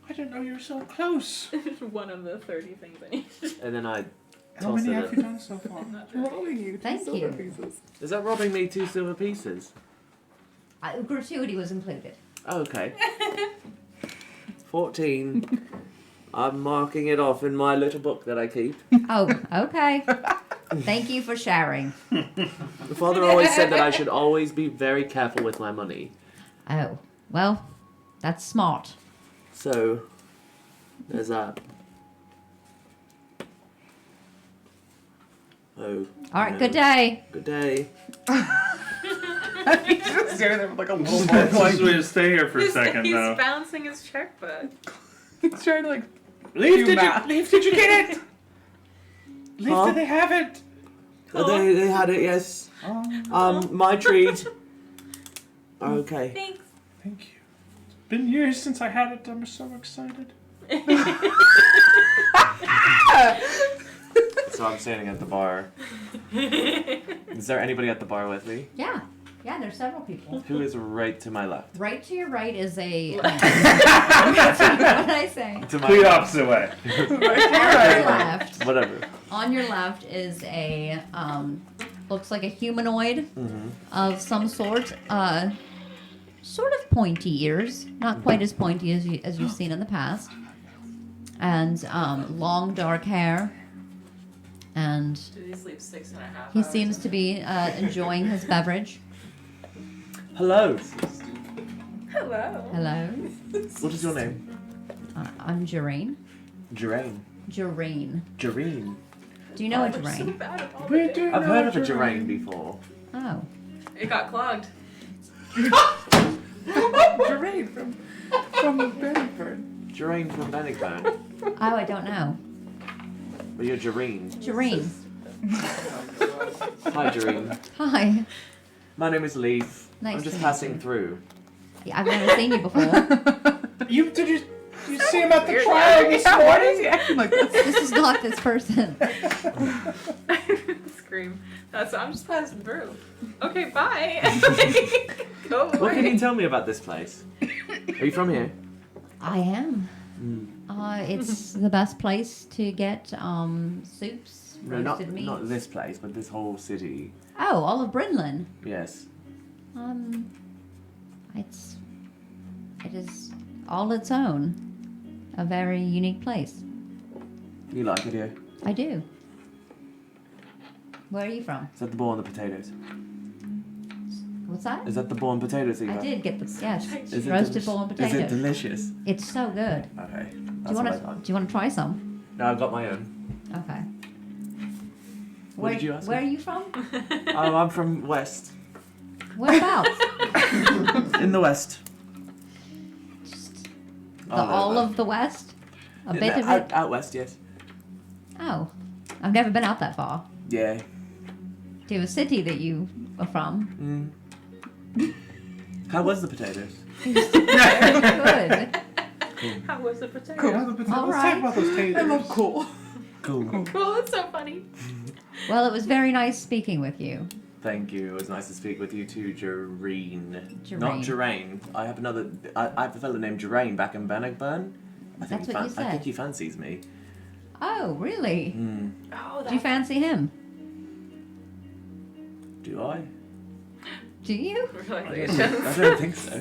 I didn't know you were so close. One of the 30 things I need. And then I How toss many it have in. you done so far? Robbing you. Thank you. Is that robbing me 2 silver pieces? Gratuity was included. Okay. 14. I'm marking it off in my little book that I keep. Oh, okay. Thank you for sharing. My father always said that I should always be very careful with my money. Oh, well, that's smart. So, there's that. Oh. All right, no. good day. Good day. He's just standing there with like a little Let's ball. just really stay here for a second, He's though. balancing his checkbook. He's trying to like. Leaf, Do math. did you get it? Leaf, Huh? did they have it? They had it, yes. My treat. Okay. Thanks. Thank you. It's been years since I had it. I'm so excited. So I'm standing at the bar. Is there anybody at the bar with me? Yeah, there's several people. Who is right to my left? Right to your right is a. What did I say? To The opposite way. On your left. Whatever. On your left is a looks like a humanoid of some sort. Sort of pointy ears, not quite as pointy as you've seen in the past, and long dark hair. And Did he sleep 6.5 hours? he seems to be enjoying his beverage. Hello. Hello. Hello, What is your name? I'm Jareen. Jeraine. Jareen. Jareen. Do you know a I'm so Jareen? bad at all We the do names. I've know heard of a Jeraine. Jeraine before. Oh, It got clogged. Jermaine from Bedford. Jeraine from Bannockburn. oh, I don't know. But you're Jareen. Jareen. Hi, Jareen. Hi. My name is Leaf. Nice I'm to just meet passing you. through. Yeah, I've never seen you before. Did you see him at the Weird trial guy. this Yeah, why is morning? he acting like this? This is not this person. Scream. That's I'm just passing through. Okay, bye. Go away. What can you tell me about this place? Are you from here? I am. Mm. It's the best place to get soups, No, roasted not meats. this place, but this whole city. Oh, all of Brinlin. Yes. It is all its own. A very unique place. You like it here? I do. Where are you from? Is that the ball and the potatoes? What's that? Is that the ball and potatoes that you I got? did get the yes Is it roasted deli- bowl and Is potatoes. it delicious? It's so good. Okay. Do That's you what I want thought. to? Do you want to try some? No, I've got my own. Okay. What did you ask Where me? are you from? Oh, I'm from West. Whereabouts? In the West. All of the West? A bit of it? Out West, yes. Oh. I've never been out that far. Yeah. Do you have a city that you are from? How was the potatoes? Very good. How was the potato? Cool. All Let's talk right. about those taters. I love cool. Cool. Cool, that's so funny. Well, it was very nice speaking with you. Thank you. It was nice to speak with you too, Jareen. Jareen. Not Jeraine. I have another. I have a fellow named Jeraine back in Bannockburn. That's what you I said. think he fancies me. Oh, really? Oh, Do you fancy him? Do I? Do you? Relations. I don't think so.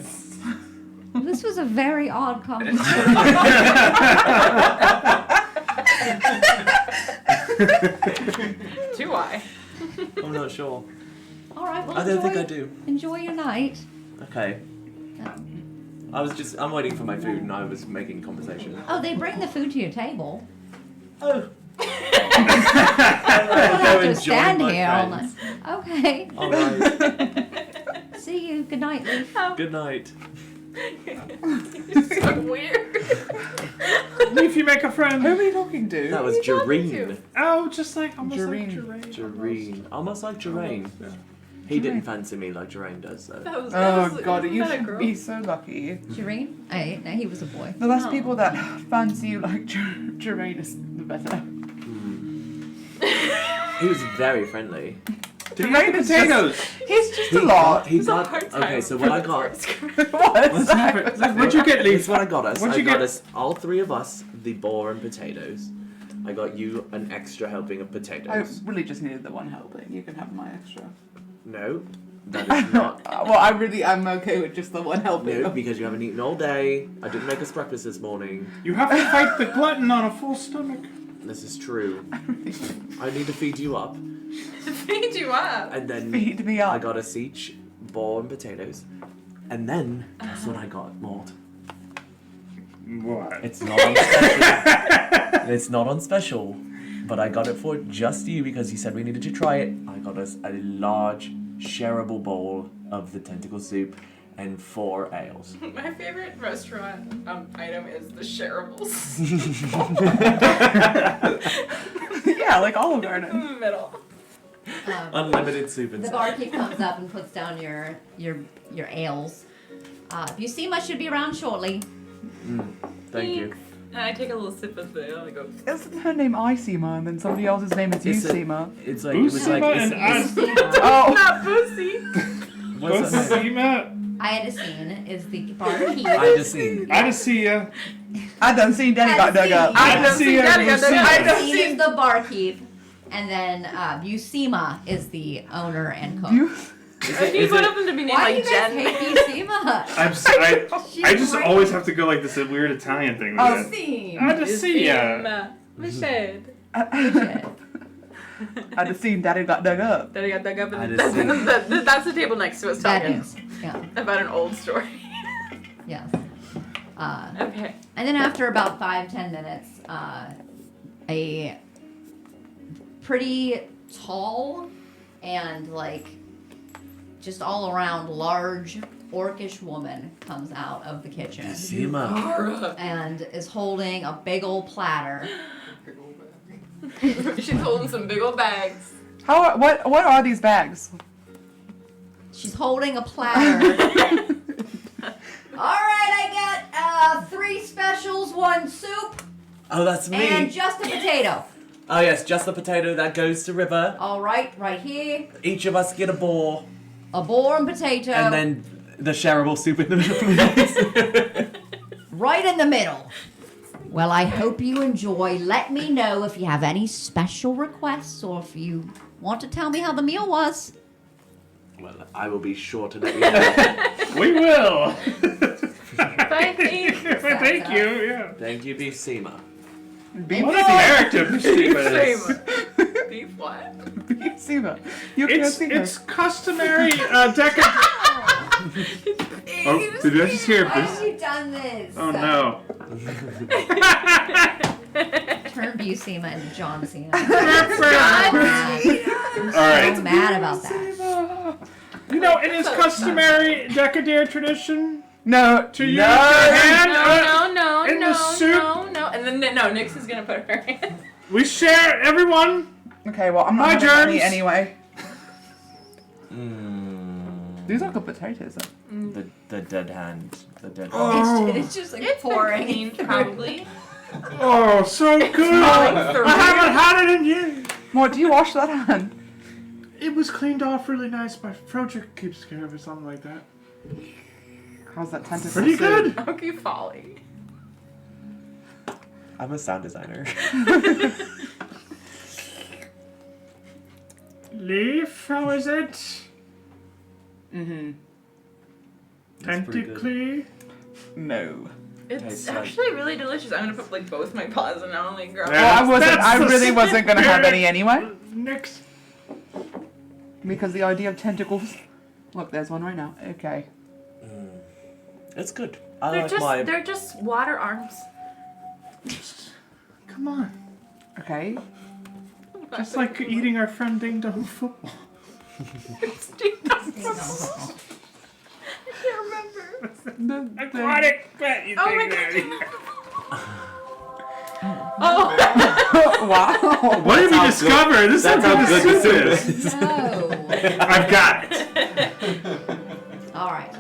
This was a very odd conversation. Do I? I'm not sure. All right, well, I don't think I do. Enjoy your night. Okay. I'm waiting for my food and I was making conversation. Oh, they bring the food to your table. Oh. You don't have to stand here all night. Okay. Alright. See you. Good night, Leaf. Good night. You're so weird. Leaf, you make a friend. Who are you talking to? That was Who are you talking Jareen. Oh, just like almost Jareen. like Jeraine. Jareen. Almost like Jeraine. Yeah. He didn't fancy me like Jeraine does, though. That was, Oh that god, was, you that a should girl? be so lucky. Jareen? No, he was a boy. The less Oh. people that fancy you like Uranus, the better. He was very friendly. Did he make potatoes? He's just a lot. He It's a got. hard time Okay, so what I for got. words. What'd you get, It's Leaf? what I got us. What'd I you got get? us, all three of us, the boar and potatoes. I got you an extra helping of I potatoes. really just needed the one helping. You can have my extra. No, That is not. Well, I'm okay with just the one helping. No, because you haven't eaten all day. I didn't make us breakfast this morning. You have to fight the glutton on a full stomach. This is true. I need to feed you up. Feed you up. And then Feed me up. I got us each bowl and potatoes. And then, guess what I got, Maud? What? It's not on special. It's not on special. But I got it for just you because you said we needed to try it. I got us a large, shareable bowl of the tentacle soup and 4 ales. My favorite restaurant item is the shareables. Yeah, like Olive Garden. In the middle. Unlimited soup and The stuff. barkeep comes up and puts down your ales. Busima should be around shortly. Thank you. And I take a little sip of the ale and I go, Isn't her name Isema and then somebody else's name is It's a- Usema? It's like, it was like, Busima it's, and Oh! not pussy. what's that name? Busima. Iadacine is the barkeep. I just seen. I just see ya. I done seen Daddy got dug up. I done see ya. Iadacine is the barkeep. And then Busima is the owner and cook. I need one of them to be named Why do like you guys Jen. hate Busima? I just always have to go like this weird Italian thing with it. Busima. I just see ya. Michelle. I just seen Daddy got dug up. Daddy got dug up I and just that's the table next to us That talking is. Yeah. about an old story. Yes. Okay. And then after about 5-10 minutes, a pretty tall and like just all around large orcish woman comes out of the kitchen Busima. and is holding a big old platter. She's holding some big old bags. What are these bags? She's holding a platter. All right, I got 3 specials, 1 soup, Oh, that's me. and just a potato. Oh yes, just the potato that goes to river. All right, right here, Each of us get a bowl, a boar and potato. and then the shareable soup in the middle, please. Right in the middle. Well, I hope you enjoy. Let me know if you have any special requests or if you want to tell me how the meal was. Well, I will be sure to let you know. We will. Bye, thanks. Thank you. Yeah. Thank you, Busima. What a character Busima is. Beef what? Usema. You can't see her. It's customary decadent. Oh, did I just hear Why this? have you done this? Oh no. Turn Busima into John Cena. All right. I'm mad about that. You know, it is customary decadent tradition No. to use your hand. No, in the soup. no. And then Nyx is gonna put her hand. We share, everyone. Okay, well, I'm My not having any germs. anyway. These are good potatoes, though. The dead hand. The dead hand. Oh, It's just like It's pouring. clean, probably. oh, so good. I haven't had it in years. What, do you wash that hand? It was cleaned off really nice. My Froger keeps care of it, something like that. How's that tentacle Pretty soup? good. Okay, Folly. I'm a sound designer. Leaf, how is it? Mm-hmm. That's pretty good. Tentacly. No. It's Tastes like- actually really delicious. I'm gonna put like both my paws and not only grab. Yeah. Well, That's I the really wasn't gonna have any anyway. Next. Because the idea of tentacles. Look, there's one right now. Okay. It's good. I like my. They're just water arms. Come on. Okay. Just like eating our friend Ding Dong football. It's I can't remember. Aquatic pet, you Oh think my that? Oh. Wow. What did we discover? This is That's how how good good the the soup is. No. I've got it. All right.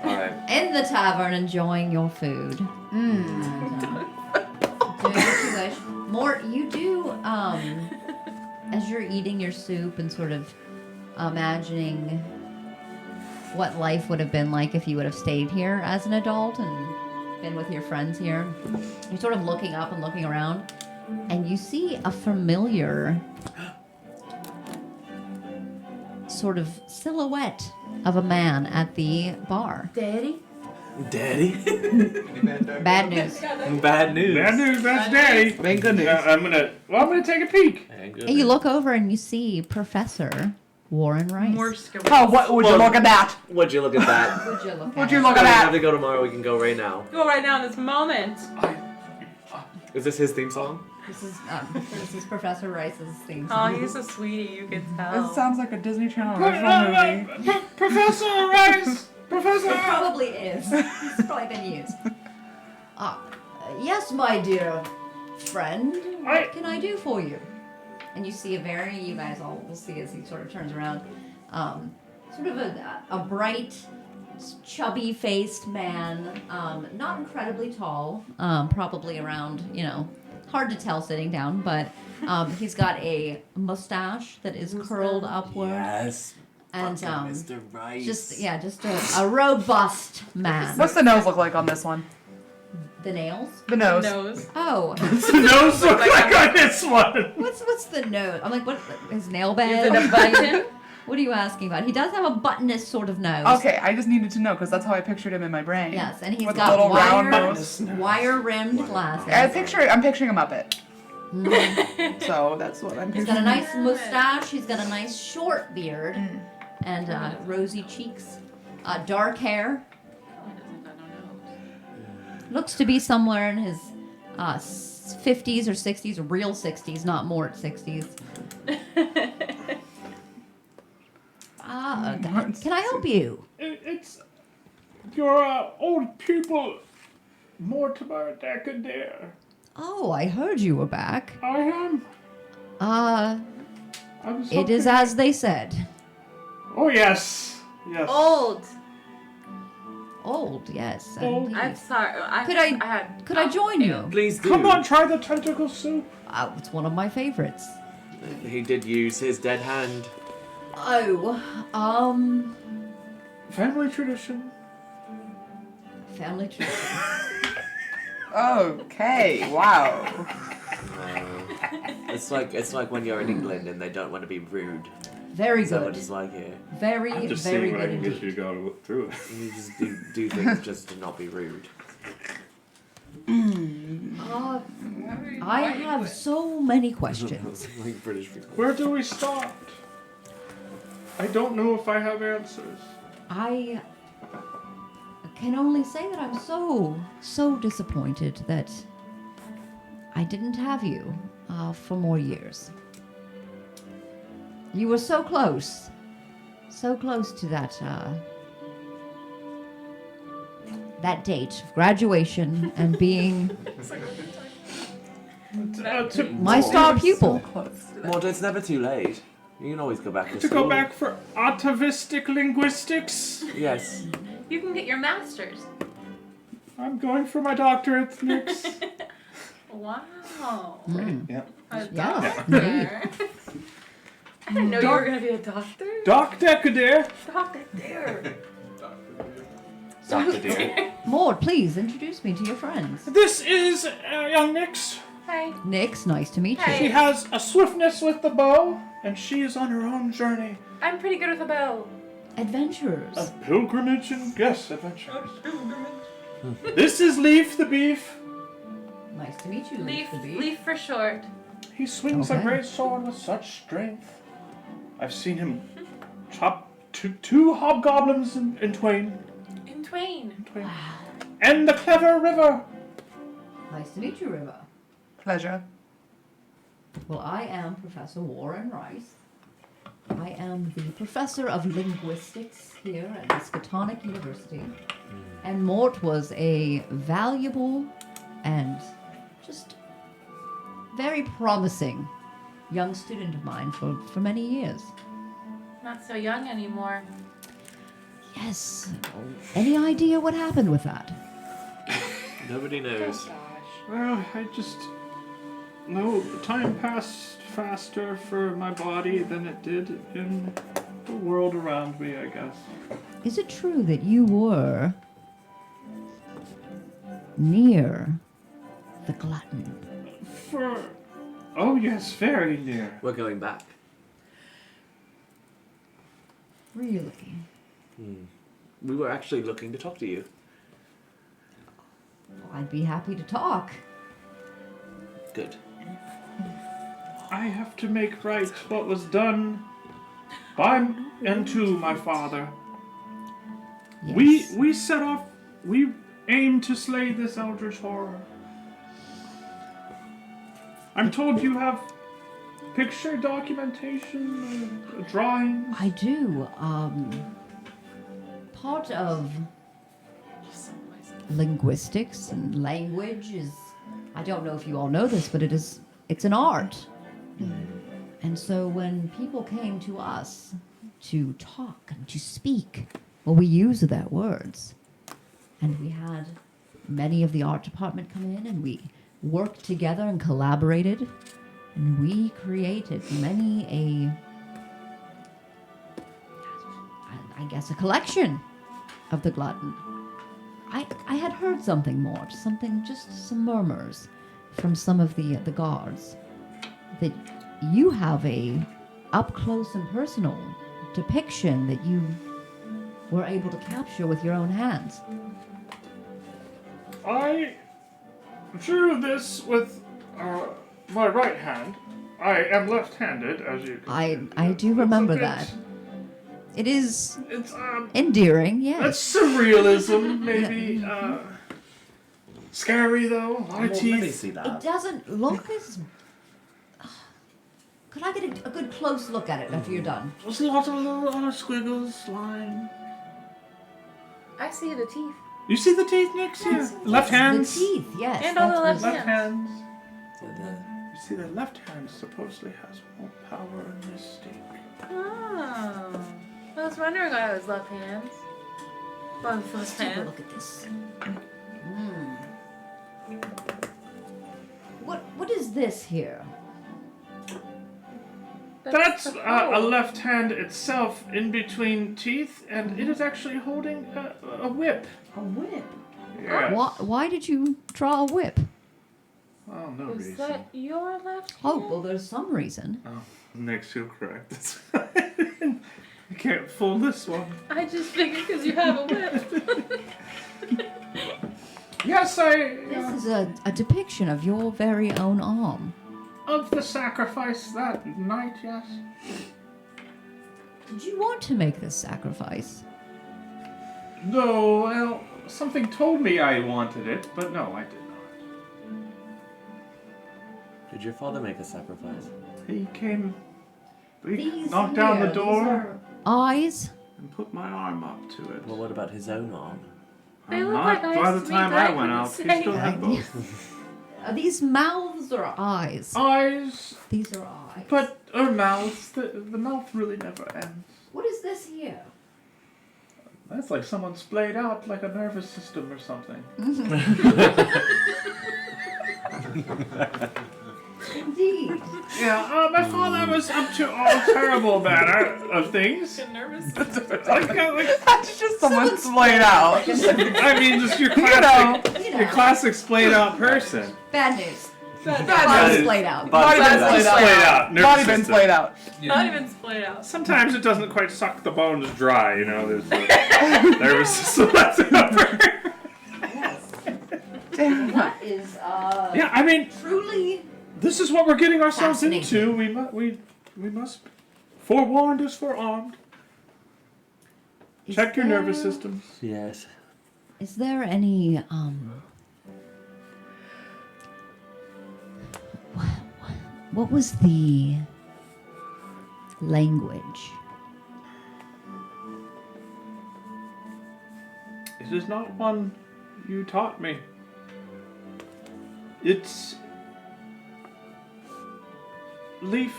Alright. In the tavern, enjoying your food. And, doing what you wish. More, you do, as you're eating your soup and sort of imagining what life would have been like if you would have stayed here as an adult and been with your friends here. You're sort of looking up and looking around, and you see a familiar sort of silhouette of a man at the bar. Daddy? Daddy? Bad news. Bad news. Bad news, that's Daddy. Thank goodness. I'm gonna take a peek. And you look over and you see Professor Warren Rice. More Oh, what would you look at that? Would you look at that? Would you look Would at you it? look I at don't have that? to go tomorrow. We can go right now. Go right now in this moment. Is this his theme song? This is Professor Rice's theme Oh, song. he's a sweetie, you can This tell. sounds like a Disney Channel original movie. Professor Rice! Professor! It probably is. It's probably been used. Yes, my dear friend. What can I do for you? And you see you guys all will see as he sort of turns around, sort of a bright, chubby-faced man, not incredibly tall, probably around, hard to tell sitting down, but he's got a mustache that is curled upward. Yes. And Mr. Rice. just a robust man. What's the nose look like on this one? The nails? The nose. Nose. Oh, What's the nose look like on this one? what's the nose? I'm like, what? His nail Is bed? it a button? What are you asking about? He does have a buttonous sort of nose. Okay, I just needed to know because that's how I pictured him in my brain. Yes, and he's With a got little round nose. wire-rimmed glasses. I'm picturing a Muppet. So that's what I'm He's picturing. got a nice mustache. He's got a nice short beard, and rosy cheeks, dark hair. Looks to be somewhere in his 50s or 60s, real 60s, not Mort 60s. Can I help you? It's your old pupil, Mortimer Decader. Oh, I heard you were back. I am. Uh, I was it is hoping- as they said. Oh, yes. Yes. Old. Old, yes. Old. indeed. I'm sorry. Could I join you? Please do. Come on, try the tentacle soup. It's one of my favorites. He did use his dead hand. Oh, Family tradition. family tradition. Okay, wow. It's like when you're in England and they don't want to be rude. Very Is that what good. it's like here? Very, I'm just very seeing what I good can get indeed. you to go through it. You just do things just to not be rude. I have so many questions. Like British people. Where do we start? I don't know if I have answers. I can only say that I'm so disappointed that I didn't have you for more years. You were so close to that date of graduation and being my star pupil. Mort, it's never too late. You can always go back to To school. go back for atavistic linguistics. Yes. You can get your master's. I'm going for my doctorate next. Wow. Yeah. A Yes, doctor. I didn't know you were going to be a doctor. Doc Decader. Doctor there. Dr. Deer. Maud, please introduce me to your friends. This is young Nyx. Hey. Nyx, nice to meet Hey. She has a swiftness with the bow, and she is on her own journey. I'm pretty good with a bow. you. Adventurers. A pilgrimage and yes, adventure. This is Leaf the Beef. Nice to meet you, Leaf, Mr. B. leaf for short. He swings a Okay. great sword with such strength. I've seen him chop two hobgoblins in twain. In twain. And the clever river. Nice to meet you, River. Pleasure. Well, I am Professor Warren Rice. I am the professor of linguistics here at Miskatonic University. And Mort was a valuable and just very promising young student of mine for many years. Not so young anymore. Yes. Any idea what happened with that? Nobody knows. Well, I just know time passed faster for my body than it did in the world around me, I guess. Is it true that you were near the glutton? Oh yes, very near. We're going back. Really? We were actually looking to talk to you. Well, I'd be happy to talk. Good. I have to make right what was done by and to my father. Yes. We set off. We aim to slay this eldritch horror. I'm told you have picture documentation, drawings. I do. Part of linguistics and language is, I don't know if you all know this, but it's an art. And so when people came to us to talk and to speak, well, we use their words. And we had many of the art department come in and we worked together and collaborated. And we created I guess, a collection of the glutton. I had heard something more, just some murmurs from some of the guards that you have a up close and personal depiction that you were able to capture with your own hands. I drew this with my right hand. I am left-handed, as you can I do It's remember a bit- that. It is It's endearing, yes. that's surrealism, maybe. Scary though. A lot of Let me teeth. see It that. doesn't look as. Could I get a good close look at it after you're done? There's a lot of squiggles, line. I see the teeth. You see the teeth, Nick? Yeah. Left hands. The teeth, yes. And on the that's left what- Left hands. hands. You see, the left hand supposedly has more power and mystique. Oh. I was wondering why it was left hands. Well, Let's left take a hand. look at this. What is this here? That's the a hole. left hand itself in between teeth, and it is actually holding a whip. A whip. Yes. Why did you draw a whip? Oh, no Is reason. that your left hand? Oh, well, there's some reason. Oh, Nick's you're correct. That's fine. You can't fool this one. I just figured because you have a whip. Yes, This is a depiction of your very own arm. of the sacrifice that night, yes. Did you want to make this sacrifice? No, well, something told me I wanted it, but no, I did not. Did your father make a sacrifice? He came, he These knocked down the here, door these are eyes. and put my arm up to it. Well, what about his own arm? They look Not like by eyes the to me, time but I I went couldn't out, he say. still had both. Are these mouths or eyes? Eyes, These are eyes. but or mouths. The mouth really never ends. What is this here? That's like someone splayed out like a nervous system or something. Indeed. Yeah, my father was up to all terrible manner of things. Nervous. That's just someone splayed out. I mean, just your classic, You know. your classic splayed out person. Bad news. Bad Body news. splayed out. Body been Body splayed out. Splayed out. Nervous Body been system. splayed out. Not even splayed out. Sometimes it doesn't quite suck the bones dry, you know. There's the nervous system left over. That is Yeah, I mean, truly this is what we're getting ourselves into. Fascinating. We must. Forewarned is forearmed. Is Check your there- nervous systems. Yes. Is there any what was the language? It is not one you taught me. It's Leaf.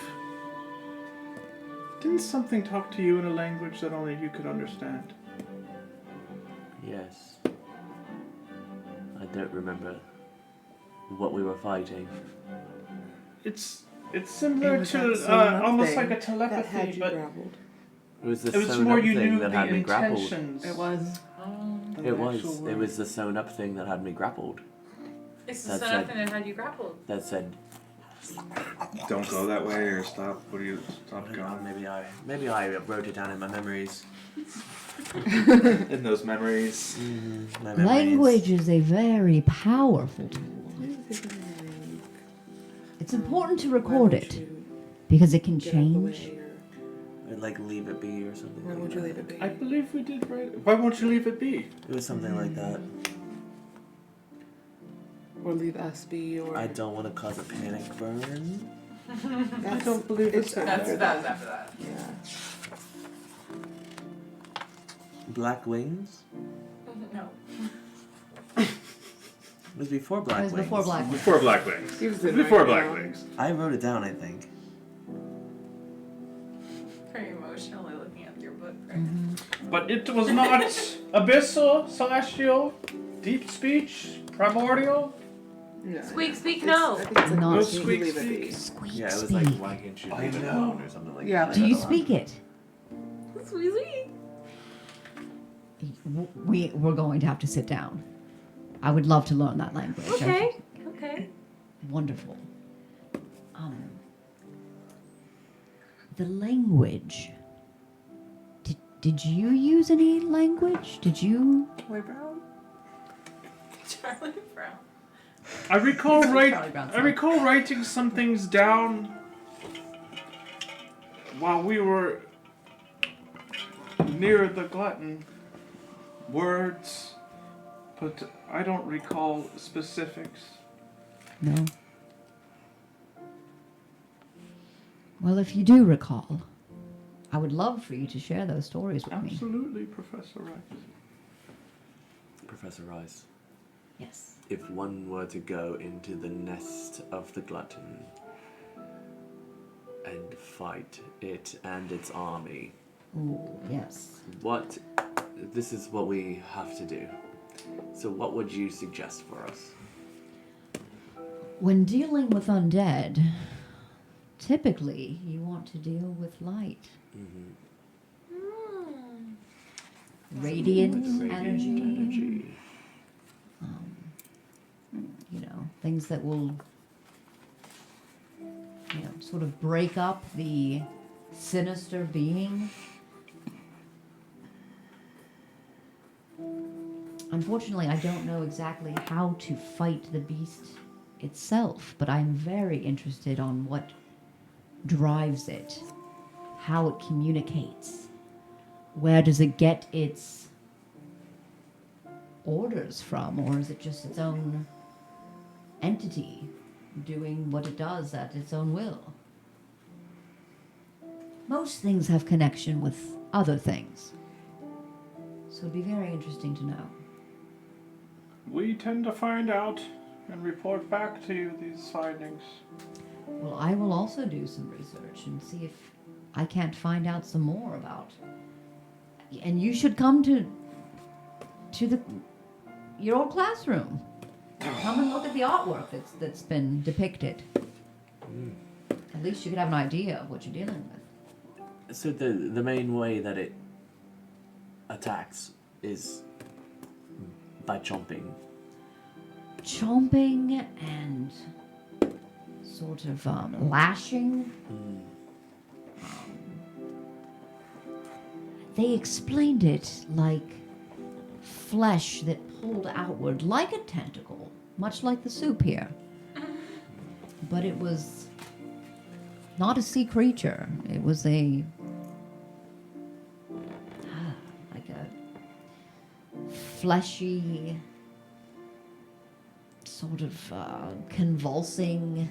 Didn't something talk to you in a language that only you could understand? Yes. I don't remember what we were fighting. It's similar It was to that sewn-up almost thing like a that telepathy, had you but grappled. It was the it was sewn more up you thing knew that the had me grappled. intentions. It was. than It the was. actual It word. was the sewn up thing that had me grappled. It's That's the it. nothing that had you grappled. That said, Don't go that way or stop. What do you stop going? Maybe I wrote it down in my memories. In those memories. My memories. Language is a very powerful tool. It's important to record it because it can change. Or like leave it be or something. Why like would you that. leave it be? I believe we did right. Why won't you leave it be? It was something like that. Or leave us be, or I don't want to cause a panic burn. I don't believe it's That's after that. Yeah. Black Wings? No. It was before Black It was Wings. before Black Wings. Before Black Wings. He was in Before right Black now. Wings. I wrote it down, I think. Very emotionally looking at your book right Mm-hmm. But it was not abyssal, celestial, deep speech, primordial. No, Squeak, no. speak, It's- no. I think it's like No leave squeak, it speak. be. Squeak, Yeah, it was speak. like, why can't you leave it alone or something like Yeah, that. Do you Leave it speak it? Squeak, squeak. We're going to have to sit down. I would love to learn that language. Okay. Okay. Wonderful. The language. Did you use any language? Did you? Boy Brown? Charlie Brown. I recall Charlie Brown's I recall writing some things down while we were near the glutton. Words, but I don't recall specifics. No. Well, if you do recall, I would love for you to share those stories with me. Absolutely, Professor Rice. Professor Rice, Yes. if one were to go into the nest of the glutton and fight it and its army, Ooh, yes. this is what we have to do. So what would you suggest for us? When dealing with undead, typically you want to deal with light. Radiant energy. You know, things that will, sort of break up the sinister being. Unfortunately, I don't know exactly how to fight the beast itself, but I'm very interested on what drives it, how it communicates, where does it get its orders from, or is it just its own entity doing what it does at its own will? Most things have connection with other things, so it'd be very interesting to know. We tend to find out and report back to you these findings. Well, I will also do some research and see if I can't find out some more about. And you should come to your old classroom. Come and look at the artwork that's been depicted. At least you could have an idea of what you're dealing with. So the main way that it attacks is by chomping. Chomping and sort of lashing. They explained it like flesh that pulled outward like a tentacle, much like the soup here. But it was not a sea creature. It was like a fleshy, sort of convulsing.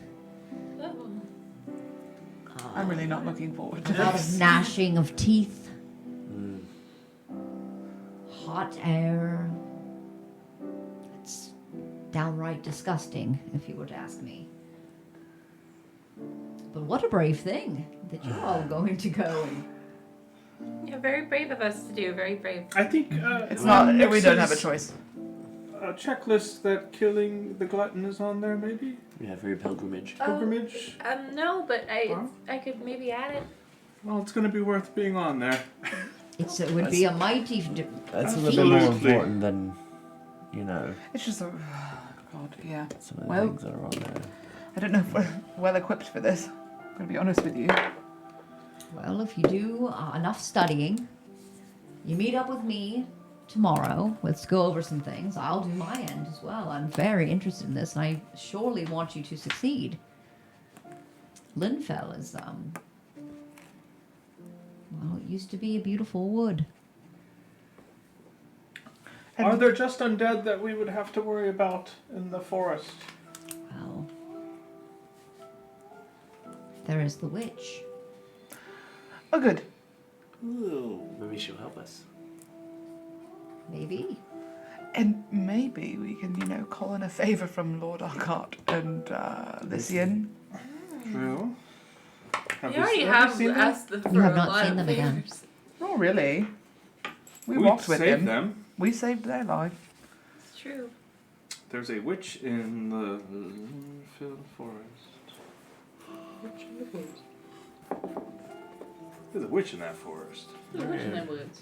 I'm really not looking forward to A lot this. of gnashing of teeth. Hot air. It's downright disgusting, if you were to ask me. But what a brave thing that you're all going to go and... Yeah, very brave of us to do. Very brave. I think It's not. We Nix's, don't have a choice. checklist that killing the glutton is on there, maybe? Yeah, for your pilgrimage. Pilgrimage? No, but Huh? I could maybe add it. Well, it's going to be worth being on there. It would be a mighty... That's a little bit more Absolutely. important than, It's just a. God, yeah. some of the Well- things that are on there. I don't know if we're well equipped for this. I'm going to be honest with you. Well, if you do enough studying, you meet up with me tomorrow. Let's go over some things. I'll do my end as well. I'm very interested in this, and I surely want you to succeed. Linfell is, well, it used to be a beautiful wood. Are there just undead that we would have to worry about in the forest? Well, there is the witch. Oh, good. Ooh, maybe she'll help us. Maybe. And maybe we can, call in a favour from Lord Arkart and Lycian. True. You already have seen them? asked them for You have a not lot seen of them again. favors. Oh, really? We We walked with saved him. them. We saved their life. It's true. There's a witch in the forest. There's a witch in that forest. The witch in the woods.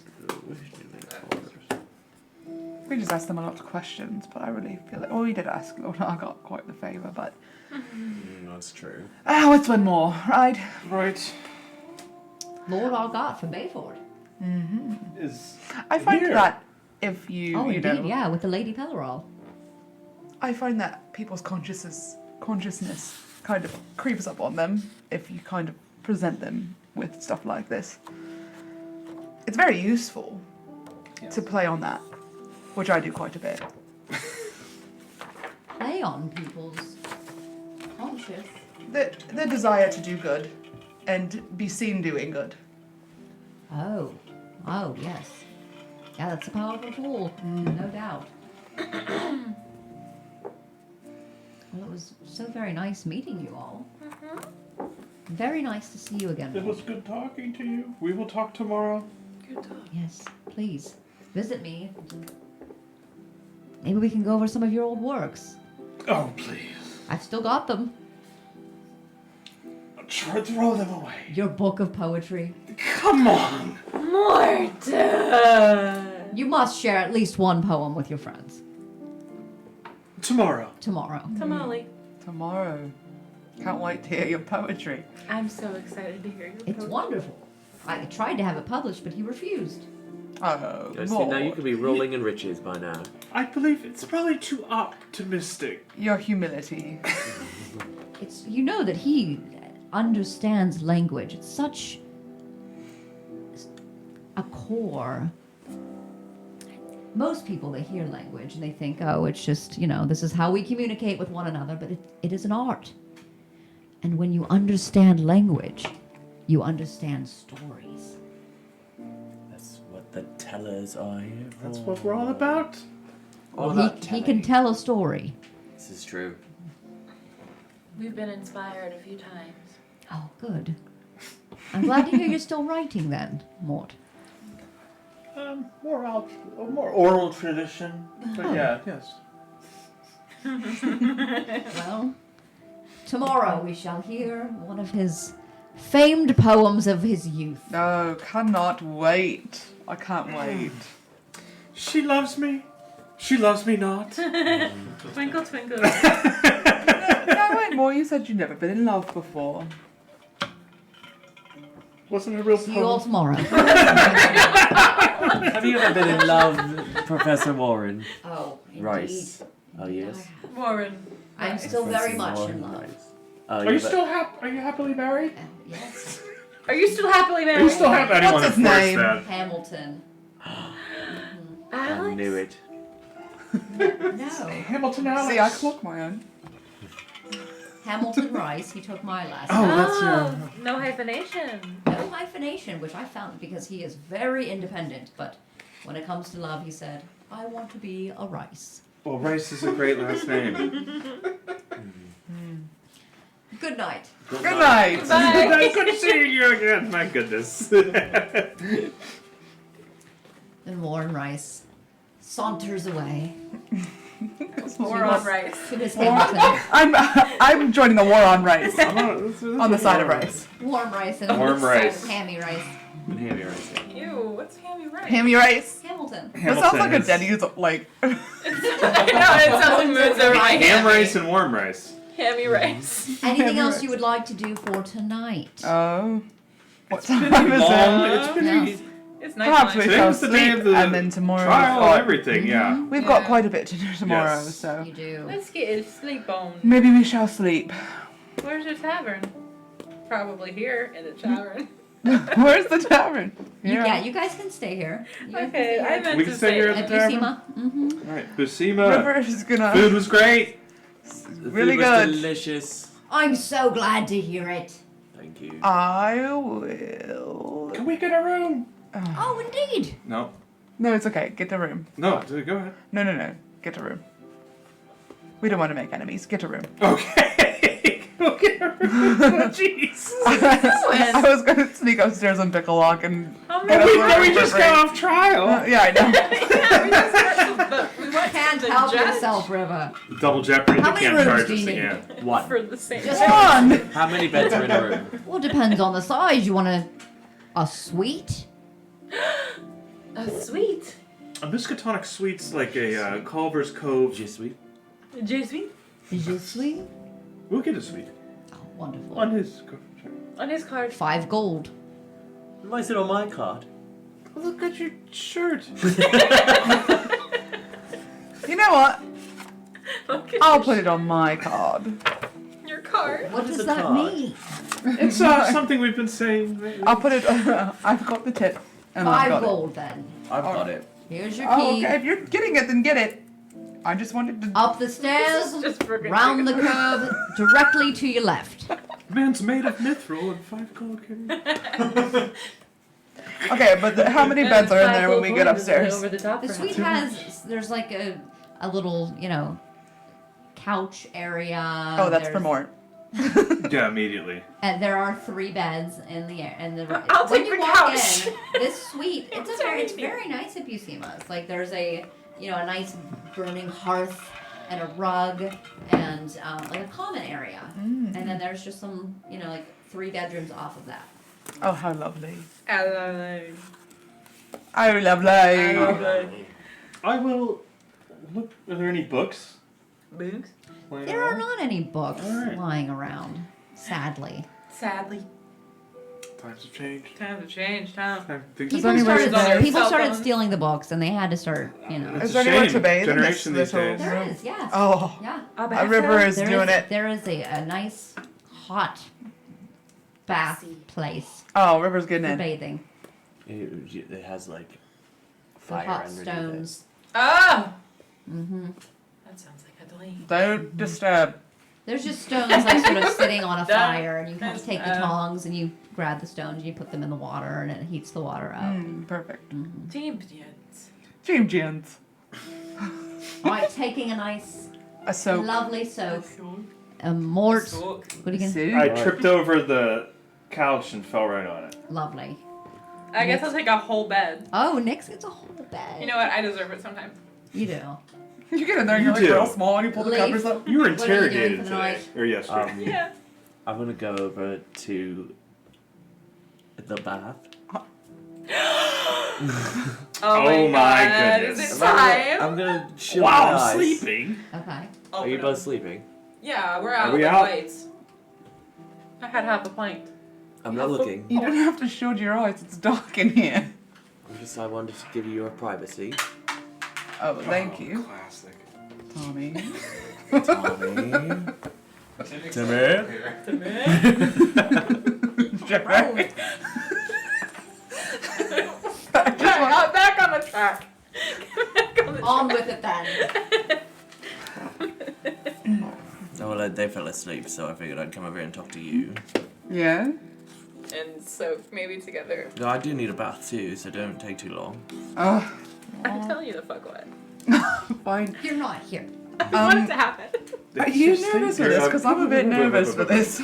We just asked them a lot of questions, but I really feel like... we did ask Lord Arkart quite the favour, but... That's true. It's one more, right? Right. Lord Argot from Bayford. Is I find here. that if you, Oh, you indeed, know... yeah, with the Lady Pellerol. I find that people's consciousness kind of creeps up on them if you kind of present them with stuff like this. It's very useful to play on that, which I do quite a bit. Play on people's conscious. The desire to do good and be seen doing good. Oh, yes. Yeah, that's a powerful tool, no doubt. Well, it was so very nice meeting you all. Very nice to see you again. It was good talking to you. We will talk tomorrow. Good talk. Yes, please. Visit me. Maybe we can go over some of your old works. Oh, please. I've still got them. Throw them away. Your book of poetry. Come on. Morton! You must share at least one poem with your friends. Tomorrow. Tomorrow. Tamale. Tomorrow. Can't wait to hear your poetry. I'm so excited to hear your It's poetry. wonderful. I tried to have it published, but he refused. Oh, I see, now you could be rolling in riches by now. I believe it's probably too optimistic. Your humility. It's you know that he understands language. It's such a core. Most people, they hear language and they think, oh, it's just, this is how we communicate with one another, but it is an art. And when you understand language, you understand stories. That's what the tellers are here for. That's what we're all about. All Well, about he can telling. tell a story. This is true. We've been inspired a few times. Oh, good. I'm glad to hear you're still writing then, Mort. More oral tradition. But yeah, yes. Well, tomorrow we shall hear one of his famed poems of his youth. No, cannot wait. I can't wait. She loves me. She loves me not. Twinkle, twinkle. No, wait, more. You said you'd never been in love before. Wasn't it a real See you all poem? tomorrow. Have you ever been in love, Professor Warren? Oh, Rice. Oh, yes. Warren. I'm still very much Warren in love. Rice. Oh, Are you still Are you happily married? Yes. Are you still happily Are married? you still happy? I didn't What's want to his force name? that. Hamilton. I Alex? knew it. No. Hamilton Alex. See, I clock my own. Hamilton Rice. He took my last Oh, name. that's No hyphenation. No hyphenation, which I found because he is very independent. But when it comes to love, he said, I want to be a Rice. Well, Rice is a great last name. Good night. Good night. Bye. Good to see you again. My goodness. And Warren Rice saunters away More on rice. to his Hamilton. I'm joining the war on rice. On the side of rice. Warm Rice and Warm rice. Hammy Rice. Hammy Rice. Ew, what's hammy rice? Hammy rice. Hamilton. That sounds like a Denny's, like... No, it sounds like moods are right. Ham rice and warm rice. Hammy rice. Anything else you would like to do for tonight? Oh. What It's been time is long. it? It's been Yes. It's Perhaps we night. Today shall was the day sleep, of the and then tomorrow trial we've got, and everything. Yeah. we've got Yeah. quite a bit to do tomorrow, Yes. so You do. Let's get a sleep on. maybe we shall sleep. Where's your tavern? Probably here in the tavern. Where's the tavern? Yeah, you guys can stay here. You guys can Okay, stay I here. meant We to can stay say here At at the tavern. Busima. Mm-hmm. All right, Busima. River is gonna Food was great. The really food was good. delicious. I'm so glad to hear it. Thank you. I will. Can we get a room? Oh, indeed. No. No, it's okay. Get a room. No. Go ahead. No. Get a room. We don't want to make enemies. Get a room. Okay. Go get a room. Oh, jeez. I was going to sneak upstairs on Pick a Lock and Oh, get no, us We, a we room for just free. got off trial. Yeah, I know. Yeah, we just we went Can't to the help judge yourself, River. Double jeopardy. How They many can't rooms charge do us you need? again. One. for the same. Just Come on. How many beds are in a room? Well, depends on the size. You want a suite? Sweet. A Miskatonic suite's like a Culver's Cove. Just sweet. J-Sweet Is it suite? We'll get a suite Oh, wonderful. on his. on his card. 5 gold. Why is it on my card? Look at your shirt. You know what? Look at I'll your put it on my card. Your card. What is does a that card? mean? It's something we've been saying. lately. I'll put it. I've got the tip. And I've 5 got gold then. I've got it. Here's your It. key. Oh, okay. If you're getting it, then get it. I just wanted to. Up the stairs, Just freaking round the curve, directly to your left. Man's made of mithril and 5 gold. Okay, but how many beds are in there when we get upstairs? Over the top. The perhaps. suite has, there's like a little, couch area. Oh, that's for There's- more. Yeah, immediately. And there are 3 beds in the air. I'll when take you the walk couch. in, this suite, it's Tiny. very nice at Busima. It's like there's a nice burning hearth and a rug and like a common area. And then there's just some, like 3 bedrooms off of that. Oh, how lovely. Hello. Oh, lovely. I will look. Are there any books? Boogs. laying There are around? not any books Alright. lying around, sadly. Sadly. Times have changed. Time to change, Tom. Things People anywhere started, to bathe? people Cell started phones. stealing the books, and they had to start, It's Is a there anywhere shame. to bathe in this Generation these little days. There is, yes. Oh, Yeah. a river is There doing it. There is a nice hot bath place Oh, River's getting for in. bathing. It has like The fire hot underneath stones. Oh! Mm-hmm. That sounds like a dream. Don't disturb. There's just stones like sort of sitting on a Done. fire, and you kind of take the tongs and you grab the stones and you put them in the water, and it heats the water up. Perfect. Team Indians. Team Gents. All right, taking a nice, A soap. lovely soak, a mort. Soak. What are you gonna? Soup. I tripped over the couch and fell right on it. Lovely. I guess I'll take a whole bed. Oh, Nix gets a whole bed. You know what? I deserve it sometimes. You do. You get in there and You you're like do. real small and you pull the Leaf. covers up. You were What are you doing interrogated for the today, night? or yesterday. Yeah. I'm gonna go over to the bath. Oh my God. goodness. Is it time? I'm gonna chill Wow, my eyes. sleeping. Okay. Are you both sleeping? Yeah, we're out. we The out? lights. I had half a pint. I'm not looking. You don't have to shield your eyes. It's dark in here. I wanted to give you your privacy. Oh, thank you, Classic. Tommy. Tommy. Jack. Back on the track. Back on the On track. with it then. Oh, well, they fell asleep, so I figured I'd come over here and talk to you. Yeah. And so maybe together. No, I do need a bath too, so don't take too long. Oh, I'm telling you the fuck what. fine. You're not here. I want it to happen. Are you nervous for this? Because I'm a bit nervous for this.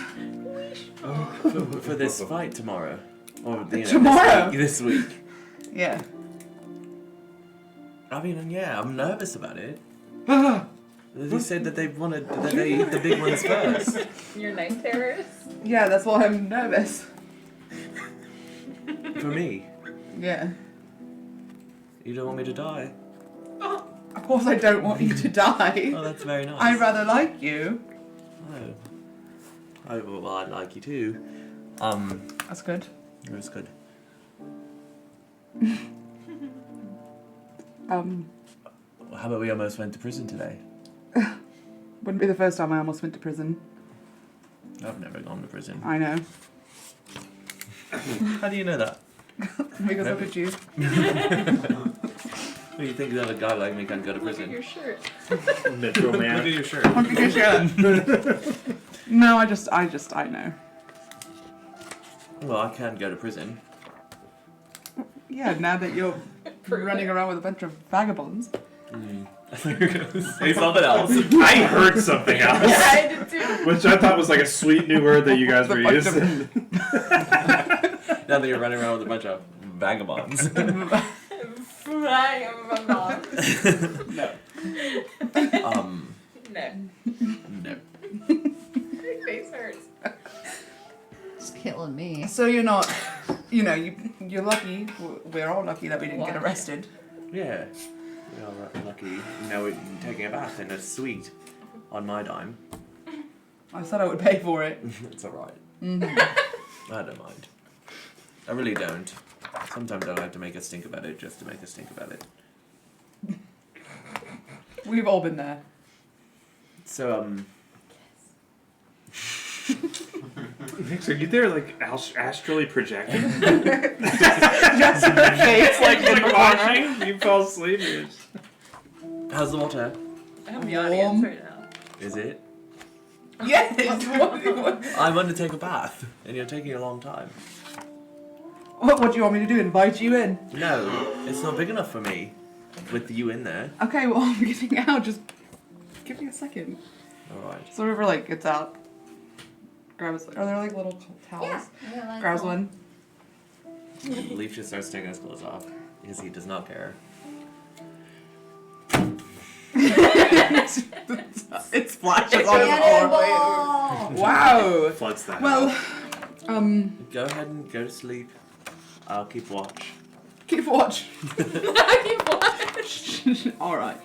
For this fight tomorrow. Or, Tomorrow? This week. Yeah. I mean, yeah, I'm nervous about it. They said that they wanted that they eat the big ones first. You're night terrorist. Yeah, that's why I'm nervous. For me. Yeah. You don't want me to die. Of course I don't want you to die. Oh, that's very nice. I rather like you. Well, I'd like you too. That's good. It was good. How about we almost went to prison today? Wouldn't be the first time I almost went to prison. I've never gone to prison. I know. How do you know that? Because look at you. What do you think that a guy like me can go to prison? Your shirt. Metro Look man. at your shirt. Look at your shirt. No, I know. Well, I can go to prison. Yeah, now that you're running around with a bunch of vagabonds. I thought you were going to say something else. I heard something else. Yeah, I did too. Which I thought was like a sweet new word that you guys were bunch using. Now that you're running around with a bunch of vagabonds. No. No. No. Your face hurts. It's killing me. So you're not, you're lucky. We're all lucky that we didn't get arrested. Yeah. We are lucky. Now we're taking a bath in a suite on my dime. I said I would pay for it. It's alright. Mm-hmm. I don't mind. I really don't. Sometimes I like to make us think about it just to make us think about it. We've all been there. So, Nick, are you there like astrally projecting? Just in the face, like in the corner. watching? You fell asleep. You're just... how's the water? I'm the audience right now. Is it? Yes. I want to take a bath, and you're taking a long time. What do you want me to do? Invite you in? No, it's not big enough for me. With you in there. Okay, well I'm getting out. Just give me a second. Alright. So River like gets out. Grabs. Are there like little towels? Yeah. Grabs one. Leaf just starts taking his clothes off because he does not care. It splashes on the floor. Wow. Floods that. Well, Go ahead and go to sleep. I'll keep watch. keep watch. Keep watching. All right.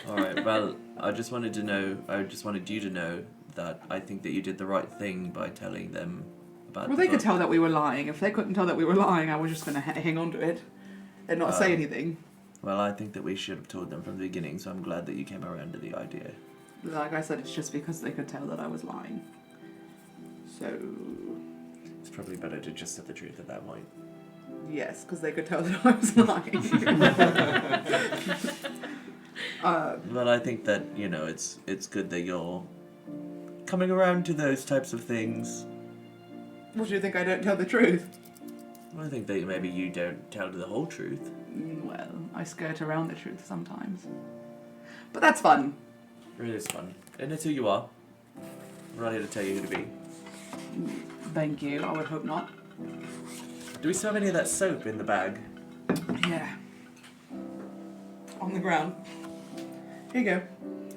Alright, well, I just wanted you to know that I think that you did the right thing by telling them about Well, the they could book. tell that we were lying. If they couldn't tell that we were lying, I was just gonna hang on to it and not say anything. Well, I think that we should have told them from the beginning, so I'm glad that you came around to the idea. Like I said, it's just because they could tell that I was lying. So, It's probably better to just say the truth at that point. yes, because they could tell that I was lying. Well, I think that, it's good that you're coming around to those types of things. What do you think? I don't tell the truth? I think that maybe you don't tell the whole truth. Well, I skirt around the truth sometimes. But that's fun. It is fun. And it's who you are. I'm not here to tell you who to be. Thank you. I would hope not. Do we still have any of that soap in the bag? Yeah. On the ground. Here you go.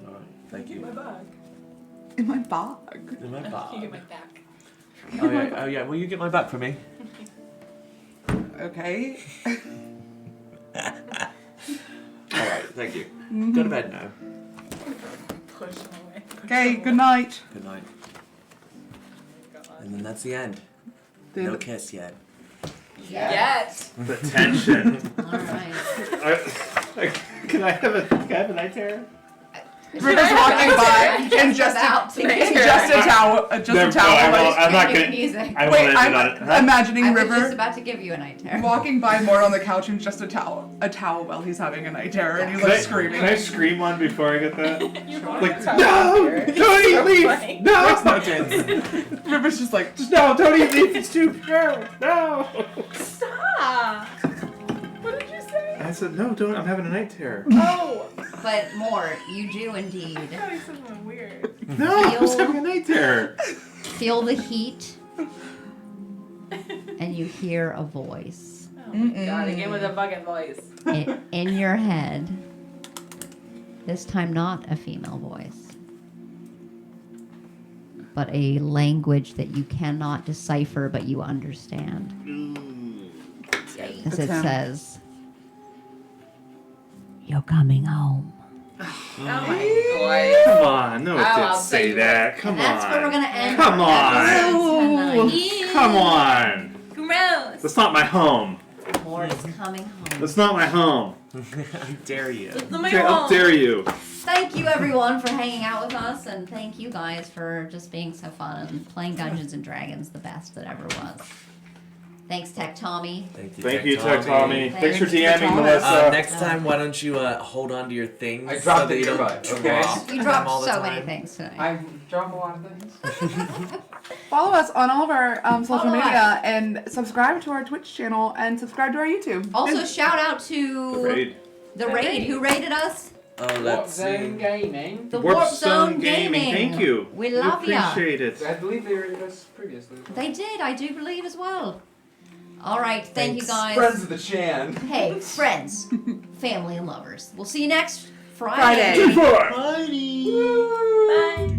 Alright, thank you. My bag. In my bag. In my You get bag. my back. Oh yeah, will you get my back for me? Okay. Alright, thank you. Go to bed now. Push him away. Okay, good night. Good night. And then that's the end. The- No kiss yet. Yes. The tension. Alright. Can I have a night terror? River's walking by and just about to get just a towel, I'm not gonna. music. I Wait, won't I'm end on it. Huh? imagining I was just River about to give you a night terror. walking by Mort on the couch and just a towel while he's having a night terror and he's Can like I, screaming. can I scream one before I get that? Like, Tony, no! Tony, leave! No! It's no chance. River's just like, No, Tony, leave! It's too pure! No! Stop. What did you say? I said, no, don't. I'm having a night terror. Oh. But more, you do indeed. I thought you said something weird. No, I was having a night terror. Feel the heat, and you hear a voice Oh my god, again with a fucking voice. in your head. This time not a female voice, but a language that you cannot decipher but you understand. As it It's him. says, "You're coming home." Oh my Come on, no, it I'll didn't tell say you that. Come And that's on. where we're gonna end. Come our on. episode tonight. Come on. Gross. That's not my home. Mort is coming home. That's not my home. How dare you? How dare you? Thank you everyone for hanging out with us, and thank you guys for just being so fun and playing Dungeons and Dragons the best that ever was. Thanks, Tech Tommy. Thank you, Tech Tommy. Thanks for Thank you, DMing, Thomas. Melissa. Next time, why don't you hold on to your things I dropped so that the you don't earbud, okay? drop You them dropped all the so time? many things tonight. I drop a lot of things. Follow us on all of our social Follow media and subscribe to our Twitch channel and subscribe to our YouTube. Also, shout out to The raid. the raid. Who raided us? Oh, let's Zone see. Gaming. The Warp Warp Zone Zone Gaming, Gaming. thank you. We love ya. appreciate it. I believe they rated us previously. They did, I do believe as well. All right, thank you Thanks. guys. Friends of the Chan. Hey, friends, family, and lovers. We'll see you next Friday. Bye. Bye.